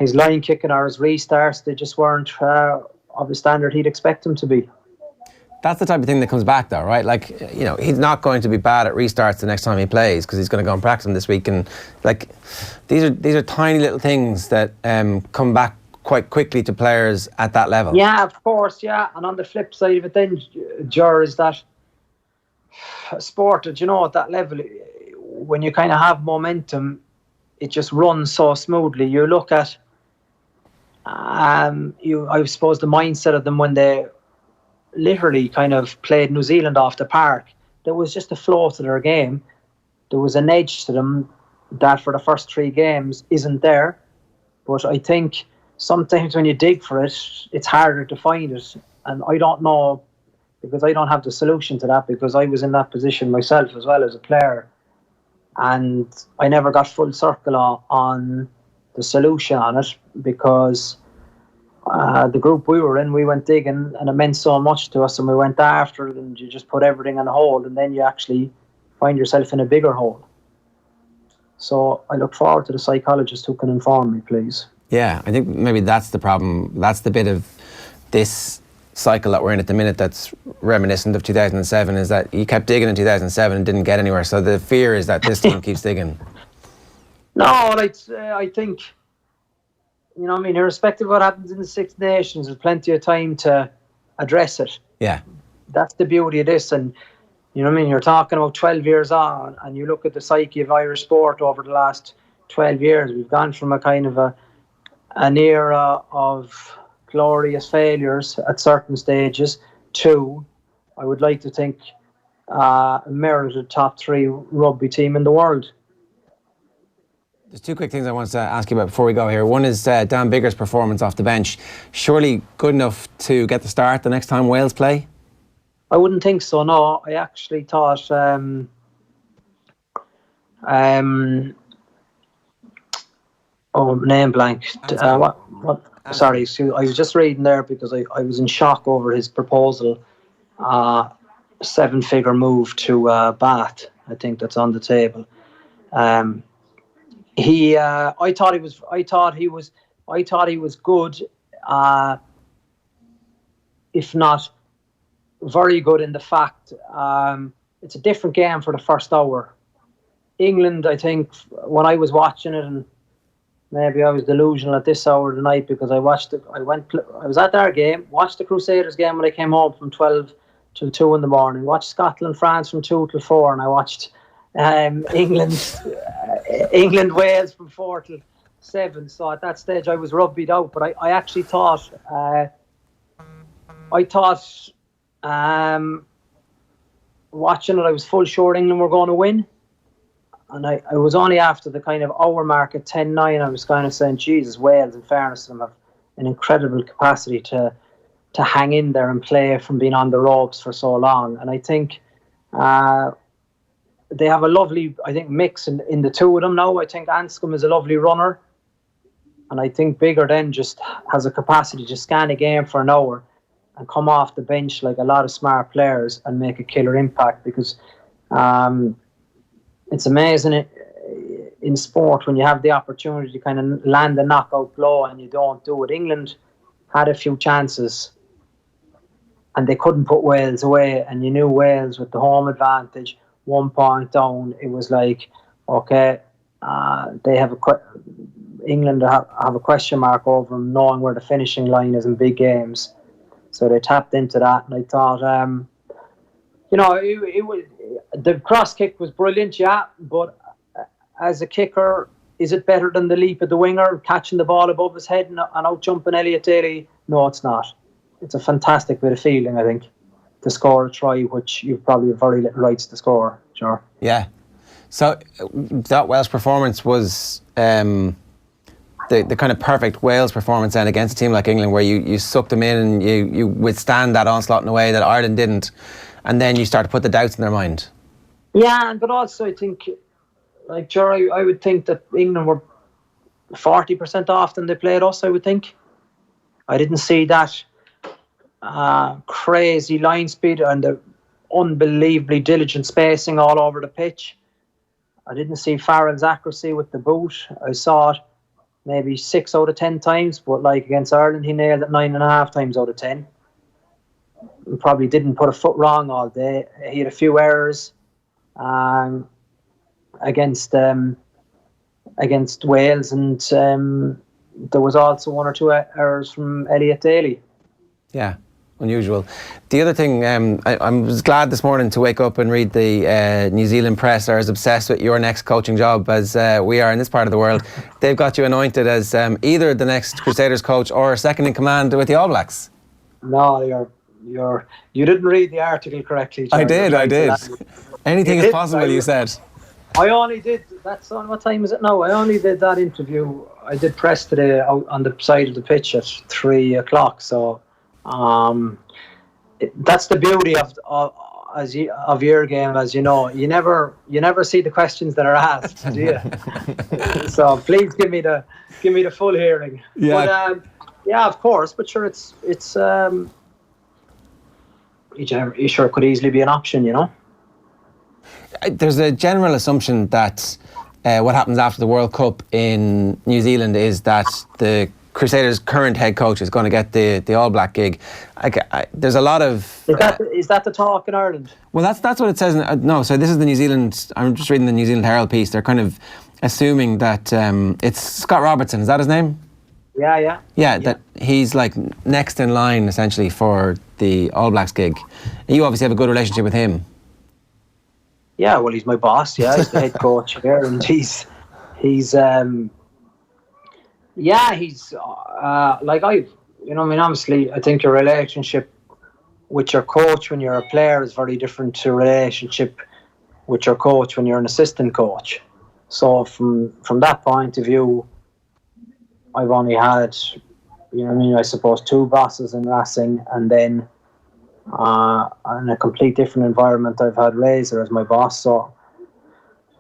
his line kicking or his restarts. They just weren't of the standard he'd expect them to be. That's the type of thing that comes back, though, right? Like, you know, he's not going to be bad at restarts the next time he plays because he's going to go and practice them this week. And like, these are tiny little things that come back quite quickly to players at that level. Yeah, of course, yeah. And on the flip side of it, then, Ger, is that sport that, you know, at that level, when you kind of have momentum, it just runs so smoothly. You look at, I suppose, the mindset of them when they literally kind of played New Zealand off the park. There was just a flow to their game. There was an edge to them that for the first 3 games isn't there. But I think sometimes when you dig for it, it's harder to find it. And I don't know, because I don't have the solution to that, because I was in that position myself as well as a player. And I never got full circle on the solution on it, because the group we were in, we went digging, and it meant so much to us, and we went after it, and you just put everything on hold, and then you actually find yourself in a bigger hole. So I look forward to the psychologist who can inform me, please. Yeah, I think maybe that's the problem. That's the bit of this cycle that we're in at the minute that's reminiscent of 2007, is that you kept digging in 2007 and didn't get anywhere. So the fear is that this team keeps digging. No, I think, you know what I mean, irrespective of what happens in the Six Nations, there's plenty of time to address it. Yeah. That's the beauty of this. And, you know what I mean, you're talking about 12 years on, and you look at the psyche of Irish sport over the last 12 years. We've gone from a kind of an era of glorious failures at certain stages to, I would like to think, a merited top 3 rugby team in the world. There's 2 quick things I want to ask you about before we go here. One is Dan Biggar's performance off the bench. Surely good enough to get the start the next time Wales play? I wouldn't think so. No, I actually thought. Name blank. What? Sorry, excuse. I was just reading there because I was in shock over his proposal. 7-figure move to Bath. I think that's on the table. I thought he was good. If not very good in the fact it's a different game for the first hour. England, I think, when I was watching it, and maybe I was delusional at this hour of the night because I was at their game, watched the Crusaders game when I came home from 12 till 2 in the morning, watched Scotland France from 2 till 4, and I watched England Wales from 4 till 7. So at that stage I was rugbyed out, but I actually thought watching it, I was full sure England were going to win. And I was only after the kind of hour mark at 10-9, I was kind of saying, Jesus, Wales, in fairness to them, have an incredible capacity to hang in there and play from being on the ropes for so long. And I think they have a lovely, mix in the two of them now. I think Anscombe is a lovely runner. And I think Biggar then just has a capacity to scan a game for an hour and come off the bench like a lot of smart players and make a killer impact, because it's amazing in sport when you have the opportunity to kind of land a knockout blow and you don't do it. England had a few chances and they couldn't put Wales away, and you knew Wales with the home advantage, 1 point down, it was like, okay, England have a question mark over them, knowing where the finishing line is in big games. So they tapped into that, and I thought, it was, the cross kick was brilliant, yeah, but as a kicker, is it better than the leap of the winger, catching the ball above his head and out jumping Elliot Daly? No, it's not. It's a fantastic bit of feeling, I think, to score a try, which you've probably very little rights to score, sure. Yeah. So that Welsh performance was the kind of perfect Wales performance then against a team like England, where you suck them in and you withstand that onslaught in a way that Ireland didn't, and then you start to put the doubts in their mind. Yeah, but also I think, like Jerry, I would think that England were 40% off than they played us, I would think. I didn't see that crazy line speed and the unbelievably diligent spacing all over the pitch. I didn't see Farrell's accuracy with the boot. I saw it maybe 6 out of 10 times, but like against Ireland, he nailed it 9.5 times out of 10. He probably didn't put a foot wrong all day. He had a few errors against Wales, and there was also 1 or 2 errors from Elliot Daly. Yeah, unusual. The other thing, I was glad this morning to wake up and read the New Zealand press are as obsessed with your next coaching job as we are in this part of the world. They've got you anointed as either the next Crusaders coach or second in command with the All Blacks. No, you didn't read the article correctly, John. I did. Anything is possible, you said. I only did, that's on, what time is it now? I only did that interview. I did press today out on the side of the pitch at 3 o'clock. So that's the beauty of your game, as you know. You never see the questions that are asked, do you? So please give me the full hearing. Yeah. But yeah, of course. But sure, it's it sure could easily be an option, you know. There's a general assumption that what happens after the World Cup in New Zealand is that the Crusaders' current head coach is going to get the All Black gig. There's a lot of... Is that the talk in Ireland? Well, that's what it says. No, so this is the New Zealand... I'm just reading the New Zealand Herald piece. They're kind of assuming that it's Scott Robertson. Is that his name? Yeah. Yeah, that he's like next in line, essentially, for the All Blacks gig. You obviously have a good relationship with him. Yeah, well, he's my boss. Yeah, he's the head coach there, and he's like obviously, I think your relationship with your coach when you're a player is very different to a relationship with your coach when you're an assistant coach. So from that point of view, I've only had, I suppose 2 bosses in Racing, and then in a complete different environment. I've had Razor as my boss, so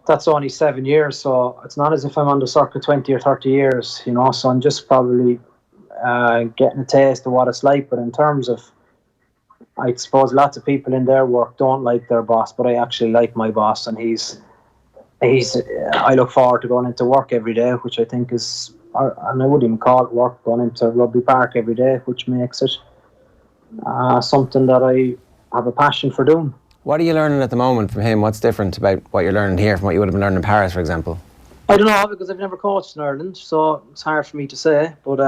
that's only 7 years, so it's not as if I'm on the circuit 20 or 30 years, you know, so I'm just probably getting a taste of what it's like. But in terms of, I suppose lots of people in their work don't like their boss, but I actually like my boss, and he's I look forward to going into work every day, which I think is, and I wouldn't even call it work, going into Rugby Park every day, which makes it something that I have a passion for doing. What are you learning at the moment from him? What's different about what you're learning here from what you would have been learning in Paris, for example? I don't know, because I've never coached in Ireland, so it's hard for me to say. But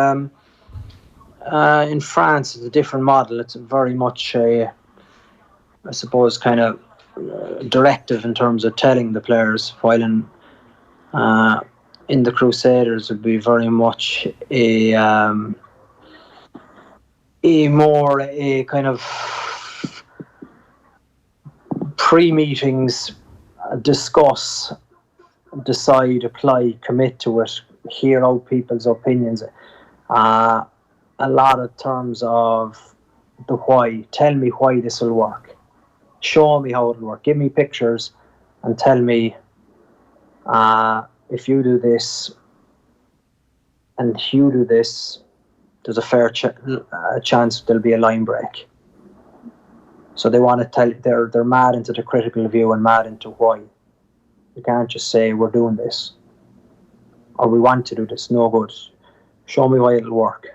in France, it's a different model. It's very much a, I suppose, kind of directive in terms of telling the players, while in the Crusaders would be very much a kind of pre-meetings, discuss, decide, apply, commit to it, hear out people's opinions. A lot of terms of the why. Tell me why this will work. Show me how it'll work. Give me pictures and tell me if you do this and you do this, there's a fair chance there'll be a line break. So they want to tell, they're mad into the critical view and mad into why. You can't just say we're doing this or we want to do this. No good. Show me why it'll work.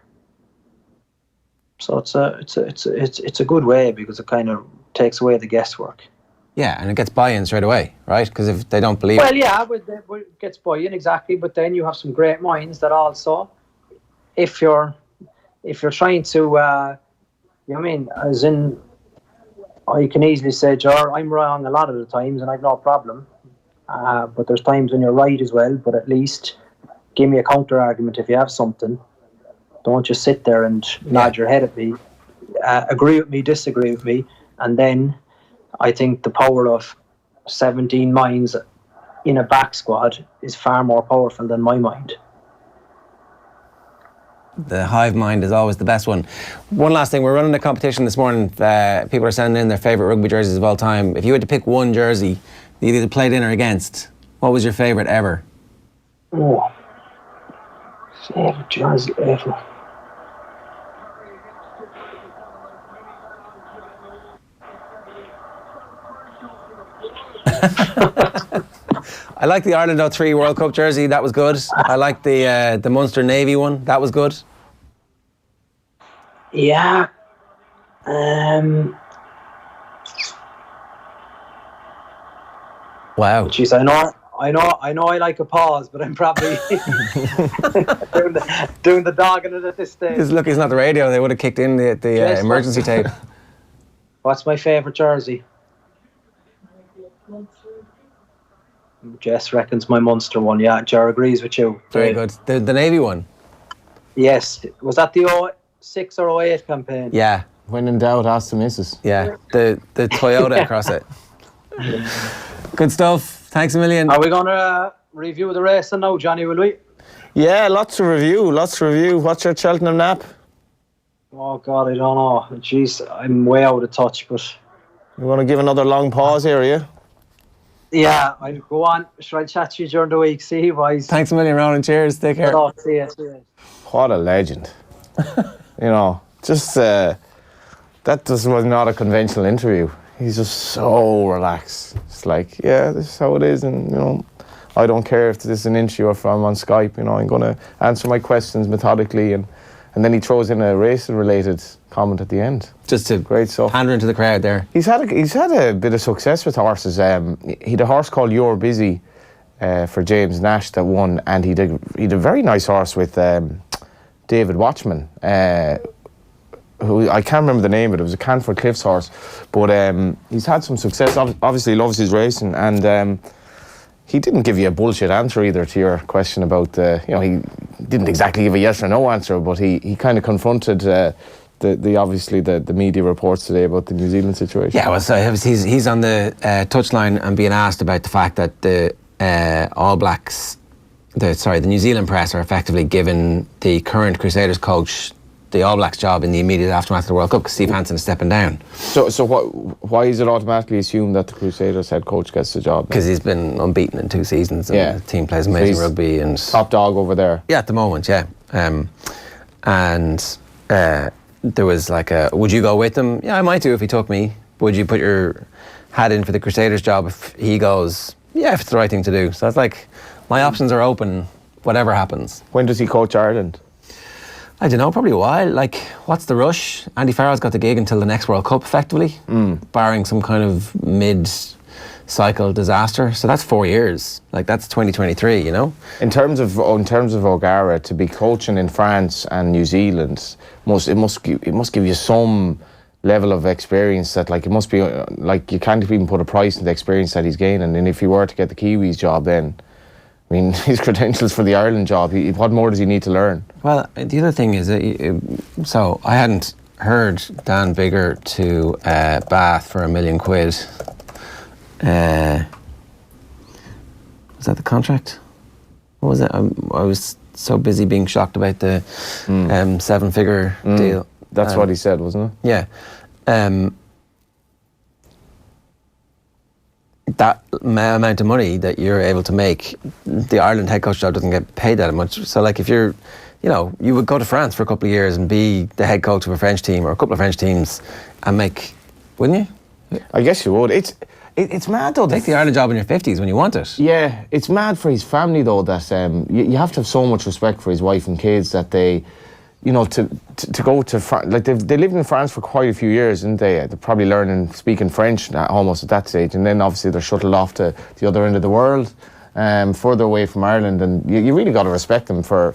So it's a good way, because it kind of takes away the guesswork. Yeah, and it gets buy-in straight away, right? Because if they don't believe it gets buy-in, exactly. But then you have some great minds that also, if you're trying to, you know what I mean, as in, I can easily say, Ger, I'm wrong a lot of the times and I've no problem. But there's times when you're right as well, but at least give me a counter argument if you have something. Don't just sit there and nod your head at me. Agree with me, disagree with me. And then I think the power of 17 minds in a back squad is far more powerful than my mind. The hive mind is always the best one. One last thing, we're running a competition this morning. People are sending in their favourite rugby jerseys of all time. If you had to pick one jersey that you either played in or against, what was your favourite ever? Oh, favourite jersey ever. I like the Ireland 03 World Cup jersey, that was good. I like the Munster Navy one, that was good. Yeah. Wow. Jeez, I know I like a pause, but I'm probably doing the dog in it at this stage. Look, it's not the radio, they would have kicked in the emergency tape. What's my favourite jersey? Jess reckons my Munster one. Yeah, Ger agrees with you. Very good. The Navy one? Yes. Was that the 06 or 08 campaign? Yeah. When in doubt, ask the missus. Yeah, the Toyota across it. Good stuff. Thanks a million. Are we going to review the race now, Johnny, will we? Yeah, lots to review. What's your Cheltenham nap? Oh, God, I don't know. Jeez, I'm way out of touch, but... You want to give another long pause here, are you? Yeah, I'll go on. Shall I chat to you during the week? See you, boys. Thanks a million, Ronan. Cheers. Take care. See you. What a legend. You know, just... that was not a conventional interview. He's just so relaxed. It's like, yeah, this is how it is, and, you know, I don't care if this is an interview or if I'm on Skype, you know, I'm going to answer my questions methodically, and then he throws in a racing-related comment at the end. Just to great stuff. Pander into the crowd there. He's had a bit of success with horses. He had a horse called You're Busy for James Nash that won, and he had a very nice horse with David Watchman, who I can't remember the name of it. It was a Canford Cliffs horse, but he's had some success. Obviously, he loves his racing, and he didn't give you a bullshit answer either to your question about you know, he didn't exactly give a yes or no answer, but he kind of confronted the media reports today about the New Zealand situation. Yeah, well, so he's on the touchline and being asked about the fact that the All Blacks, the New Zealand press are effectively giving the current Crusaders coach the All Blacks job in the immediate aftermath of the World Cup because Steve Hansen is stepping down. So why is it automatically assumed that the Crusaders head coach gets the job? Because he's been unbeaten in 2 seasons and the team plays amazing rugby and top dog over there. Yeah, at the moment, yeah. There was like would you go with him? Yeah, I might do if he took me. Would you put your hat in for the Crusaders job if he goes? Yeah, if it's the right thing to do. So it's like my options are open, whatever happens. When does he coach Ireland? I don't know, probably a while. Like, what's the rush? Andy Farrell's got the gig until the next World Cup, effectively, barring some kind of mid-cycle disaster. So that's 4 years. Like, that's 2023, you know? In terms of O'Gara, to be coaching in France and New Zealand, it must give you some level of experience that, like, it must be like you can't even put a price on the experience that he's gaining. And if he were to get the Kiwis job, then I mean, his credentials for the Ireland job, what more does he need to learn? Well, the other thing is, so I hadn't heard Dan Biggar to Bath for £1 million. Was that the contract? What was it? I was so busy being shocked about the 7-figure deal. That's what he said, wasn't it? Yeah. That amount of money that you're able to make, the Ireland head coach job doesn't get paid that much. So, like, if you're, you would go to France for a couple of years and be the head coach of a French team or a couple of French teams and make, wouldn't you? I guess you would. It's mad though. Take the Ireland job in your 50s when you want it. Yeah, it's mad for his family though that you have to have so much respect for his wife and kids that they, to go to France. Like they lived in France for quite a few years, didn't they? They're probably speaking French almost at that stage, and then obviously they're shuttled off to the other end of the world, further away from Ireland, and you really got to respect them for.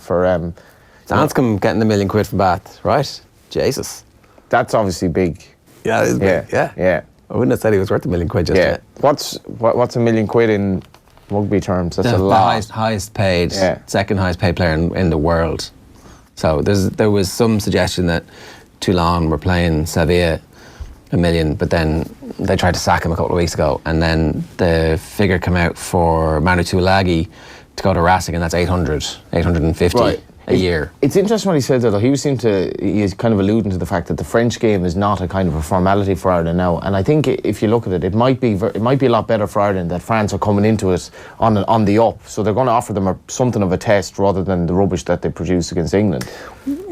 Anscombe getting the £1 million from Bath, right? Jesus, that's obviously big. Yeah, it is big. Yeah. I wouldn't have said he was worth £1 million just yet. What's £1 million in rugby terms? That's a lot. The highest paid, second highest paid player in the world. So there was some suggestion that Toulon were playing Sevilla $1 million, but then they tried to sack him a couple of weeks ago, and then the figure came out for Manu Tuilagi to go to Racing, and that's 850 a year. It's interesting what he said there, though. He's kind of alluding to the fact that the French game is not a kind of a formality for Ireland now, and I think if you look at it, it might be a lot better for Ireland that France are coming into it on the up, so they're going to offer them something of a test rather than the rubbish that they produce against England.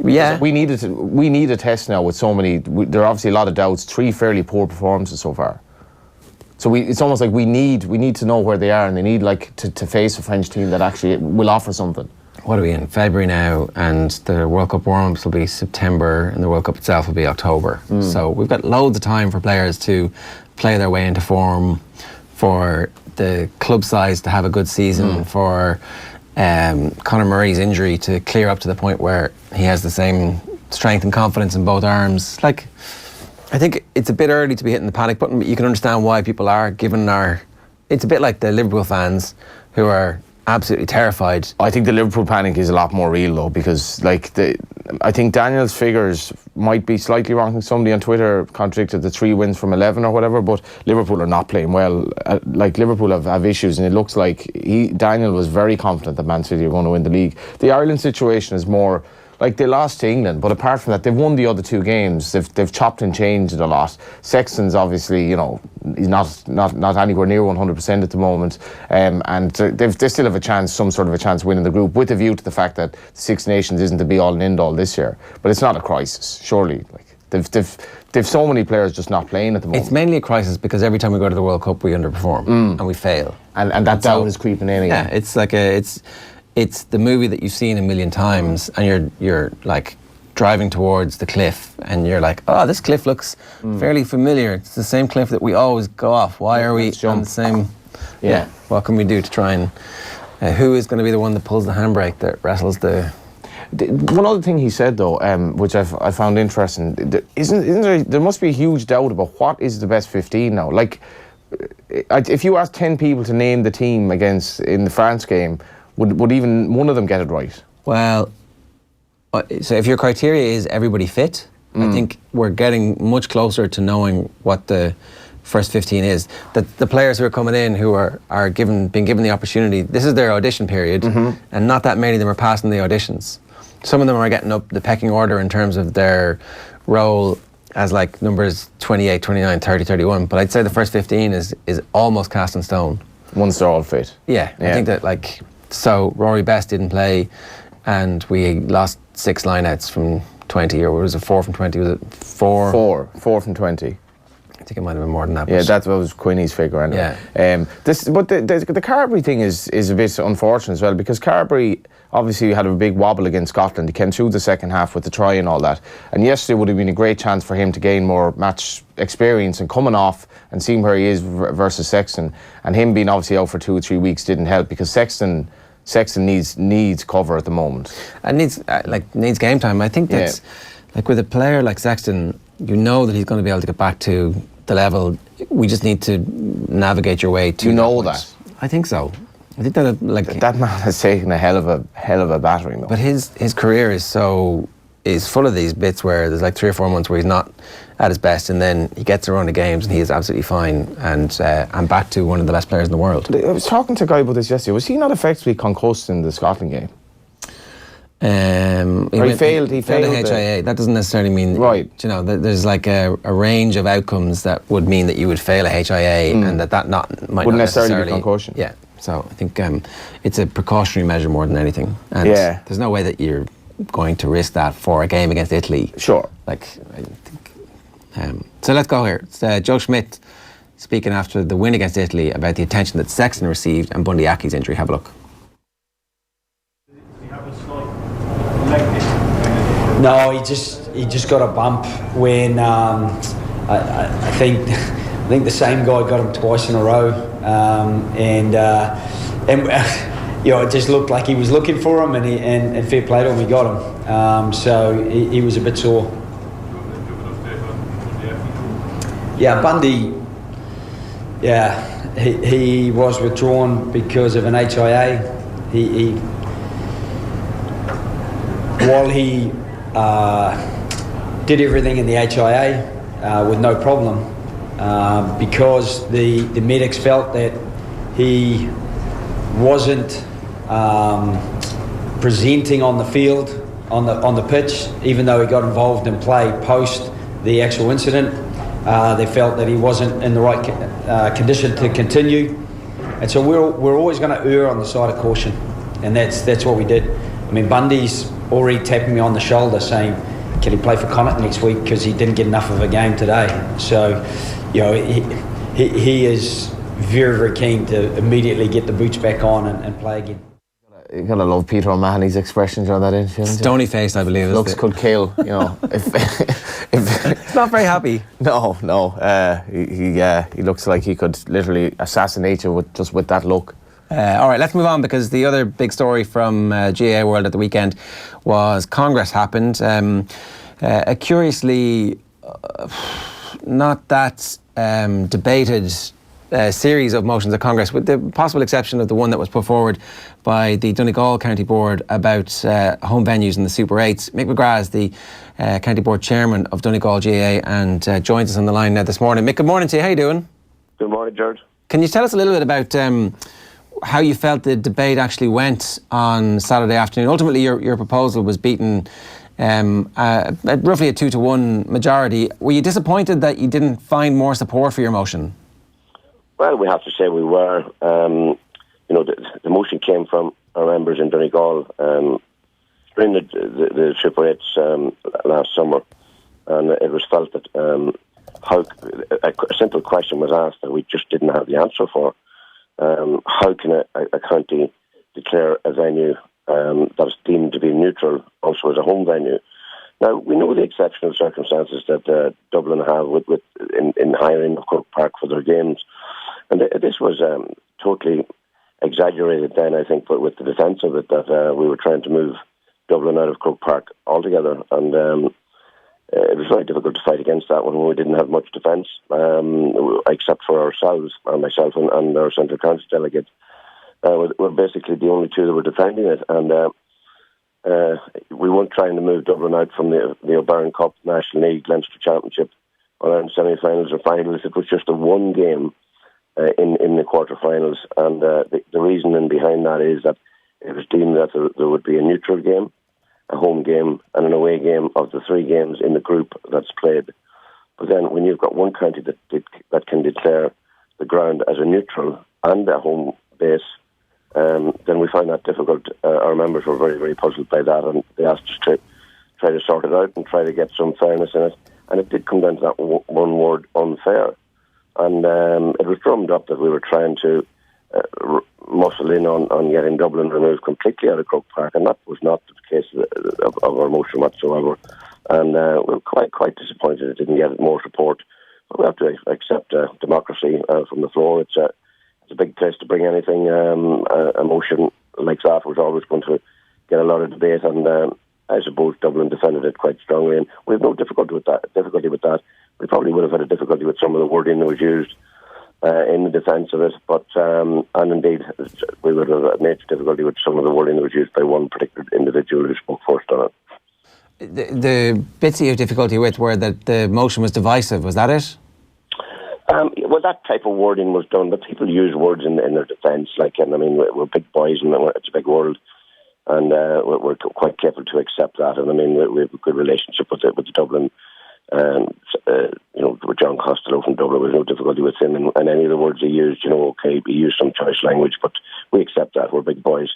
Yeah, we need a test now with so many. There are obviously a lot of doubts. 3 fairly poor performances so far. So it's almost like we need to know where they are, and they need to face a French team that actually will offer something. What are we in? February now, and the World Cup warm-ups will be September, and the World Cup itself will be October. So we've got loads of time for players to play their way into form, for the club size to have a good season, for Conor Murray's injury to clear up to the point where he has the same strength and confidence in both arms. Like, I think it's a bit early to be hitting the panic button, but you can understand why people are, given it's a bit like the Liverpool fans who are absolutely terrified. I think the Liverpool panic is a lot more real though, because I think Daniel's figures might be slightly wrong. I think somebody on Twitter contradicted the 3 wins from 11 or whatever, but Liverpool are not playing well. Liverpool have issues, and it looks like Daniel was very confident that Man City are going to win the league. The Ireland situation is more like they lost to England, but apart from that, they've won the other 2 games. They've chopped and changed it a lot. Sexton's obviously, he's not anywhere near 100% at the moment, and they still have some sort of a chance winning the group, with a view to the fact that the Six Nations isn't the be-all and end-all this year. But it's not a crisis, surely. They've so many players just not playing at the moment. It's mainly a crisis because every time we go to the World Cup, we underperform and we fail, and that doubt is creeping in again. Yeah, it's like it's the movie that you've seen 1 million times, and you're like driving towards the cliff, and you're like, oh, this cliff looks fairly familiar. It's the same cliff that we always go off. Why are we on the same? Yeah. What can we do to try and? Who is going to be the one that pulls the handbrake that wrestles the? One other thing he said though, which I found interesting, there must be a huge doubt about what is the best 15 now. Like, if you ask 10 people to name the team in the France game, would even one of them get it right? Well, so if your criteria is everybody fit, I think we're getting much closer to knowing what the first 15 is. That the players who are coming in who are being given the opportunity, this is their audition period, and not that many of them are passing the auditions. some of them are getting up the pecking order in terms of their role as like numbers 28, 29, 30, 31. But I'd say the first 15 is almost cast in stone. Once they're all fit. Yeah. I think that so Rory Best didn't play and we lost 6 lineouts from 20, or was it 4 from 20? Was it 4? 4 from 20. I think it might have been more than that. Yeah, that was Quinny's figure anyway. Yeah. But the Carberry thing is a bit unfortunate as well, because Carberry obviously had a big wobble against Scotland. He came through the second half with the try and all that. And yesterday would have been a great chance for him to gain more match experience and coming off and seeing where he is versus Sexton. And him being obviously out for 2 or 3 weeks didn't help, because Sexton needs cover at the moment. And needs game time. I think that's like with a player like Sexton, you know that he's going to be able to get back to the level. We just need to navigate your way to. You know that. I think so. I think that that man has taken a hell of a battering though. But his career is full of these bits where there's like 3 or 4 months where he's not at his best, and then he gets a run of games and he is absolutely fine and back to one of the best players in the world. I was talking to a guy about this yesterday. Was he not effectively concussed in the Scotland game? He failed a HIA. That doesn't necessarily mean there's like a range of outcomes that would mean that you would fail a HIA and that might not necessarily be concussion. Yeah. So I think it's a precautionary measure more than anything. And there's no way that you're going to risk that for a game against Italy. Sure. I think. So let's go here. It's Joe Schmidt speaking after the win against Italy about the attention that Sexton received and Bundy Aki's injury. Have a look. No, he just got a bump when I think the same guy got him twice in a row, and it just looked like he was looking for him, and fair play to him, he got him. So he was a bit sore. Yeah, Bundy. Yeah, he was withdrawn because of an HIA. While he did everything in the HIA with no problem, because the medics felt that he wasn't presenting on the field, on the pitch, even though he got involved in play post the actual incident. They felt that he wasn't in the right condition to continue, and so we're always going to err on the side of caution, and that's what we did. I mean, Bundy's already tapping me on the shoulder saying, can he play for Connacht next week, because he didn't get enough of a game today. So, he is very, very keen to immedially get the boots back on and play again. You gotta love Peter O'Mahony's expressions on that infield. Stony faced, I believe. Looks could kill, if It's not very happy. No. He looks like he could literally assassinate you with that look. All right, let's move on, because the other big story from GAA World at the weekend was Congress happened. A curiously not that debated series of motions at Congress, with the possible exception of the one that was put forward by the Donegal County Board about home venues in the Super 8s. Mick McGrath is the County Board Chairman of Donegal GAA and joins us on the line now this morning. Mick, good morning to you. How you doing? Good morning, George. Can you tell us a little bit about how you felt the debate actually went on Saturday afternoon? Ultimately, your proposal was beaten at roughly a 2-1 majority. Were you disappointed that you didn't find more support for your motion? Well, we have to say we were. The motion came from our members in Donegal during the Super 8s last summer, and it was felt that a simple question was asked that we just didn't have the answer for. How can a county declare a venue that is deemed to be neutral also as a home venue? Now, we know the exceptional circumstances that Dublin have in hiring of Croke Park for their games. And this was totally exaggerated then, I think, but with the defence of it, that we were trying to move Dublin out of Croke Park altogether. And it was very difficult to fight against that when we didn't have much defence, except for ourselves, myself and our Central County delegate. We're basically the only two that were defending it. And we weren't trying to move Dublin out from the O'Barron Cup, National League, Leinster Championship, or semi-finals or finals. It was just a one game in the quarter-finals, and the reasoning behind that is that it was deemed that there would be a neutral game, a home game and an away game of the 3 games in the group that's played. But then when you've got one county that can declare the ground as a neutral and a home base, then we find that difficult. Our members were very, very puzzled by that, and they asked us to try to sort it out and try to get some fairness in it. And it did come down to that one word, unfair. And it was drummed up that we were trying to muscle in on getting Dublin removed completely out of Croke Park, and that was not the case of our motion whatsoever. And we were quite disappointed it didn't get more support. But we have to accept democracy from the floor. It's a big place to bring anything. A motion like that was always going to get a lot of debate, and I suppose Dublin defended it quite strongly, and we have no difficulty with that. We probably would have had a difficulty with some of the wording that was used in the defence of it, but and indeed we would have had major difficulty with some of the wording that was used by one particular individual who spoke first on it. The bits you have difficulty with were that the motion was divisive, was that it? Well, that type of wording was done, but people use words in their defence. We're big boys and it's a big world, and we're quite careful to accept that. And we have a good relationship with the Dublin, with John Costello from Dublin. There's no difficulty with him, and any of the words he used, he used some choice language, but we accept that. We're big boys.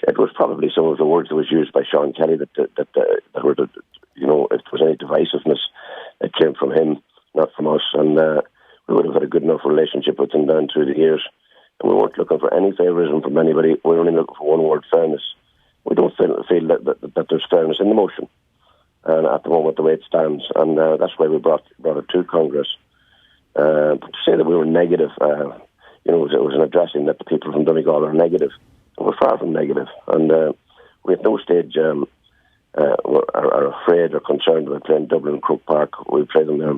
It was probably some of the words that was used by Sean Kelly that were, if there was any divisiveness, it came from him, not from us, and we would have had a good enough relationship with him down through the years, and we weren't looking for any favourism from anybody. We're only looking for one word: fairness. We don't feel that there's fairness in the motion, and at the moment the way it stands, and that's why we brought it to Congress. But to say that we were negative, it was an addressing that the people from Donegal are negative, and we're far from negative, and we at no stage are afraid or concerned about playing Dublin and Croke Park. We've played them there,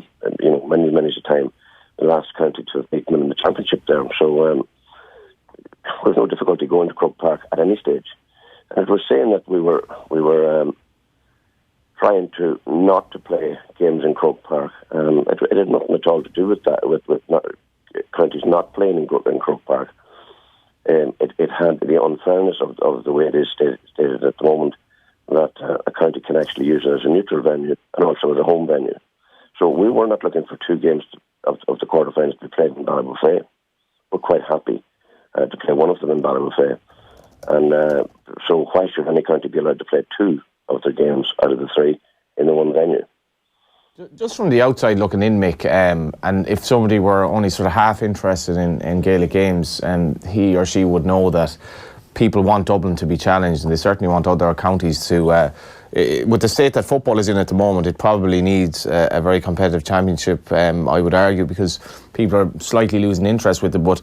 many a time. The last county to have beaten them in the championship there, so there's no difficulty going to Croke Park at any stage. And it was saying that we were trying to not to play games in Croke Park. It had nothing at all to do with that, with counties not playing in Croke Park. It had the unfairness of the way it is stated at the moment, that a county can actually use it as a neutral venue and also as a home venue. So we were not looking for 2 games of the quarterfinals to be played in Ballybofey. We're quite happy to play one of them in Ballybofey. And so why should any county be allowed to play 2 of their games out of the 3 in the one venue? Just from the outside looking in, Mick, and if somebody were only sort of half interested in Gaelic games, and he or she would know that people want Dublin to be challenged, and they certainly want other counties to... with the state that football is in at the moment, it probably needs a very competitive championship, I would argue, because people are slightly losing interest with it. But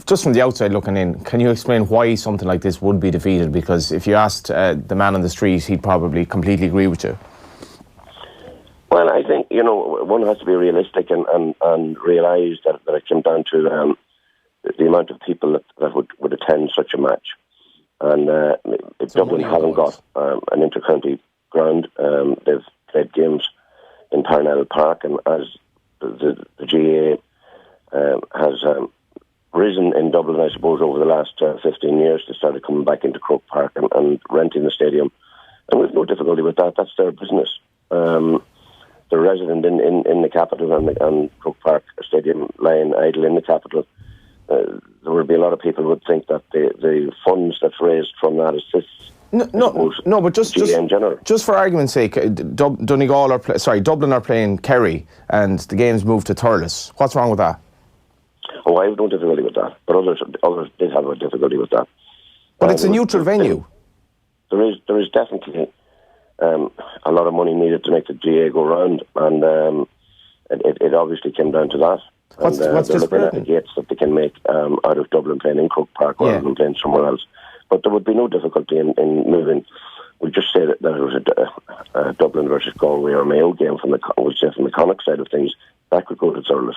just from the outside looking in, can you explain why something like this would be defeated? Because if you asked the man on the street, he'd probably completely agree with you. Well, I think, one has to be realistic and realise that it came down to the amount of people that would attend such a match. And if Dublin haven't got an inter-county ground, they've played games in Parnell Park, and as the GAA has risen in Dublin, I suppose, over the last 15 years, they started coming back into Croke Park and renting the stadium. And we've no difficulty with that. That's their business. They're resident in the capital, and Croke Park Stadium lying idle in the capital. There would be a lot of people who would think that the funds that's raised from that assists. No, but just for argument's sake, Dublin are playing Kerry, and the game's moved to Thurles. What's wrong with that? Oh, I have no difficulty with that, but others did have a difficulty with that. But it's a neutral venue. There is definitely a lot of money needed to make the GA go round, and it obviously came down to that. What's they're looking at the gates that they can make out of Dublin playing in Croke Park rather than playing somewhere else. But there would be no difficulty in moving. We just say that there was a Dublin versus Galway or Mayo game from the Connacht side of things. That could go to Thurles.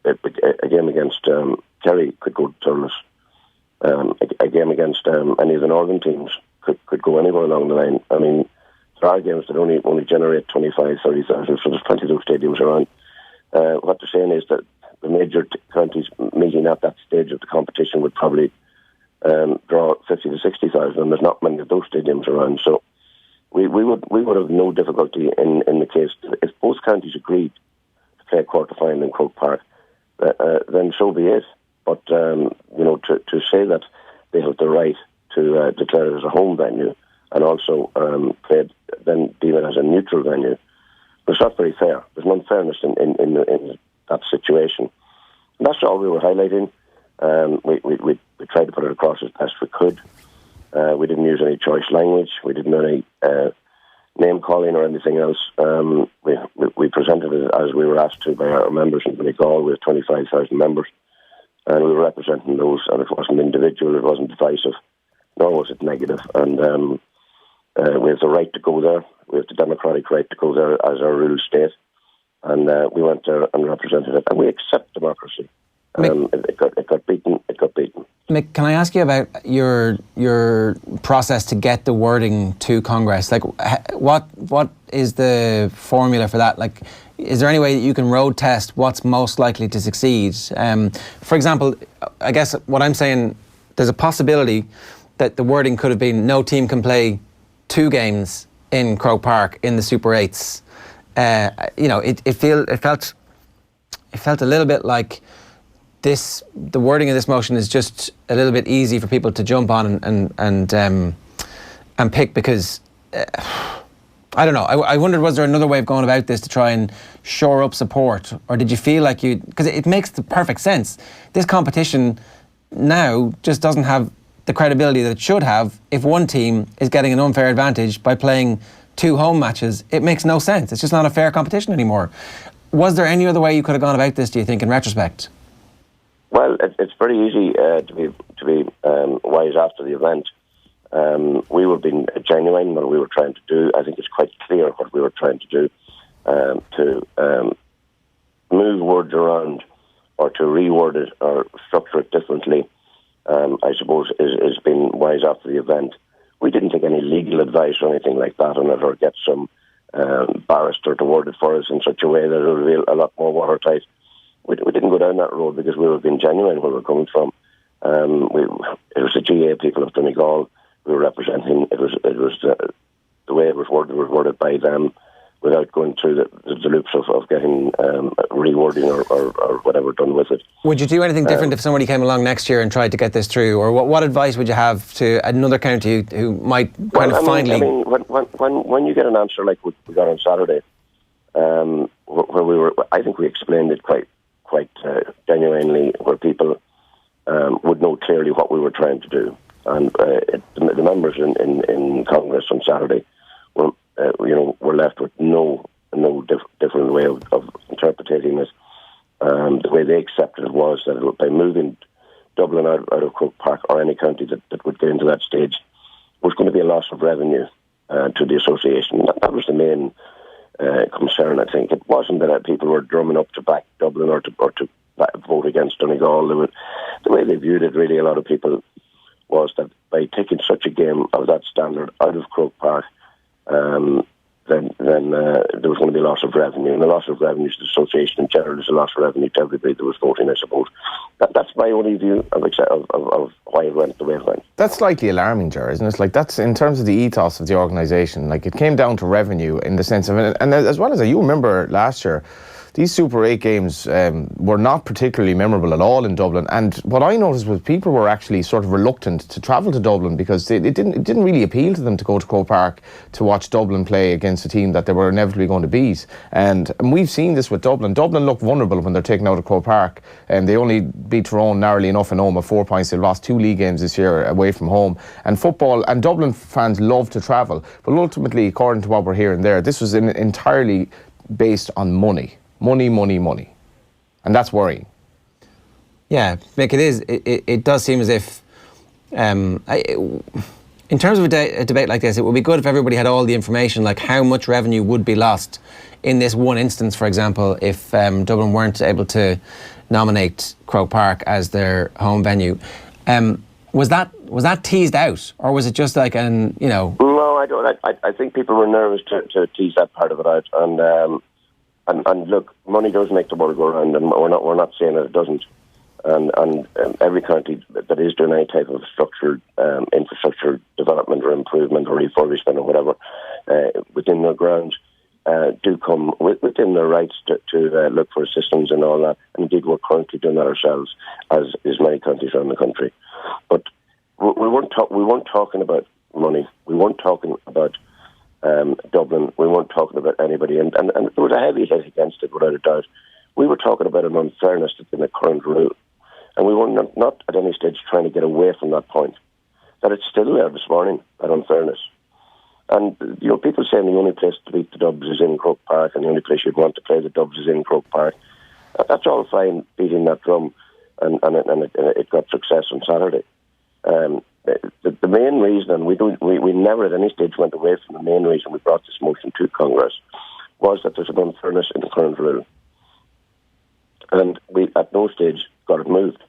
A game against Kerry could go to Thurles. A game against any of the northern teams could go anywhere along the line. I mean, there are games that only generate 25,000, 30,000, so there's plenty of those stadiums around. What they're saying is that the major counties meeting at that stage of the competition would probably draw 50 to 60,000, and there's not many of those stadiums around. So we would have no difficulty in the case if both counties agreed to play a quarter final in Croke Park, then so be it. But to say that they have the right to declare it as a home venue and also then deem it as a neutral venue, it's not very fair. There's an unfairness in that situation. And that's all we were highlighting. We tried to put it across as best we could. We didn't use any choice language. We didn't do any name calling or anything else. We presented it as we were asked to by our members in Donegal. We have 25,000 members, and we were representing those. And it wasn't individual, it wasn't divisive, nor was it negative. And we have the right to go there. We have the democratic right to go there as our rules state. And we went there and represented it. And we accept democracy. It got beaten. It got beaten. Mick, can I ask you about your process to get the wording to Congress? Like, what is the formula for that? Like, is there any way that you can road test what's most likely to succeed? For example, I guess what I'm saying, there's a possibility that the wording could have been no team can play 2 games in Croke Park in the Super 8s. It felt a little bit like the wording of this motion is just a little bit easy for people to jump on and pick because I don't know. I wondered, was there another way of going about this to try and shore up support, or did you feel like because it makes the perfect sense. This competition now just doesn't have the credibility that it should have if one team is getting an unfair advantage by playing 2 home matches. It makes no sense. It's just not a fair competition anymore. Was there any other way you could have gone about this, do you think, in retrospect? Well, it's pretty easy to be wise after the event. We were being genuine in what we were trying to do. I think it's quite clear what we were trying to do. To move words around or to reword it or structure it differently, I suppose, is being wise after the event. We didn't take any legal advice or anything like that on it, or get some barrister to word it for us in such a way that it would be a lot more watertight. We didn't go down that road because we were being genuine where we were coming from. It was the GA people of Donegal we were representing. It was the way it was worded by them, without going through the loops of getting rewording or whatever done with it. Would you do anything different if somebody came along next year and tried to get this through, or what advice would you have to another county who might finally? When you get an answer like we got on Saturday, where we were, I think we explained it quite genuinely, where people would know clearly what we were trying to do, and the members in Congress on Saturday were left with no different way of interpreting it. The way they accepted it was that by moving Dublin out of Croke Park, or any county that would get into that stage, was going to be a loss of revenue to the association. That was the main concern, I think. It wasn't that people were drumming up to back Dublin or to vote against Donegal. The way they viewed it, really, a lot of people, was that by taking such a game of that standard out of Croke Park, then there was going to be a loss of revenue, and the loss of revenue to the association in general is a loss of revenue to everybody that was voting, I suppose. That's my only view of why it went the way it went. That's slightly alarming, Ger, isn't it? Like, that's in terms of the ethos of the organisation. Like, it came down to revenue in the sense of, and as well as you remember last year, these Super 8 games were not particularly memorable at all in Dublin. And what I noticed was people were actually sort of reluctant to travel to Dublin because it didn't really appeal to them to go to Croke Park to watch Dublin play against a team that they were inevitably going to beat. And we've seen this with Dublin. Dublin look vulnerable when they're taken out of Croke Park. And they only beat Tyrone narrowly enough in home at 4 points. They've lost 2 league games this year away from home. And football, and Dublin fans love to travel. But ultimately, according to what we're hearing there, this was entirely based on money. Money. And that's worrying. Yeah, Mick, it is. It does seem as if, in terms of a debate like this, it would be good if everybody had all the information, like how much revenue would be lost in this one instance, for example, if Dublin weren't able to nominate Croke Park as their home venue. Was that teased out, or was it just like No, I don't. I think people were nervous to tease that part of it out, and look, money does make the world go round, and we're not saying that it doesn't. and every county that is doing any type of structured infrastructure development or improvement or refurbishment or whatever within their grounds do come within their rights to look for assistance and all that. And indeed, we're currently doing that ourselves, as is many countries around the country. But we weren't talking about money. We weren't talking about Dublin. We weren't talking about anybody, and there was a heavy hit against it, without a doubt. We were talking about an unfairness that's in the current rule, and we were not at any stage trying to get away from that point. That it's still there this morning, that unfairness. And people saying the only place to beat the Dubs is in Croke Park, and the only place you'd want to play the Dubs is in Croke Park. That's all fine, beating that drum, and it got success on Saturday. The main reason, and we never at any stage went away from the main reason we brought this motion to Congress, was that there's an unfairness in the current rule. And we, at no stage, got it moved.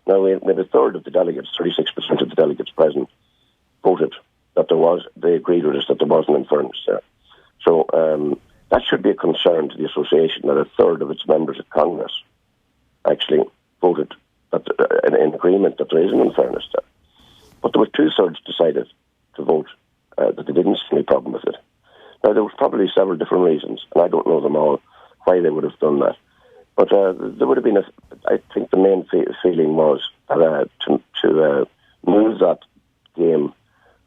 Now, we had a third of the delegates, 36% of the delegates present, voted that they agreed with us that there was an unfairness there. So that should be a concern to the association, that a third of its members of Congress actually voted that, in agreement that there is an unfairness there. But there were 2/3 decided to vote that they didn't see any problem with it. Now, there was probably several different reasons, and I don't know them all, why they would have done that. But there would have been, I think the main feeling was to move that game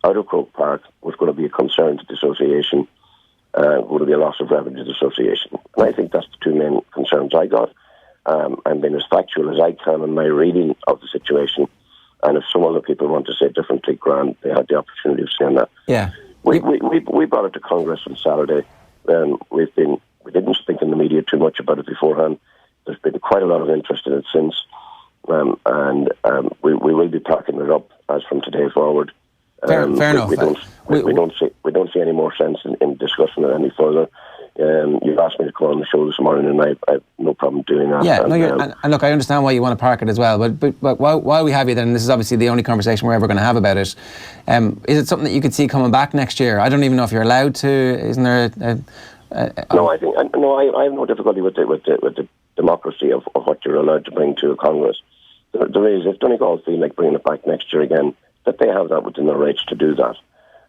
out of Croke Park was going to be a concern to the association, going to be a loss of revenue to the association. And I think that's the two main concerns I got. I'm being as factual as I can in my reading of the situation. And if some other people want to say differently, grand, they had the opportunity of saying that. Yeah. We brought it to Congress on Saturday. We didn't think in the media too much about it beforehand. There's been quite a lot of interest in it since, and we will be packing it up as from today forward. Fair enough. We don't see any more sense in discussing it any further. You've asked me to come on the show this morning, and I have no problem doing that. Yeah, and look, I understand why you want to park it as well, but while we have you then, this is obviously the only conversation we're ever going to have about it, is it something that you could see coming back next year? I don't even know if you're allowed to. Isn't there No, I have no difficulty with the democracy of what you're allowed to bring to a Congress. There is, if Donegal feel like bringing it back next year again, that they have that within their rights to do that.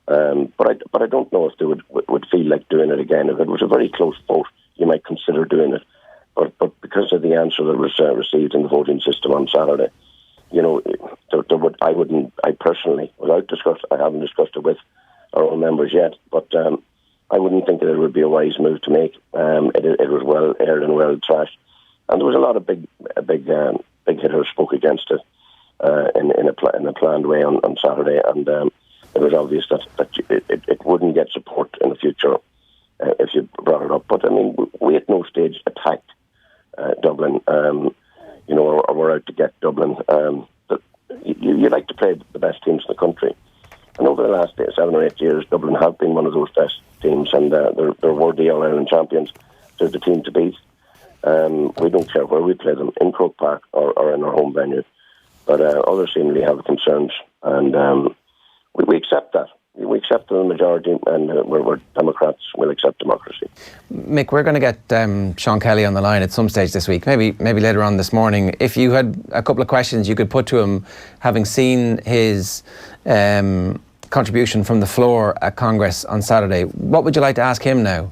But I don't know if they would feel like doing it again. If it was a very close vote, you might consider doing it. But because of the answer that was received in the voting system on Saturday, I personally, I haven't discussed it with our own members yet, but I wouldn't think that it would be a wise move to make. It was well aired and well trashed, and there was a lot of big hitters spoke against it in a planned way on Saturday, and it was obvious that it wouldn't get support in the future if you brought it up. But I mean, we at no stage attacked Dublin, or we're out to get Dublin. But you like to play the best teams in the country. And over the last 7 or 8 years, Dublin have been one of those best teams, and they're worthy All-Ireland champions. They're the team to beat. We don't care where we play them, in Croke Park or in our home venue. But others seemingly have concerns, and we accept that. We accept the majority, and we're Democrats. We'll accept democracy. Mick, we're going to get Sean Kelly on the line at some stage this week, maybe later on this morning. If you had a couple of questions you could put to him, having seen his contribution from the floor at Congress on Saturday, what would you like to ask him now?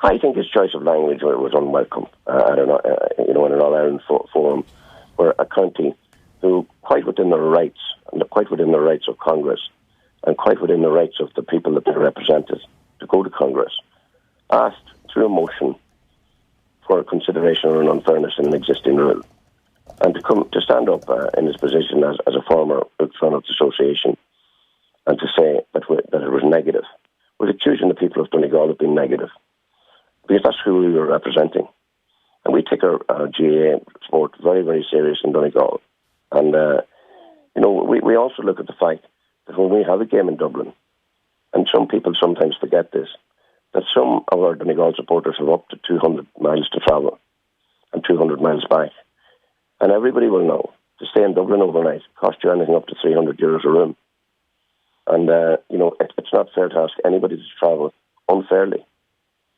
I think his choice of language was unwelcome. I don't know, in an All-Ireland forum, where a county who, quite within their rights, and quite within the rights of Congress, and quite within the rights of the people that they represented, to go to Congress, asked through a motion for a consideration or an unfairness in an existing rule, and to stand up in his position as a former Bookfront of the Association, and to say that it was negative, was accusing the people of Donegal of being negative, because that's who we were representing. And we take our GAA sport very, very serious in Donegal. And, we also look at the fact that when we have a game in Dublin, and some people sometimes forget this, that some of our Donegal supporters have up to 200 miles to travel and 200 miles back. And everybody will know, to stay in Dublin overnight costs you anything up to €300 a room. And, it's not fair to ask anybody to travel unfairly.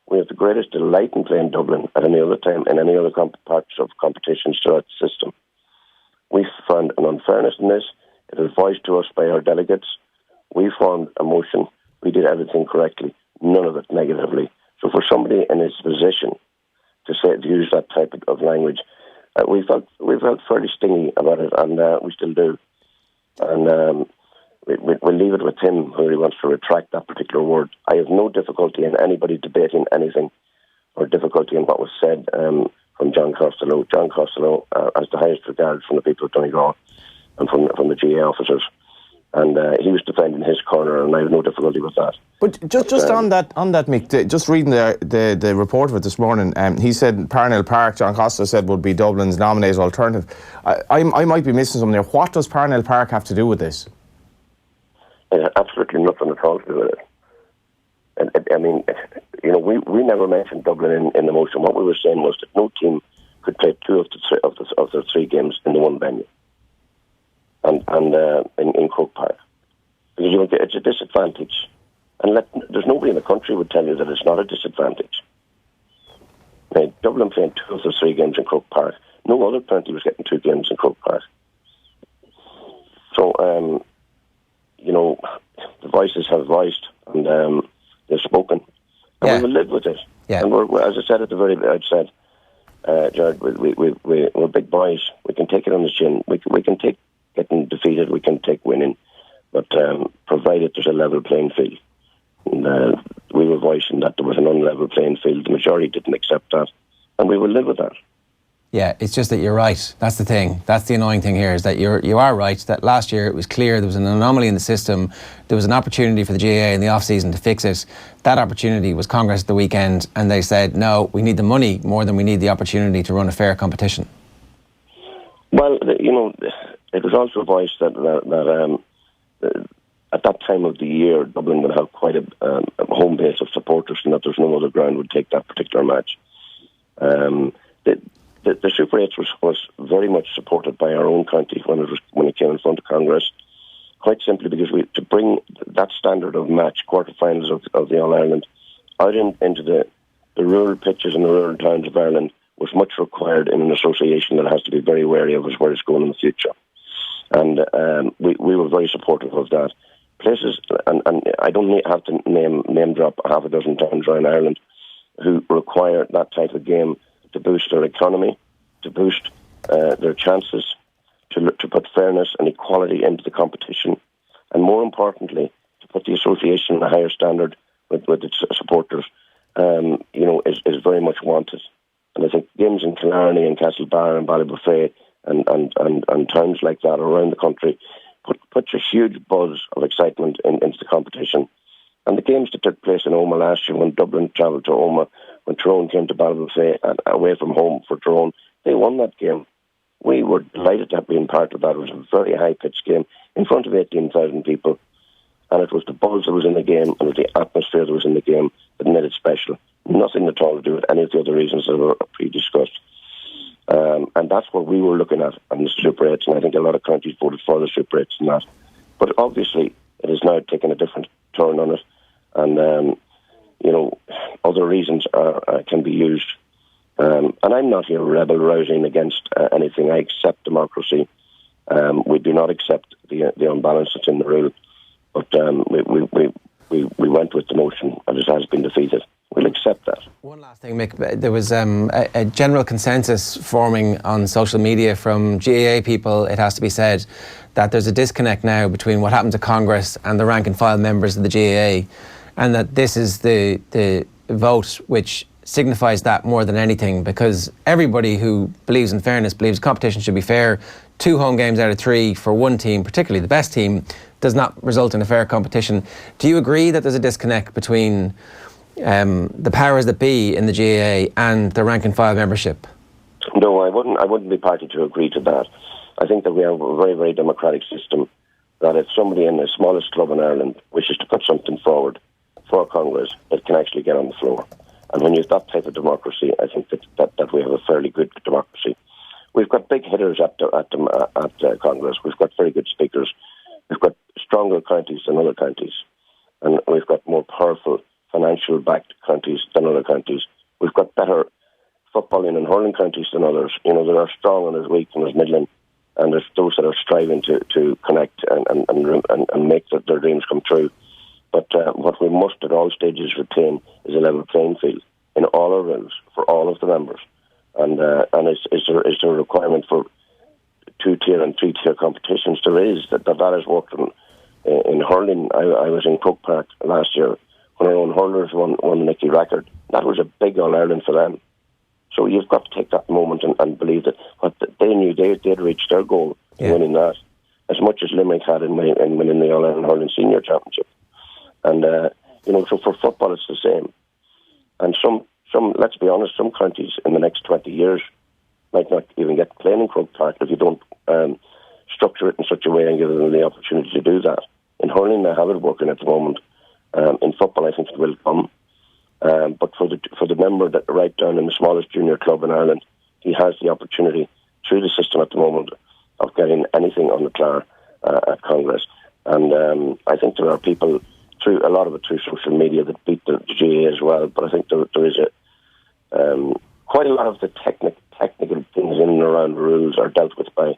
We have the greatest delight in playing Dublin at any other time in any other parts of competitions throughout the system. We found an unfairness in this. It was voiced to us by our delegates. We formed a motion. We did everything correctly. None of it negatively. So for somebody in his position to use that type of language, we felt fairly stingy about it, and we still do. And we'll leave it with him, who he wants to retract that particular word. I have no difficulty in anybody debating anything, or difficulty in what was said from John Costello. John Costello has the highest regard from the people of Donegal and from the GA officers. And he was defending his corner, and I have no difficulty with that. But just on that, Mick, just reading the report of it this morning, he said Parnell Park, John Costello said, would be Dublin's nominated alternative. I might be missing something there. What does Parnell Park have to do with this? Absolutely nothing at all to do with it. And, I mean, you know, we never mentioned Dublin in the motion. What we were saying was that no team could play two of the three games in the one venue, and in Croke Park, because it's a disadvantage. And there's nobody in the country would tell you that it's not a disadvantage. Now, Dublin playing two of the three games in Croke Park. No other county was getting two games in Croke Park. So, you know, the voices have voiced, and they've spoken, and we will live with it. Yeah. And we're, as I said at the very outset, Jared, we're big boys. We can take it on the chin. We can take getting defeated. We can take winning, but provided there's a level playing field. And we were voicing that there was an unlevel playing field. The majority didn't accept that, and we will live with that. Yeah, it's just that you're right. That's the thing. That's the annoying thing here, is that you are right, that last year it was clear there was an anomaly in the system. There was an opportunity for the GAA in the off-season to fix it. That opportunity was Congress at the weekend, and they said, no, we need the money more than we need the opportunity to run a fair competition. Well, you know, it was also voiced that at that time of the year, Dublin would have quite a home base of supporters, and that there's no other ground would take that particular match. The Super 8 was very much supported by our own county when it came in front of Congress, quite simply because to bring that standard of match, quarterfinals of the All-Ireland, out into the rural pitches and the rural towns of Ireland was much required in an association that has to be very wary of where it's going in the future. And we were very supportive of that. Places, and I don't have to name drop half a dozen towns around Ireland who require that type of game to boost their economy, to boost their chances, to put fairness and equality into the competition, and more importantly, to put the association in a higher standard with its supporters, you know, is very much wanted. And I think games in Killarney and Castlebar and Ballybuffet and towns like that around the country put a huge buzz of excitement into the competition. And the games that took place in Omagh last year, when Dublin travelled to Omagh, when Tyrone came to Ballybuffet and away from home for Tyrone, they won that game. We were delighted to have been part of that. It was a very high-pitched game in front of 18,000 people. And it was the buzz that was in the game, and it was the atmosphere that was in the game that made it special. Nothing at all to do with any of the other reasons that were pre-discussed. And that's what we were looking at on the Super 8s, and I think a lot of counties voted for the Super 8s and that. But obviously, it has now taken a different turn on it, and you know, other reasons can be used. And I'm not here rebel-rousing against anything. I accept democracy. We do not accept the unbalance that's in the rule. But we went with the motion, and it has been defeated. We'll accept that. One last thing, Mick. There was a general consensus forming on social media from GAA people, it has to be said, that there's a disconnect now between what happened to Congress and the rank and file members of the GAA, and that this is the vote which signifies that more than anything, because everybody who believes in fairness believes competition should be fair. 2 home games out of 3 for one team, particularly the best team, does not result in a fair competition. Do you agree that there's a disconnect between the powers that be in the GAA and the rank and file membership? No, I wouldn't be party to agree to that. I think that we have a very, very democratic system, that if somebody in the smallest club in Ireland wishes to put something forward for Congress, it can actually get on the floor. And when you have that type of democracy, I think that we have a fairly good democracy. We've got big hitters at Congress. We've got very good speakers. We've got stronger counties than other counties. And we've got more powerful financial-backed counties than other counties. We've got better footballing and hurling counties than others. You know, there are strong and there's weak and there's middling. and there's those that are striving to connect and make their dreams come true. But what we must at all stages retain is a level playing field in all our rules for all of the members. And is there a requirement for 2-tier and 3-tier competitions? There is. That has worked in hurling. I was in Croke Park last year when our own hurlers won the Nicky record. That was a big All-Ireland for them. So you've got to take that moment and believe that what they knew they'd reached their goal in winning that, as much as Limerick had in winning the All-Ireland Hurling Senior Championship. And so for football it's the same. And some let's be honest, some counties in the next 20 years might not even get playing in Croke Park if you don't structure it in such a way and give them the opportunity to do that. In hurling they have it working at the moment. In football I think it will come. But for the member that right down in the smallest junior club in Ireland, he has the opportunity through the system at the moment of getting anything on the Clare at Congress. And I think there are people through a lot of it through social media that beat the GAA as well. But I think there is quite a lot of the technical things in and around the rules are dealt with by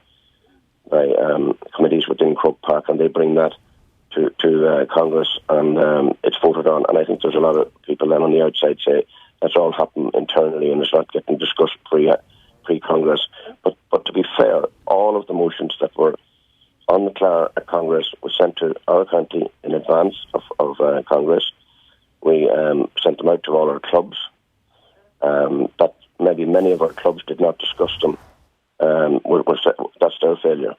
committees within Croke Park, and they bring that to Congress, and it's voted on. And I think there's a lot of people then on the outside say that's all happened internally and it's not getting discussed pre-Congress. But to be fair, all of the motions that were on the Clare at Congress was sent to our county in advance of Congress. We sent them out to all our clubs. That maybe many of our clubs did not discuss them. That's their failure,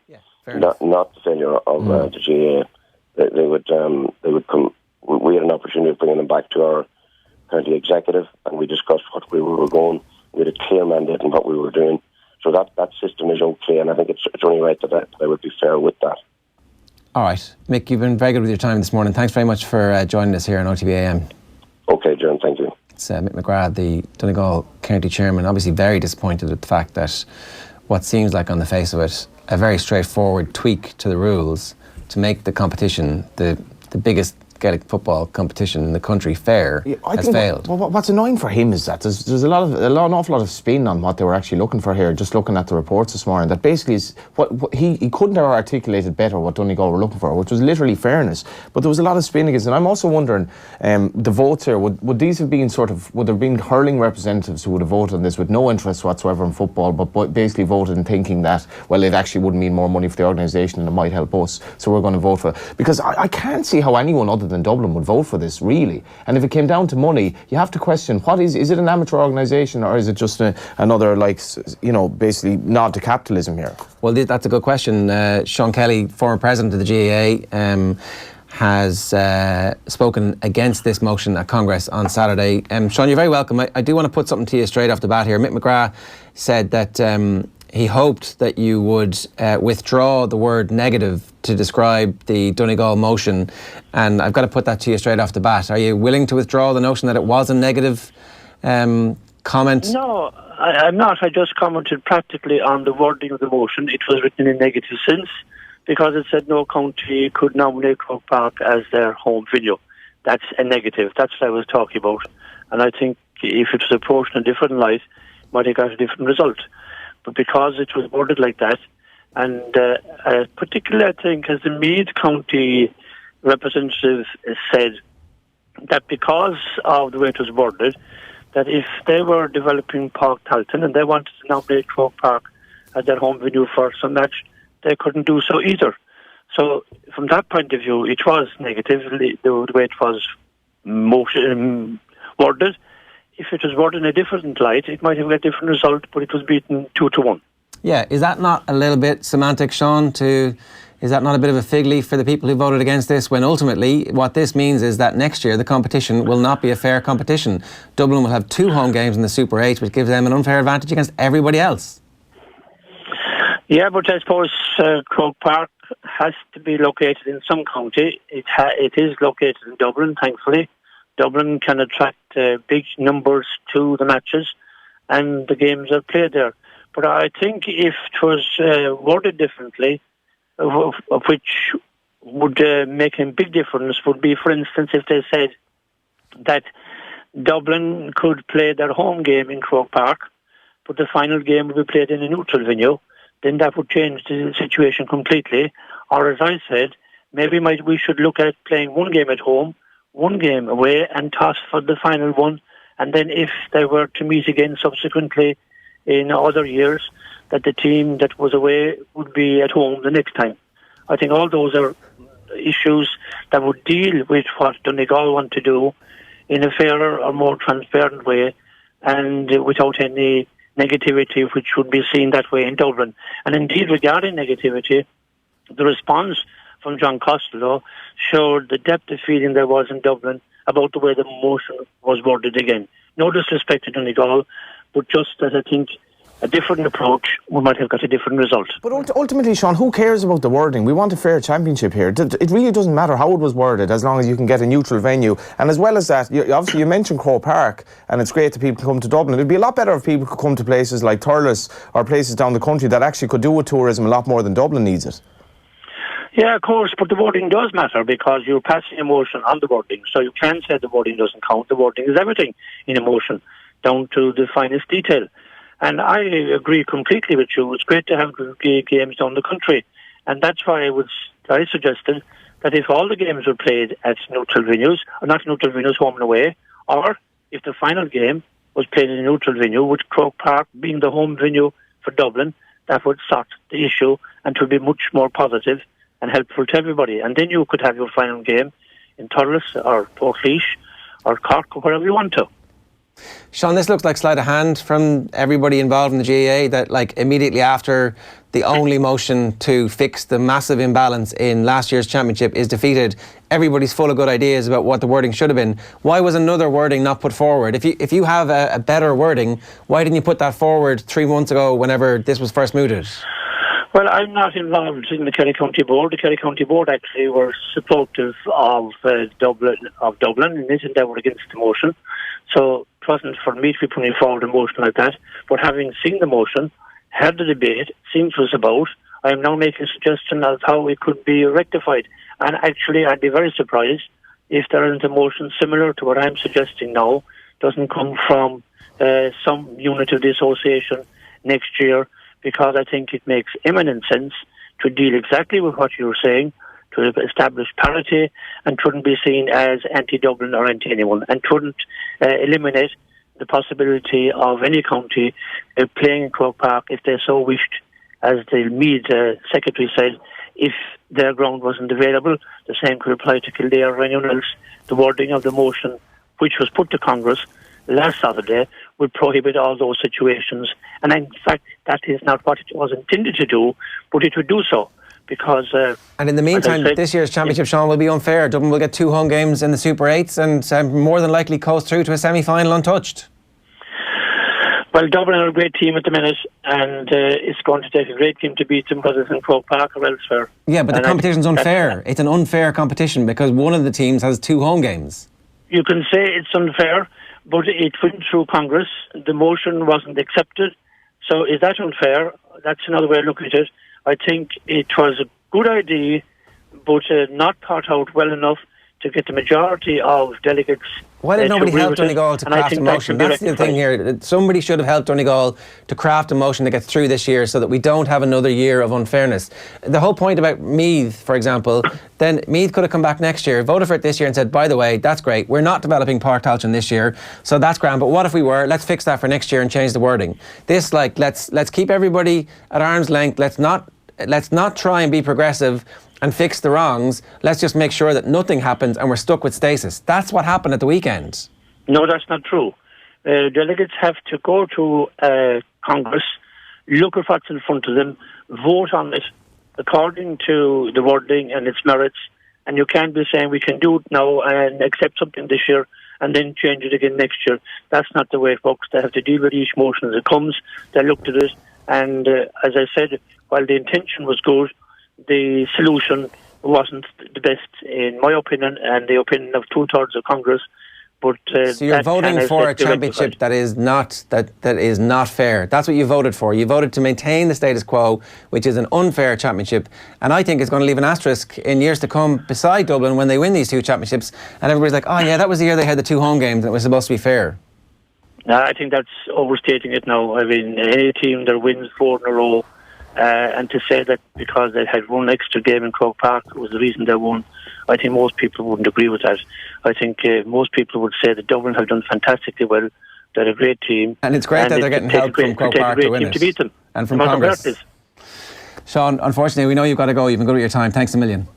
not the failure of the GAA. They would come. We had an opportunity of bringing them back to our county executive, and we discussed what we were going. We had a clear mandate in what we were doing. So that system is okay, and I think it's only right that I would be fair with that. All right. Mick, you've been very good with your time this morning. Thanks very much for joining us here on OTBAM. Okay, Jurgen, thank you. It's Mick McGrath, the Donegal County Chairman, obviously very disappointed at the fact that what seems like on the face of it, a very straightforward tweak to the rules to make the competition the biggest Gaelic football competition in the country fair has failed. What's annoying for him is that there's an awful lot of spin on what they were actually looking for here. Just looking at the reports this morning, that basically is what he couldn't have articulated better what Donegal were looking for, which was literally fairness. But there was a lot of spin against it. And I'm also wondering, the votes here, would these have been would there have been hurling representatives who would have voted on this with no interest whatsoever in football, but basically voted in thinking that, well, it actually would mean more money for the organisation and it might help us, so we're going to vote for it. Because I can't see how anyone other than Dublin would vote for this, really. And if it came down to money, you have to question, what is it an amateur organisation, or is it just another, basically nod to capitalism here? Well, that's a good question. Sean Kelly, former president of the GAA, has spoken against this motion at Congress on Saturday. Sean, you're very welcome. I do want to put something to you straight off the bat here. Mick McGrath said that he hoped that you would withdraw the word negative to describe the Donegal motion, and I've got to put that to you straight off the bat. Are you willing to withdraw the notion that it was a negative comment? No, I'm not. I just commented practically on the wording of the motion. It was written in negative sense because it said no county could nominate Croke Park as their home venue. That's a negative. That's what I was talking about. And I think if it was approached in a different light, it might have got a different result. But because it was worded like that, and particularly I think as the Meath County representative said that because of the way it was worded, that if they were developing Park Talton and they wanted to nominate Croke Park as their home venue for some match, they couldn't do so either. So from that point of view, it was negative, the way it was worded. If it was worded in a different light, it might have got a different result, but it was beaten 2-1. Yeah, is that not a little bit semantic, Sean? Is that not a bit of a fig leaf for the people who voted against this, when ultimately what this means is that next year the competition will not be a fair competition? Dublin will have 2 home games in the Super 8, which gives them an unfair advantage against everybody else. Yeah, but I suppose Croke Park has to be located in some county. It is located in Dublin, thankfully. Dublin can attract big numbers to the matches, and the games are played there. But I think if it was worded differently, which would make a big difference, would be, for instance, if they said that Dublin could play their home game in Croke Park, but the final game would be played in a neutral venue, then that would change the situation completely. Or as I said, maybe we should look at playing one game at home, one game away, and toss for the final one. And then if they were to meet again subsequently in other years, that the team that was away would be at home the next time. I think all those are issues that would deal with what Donegal want to do in a fairer or more transparent way, and without any negativity which would be seen that way in Dublin. And indeed, regarding negativity, the response from John Costello showed the depth of feeling there was in Dublin about the way the motion was worded again. No disrespect to Donegal, but just that I think a different approach, we might have got a different result. But ultimately, Sean, who cares about the wording? We want a fair championship here. It really doesn't matter how it was worded, as long as you can get a neutral venue. And as well as that, obviously you mentioned Croke Park, and it's great that people come to Dublin. It'd be a lot better if people could come to places like Thurles or places down the country that actually could do with tourism a lot more than Dublin needs it. Yeah, of course, but the wording does matter because you're passing emotion on the wording. So you can say the wording doesn't count. The wording is everything in emotion, down to the finest detail. And I agree completely with you. It's great to have games down the country. And that's why I suggested that if all the games were played at neutral venues, or not neutral venues, home and away, or if the final game was played in a neutral venue, with Croke Park being the home venue for Dublin, that would sort the issue and it would be much more positive and helpful to everybody. And then you could have your final game in Thurles or Portlaoise or Cork or wherever you want to. Sean, this looks like sleight of hand from everybody involved in the GAA, that like immediately after the only motion to fix the massive imbalance in last year's championship is defeated, everybody's full of good ideas about what the wording should have been. Why was another wording not put forward? If you have a better wording, why didn't you put that forward 3 months ago whenever this was first mooted? Well, I'm not involved in the Kerry County Board. The Kerry County Board actually were supportive of Dublin in this endeavour against the motion. So it wasn't for me to be putting forward a motion like that. But having seen the motion, heard the debate, seen what it was about, I am now making a suggestion of how it could be rectified. And actually, I'd be very surprised if there isn't a motion similar to what I'm suggesting now, doesn't come from some unit of the association next year, because I think it makes eminent sense to deal exactly with what you're saying, to establish parity, and shouldn't be seen as anti-Dublin or anti-anyone, and shouldn't eliminate the possibility of any county playing in Croke Park if they so wished. As the Meath secretary said, if their ground wasn't available, the same could apply to Kildare or anyone else. The wording of the motion, which was put to Congress last Saturday, would prohibit all those situations. And in fact, that is not what it was intended to do, but it would do so. Because, and in the meantime, this year's championship, Sean, will be unfair. Dublin will get 2 home games in the Super 8s and more than likely coast through to a semi-final untouched. Well, Dublin are a great team at the minute, and it's going to take a great team to beat them, whether it's in Croke Park or elsewhere. Yeah, but the competition's unfair. It's an unfair competition because one of the teams has 2 home games. You can say it's unfair, but it went through Congress. The motion wasn't accepted. So is that unfair? That's another way of looking at it. I think it was a good idea, but not thought out well enough to get the majority of delegates. Why did nobody help Donegal to craft a motion? That's the thing here. Somebody should have helped Donegal to craft a motion to get through this year so that we don't have another year of unfairness. The whole point about Meath, for example, then Meath could have come back next year, voted for it this year and said, by the way, that's great, we're not developing Páirc Tailteann this year, so that's grand, but what if we were? Let's fix that for next year and change the wording. This, like, let's keep everybody at arm's length, let's not try and be progressive and fix the wrongs. Let's just make sure that nothing happens and we're stuck with stasis. That's what happened at the weekend. No, that's not true. Delegates have to go to Congress, look at what's in front of them, vote on it according to the wording and its merits, and you can't be saying we can do it now and accept something this year and then change it again next year. That's not the way it works. They have to deal with each motion as it comes. They looked at it, and as I said, while the intention was good, the solution wasn't the best, in my opinion, and the opinion of 2/3 of Congress. But so you're voting for a championship that is not fair. That's what you voted for. You voted to maintain the status quo, which is an unfair championship, and I think it's going to leave an asterisk in years to come beside Dublin when they win these 2 championships, and everybody's like, oh yeah, that was the year they had the 2 home games and it was supposed to be fair. I think that's overstating it now. I mean, any team that wins 4 in a row And to say that because they had one extra game in Croke Park was the reason they won, I think most people wouldn't agree with that. I think most people would say that Dublin have done fantastically well. They're a great team. And it's great that they're getting help from Croke Park to win it. To beat them. And from Congress. Sean, unfortunately, we know you've got to go. You've been good with your time. Thanks a million.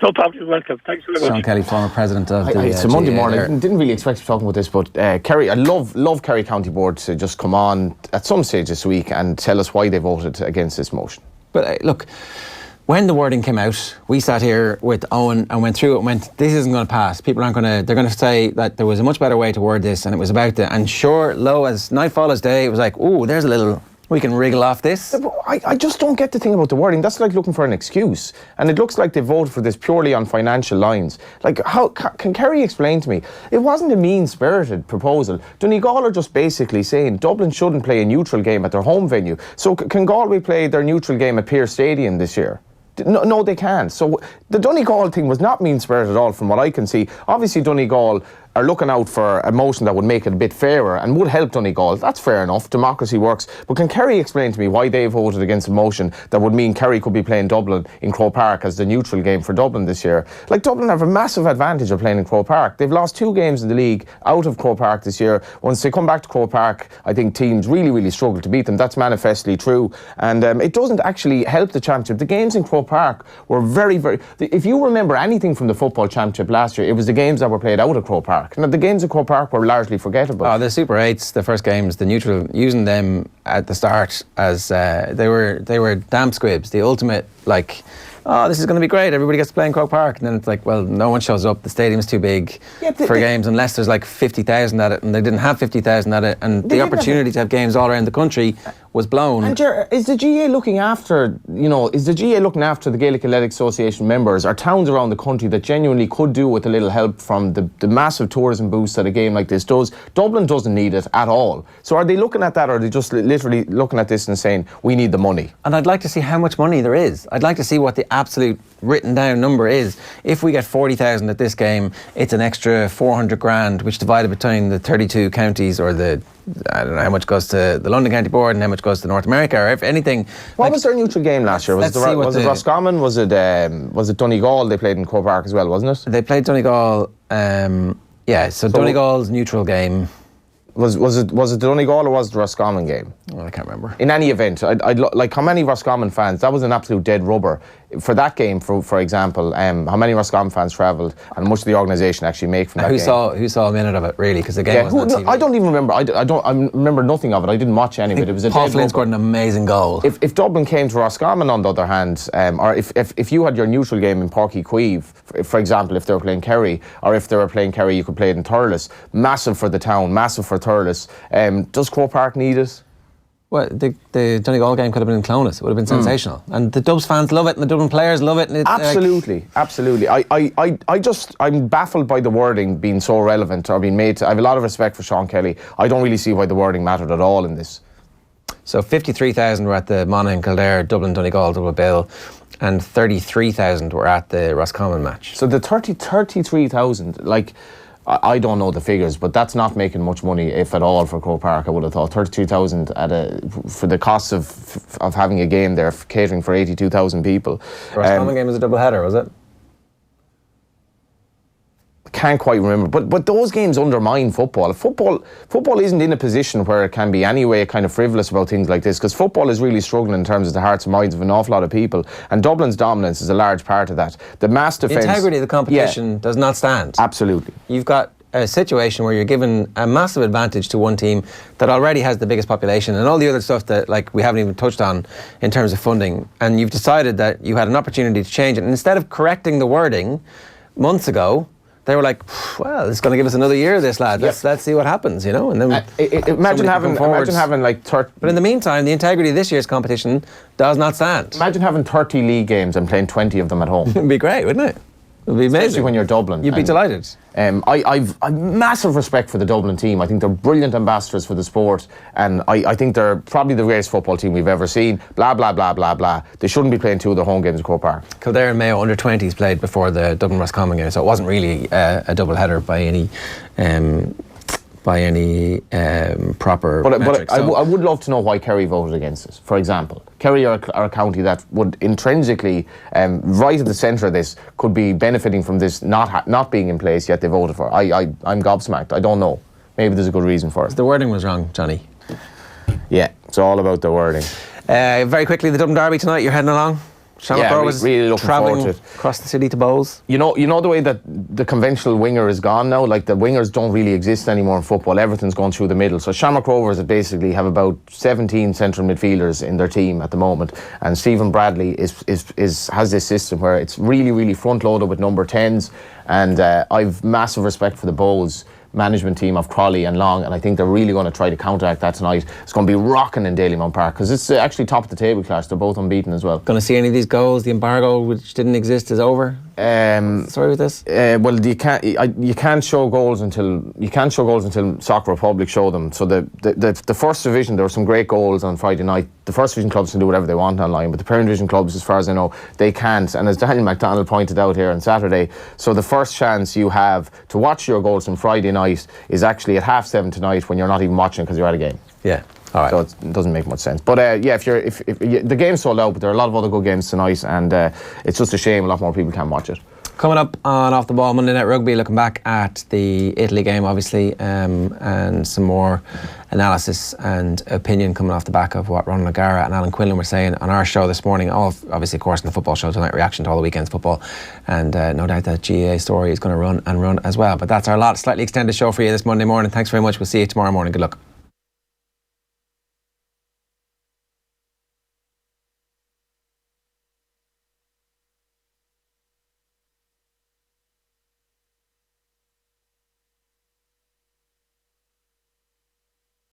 No problem. You're welcome. Thanks very much. Sean Kelly, former president of the It's a Monday GAA morning. there. Didn't really expect to be talking about this, but Kerry, I love Kerry County Board to just come on at some stage this week and tell us why they voted against this motion. But look, when the wording came out, we sat here with Owen and went through it and went, this isn't going to pass. People aren't going to, they're going to say that there was a much better way to word this, and it was about the, and sure, lo, as nightfall as day, it was like, oh, there's a little, we can wriggle off this. I just don't get the thing about the wording. That's like looking for an excuse. And it looks like they voted for this purely on financial lines. Like, how can Kerry explain to me? It wasn't a mean-spirited proposal. Donegal are just basically saying Dublin shouldn't play a neutral game at their home venue. So can Galway play their neutral game at Pearse Stadium this year? No, they can't. So the Donegal thing was not mean-spirited at all from what I can see. Obviously, Donegal are looking out for a motion that would make it a bit fairer and would help Donegal. That's fair enough. Democracy works. But can Kerry explain to me why they voted against a motion that would mean Kerry could be playing Dublin in Croke Park as the neutral game for Dublin this year? Like, Dublin have a massive advantage of playing in Croke Park. They've lost 2 games in the league out of Croke Park this year. Once they come back to Croke Park, I think teams really struggle to beat them. That's manifestly true. And it doesn't actually help the championship. The games in Croke Park were very... If you remember anything from the football championship last year, it was the games that were played out of Croke Park. Now, the games at Croke Park were largely forgettable. Oh, the Super 8s, the first games, the neutral, using them at the start as they were damp squibs, the ultimate, like, oh, this is going to be great, everybody gets to play in Croke Park. And then it's like, well, no one shows up, the stadium's too big for games, unless there's like 50,000 at it, and they didn't have 50,000 at it, and the opportunity to have games all around the country was blown. And is the GA looking after, the Gaelic Athletic Association members or towns around the country that genuinely could do with a little help from the massive tourism boost that a game like this does? Dublin doesn't need it at all. So are they looking at that, or are they just literally looking at this and saying, we need the money? And I'd like to see how much money there is. I'd like to see what the absolute written down number is. If we get 40,000 at this game, it's an extra 400 grand, which divided between the 32 counties, or I don't know how much goes to the London County Board and how much goes to North America, or if anything. What was their neutral game last year? Was it Roscommon? Was it Donegal? They played in Croke Park as well, wasn't it? They played Donegal. So Donegal's neutral game. Was it Donegal or was it the Roscommon game? Well, I can't remember. In any event, I'd like, how many Roscommon fans? That was an absolute dead rubber. For that game, for example, how many Roscommon fans travelled, and how much did the organisation actually make from that game? Who saw a minute of it, really? Because the game wasn't on TV. I don't even remember. I remember nothing of it. I didn't watch any of it. It was a Paul dead Flynn rubber. scored an amazing goal. If Dublin came to Roscommon, on the other hand, or if you had your neutral game in Páirc Uí Chaoimh, for example, if they were playing Kerry, or if they were playing Kerry, you could play it in Thurles. Massive for the town, massive for Thurles. Does Croke Park need it? Well, the Donegal game could have been in Clones. It would have been sensational. And the Dubs fans love it, and the Dublin players love it. And Absolutely. I'm baffled by the wording being so relevant or being made. I have a lot of respect for Sean Kelly. I don't really see why the wording mattered at all in this. So 53,000 were at the Monaghan Kildare Dublin Donegal double bill, and 33,000 were at the Roscommon match. So the 33,000, like, I don't know the figures, but that's not making much money, if at all, for Croke Park. I would have thought 32,000 for the cost of having a game there, catering for 82,000 people. The Roscommon game was a double header, was it? Can't quite remember, but those games undermine football. Football isn't in a position where it can be anyway kind of frivolous about things like this, because football is really struggling in terms of the hearts and minds of an awful lot of people, and Dublin's dominance is a large part of that. The mass defence, the integrity of the competition does not stand. Absolutely. You've got a situation where you're given a massive advantage to one team that already has the biggest population and all the other stuff that, like, we haven't even touched on in terms of funding, and you've decided that you had an opportunity to change it, and instead of correcting the wording months ago, they were like, well, it's going to give us another year, this lad. Let's see what happens, you know. And then imagine having like 30. But in the meantime, the integrity of this year's competition does not stand. Imagine having 30 league games and playing 20 of them at home. It'd be great, wouldn't it? It'd be amazing. Especially when you're Dublin. You'd be delighted. I've massive respect for the Dublin team. I think they're brilliant ambassadors for the sport, and I think they're probably the greatest football team we've ever seen. Blah, blah, blah, blah, blah. They shouldn't be playing 2 of their home games at Croke Park. Kildare and Mayo under-20s played before the Dublin Roscommon game, so it wasn't really a double header by any proper metrics. But I would love to know why Kerry voted against it, for example. Kerry are a county that would intrinsically, right at the centre of this, could be benefiting from this not being in place, yet they voted for it. I'm gobsmacked. I don't know. Maybe there's a good reason for it. The wording was wrong, Johnny. Yeah, it's all about the wording. Very quickly, the Dublin Derby tonight, you're heading along? Really looking forward to it. Across the city to Bowls. You know the way that the conventional winger is gone now. Like the wingers don't really exist anymore in football. Everything's gone through the middle. So Shamrock Rovers basically have about 17 central midfielders in their team at the moment, and Stephen Bradley has this system where it's really front loaded with number 10s, and I've massive respect for the Bowls management team of Crawley and Long, and I think they're really going to try to counteract that tonight. It's going to be rocking in Dalymount Park because it's actually top of the table class. They're both unbeaten as well. Going to see any of these goals? The embargo, which didn't exist, is over. Sorry with this. Well, you can't show goals until Soccer Republic show them. So the first division, there were some great goals on Friday night. The first division clubs can do whatever they want online, but the Premier Division clubs, as far as I know, they can't. And as Daniel McDonald pointed out here on Saturday, so the first chance you have to watch your goals on Friday night is actually at 7:30 tonight when you're not even watching because you're at a game. Yeah. All right. So it doesn't make much sense. But if the game's sold out, but there are a lot of other good games tonight, and it's just a shame a lot more people can't watch it. Coming up on Off the Ball Monday Night Rugby, looking back at the Italy game, obviously, and some more analysis and opinion coming off the back of what Ronan O'Gara and Alan Quinlan were saying on our show this morning. Obviously, of course, in the football show tonight, reaction to all the weekend's football, and no doubt that GAA story is going to run as well. But that's our slightly extended show for you this Monday morning. Thanks very much. We'll see you tomorrow morning. Good luck.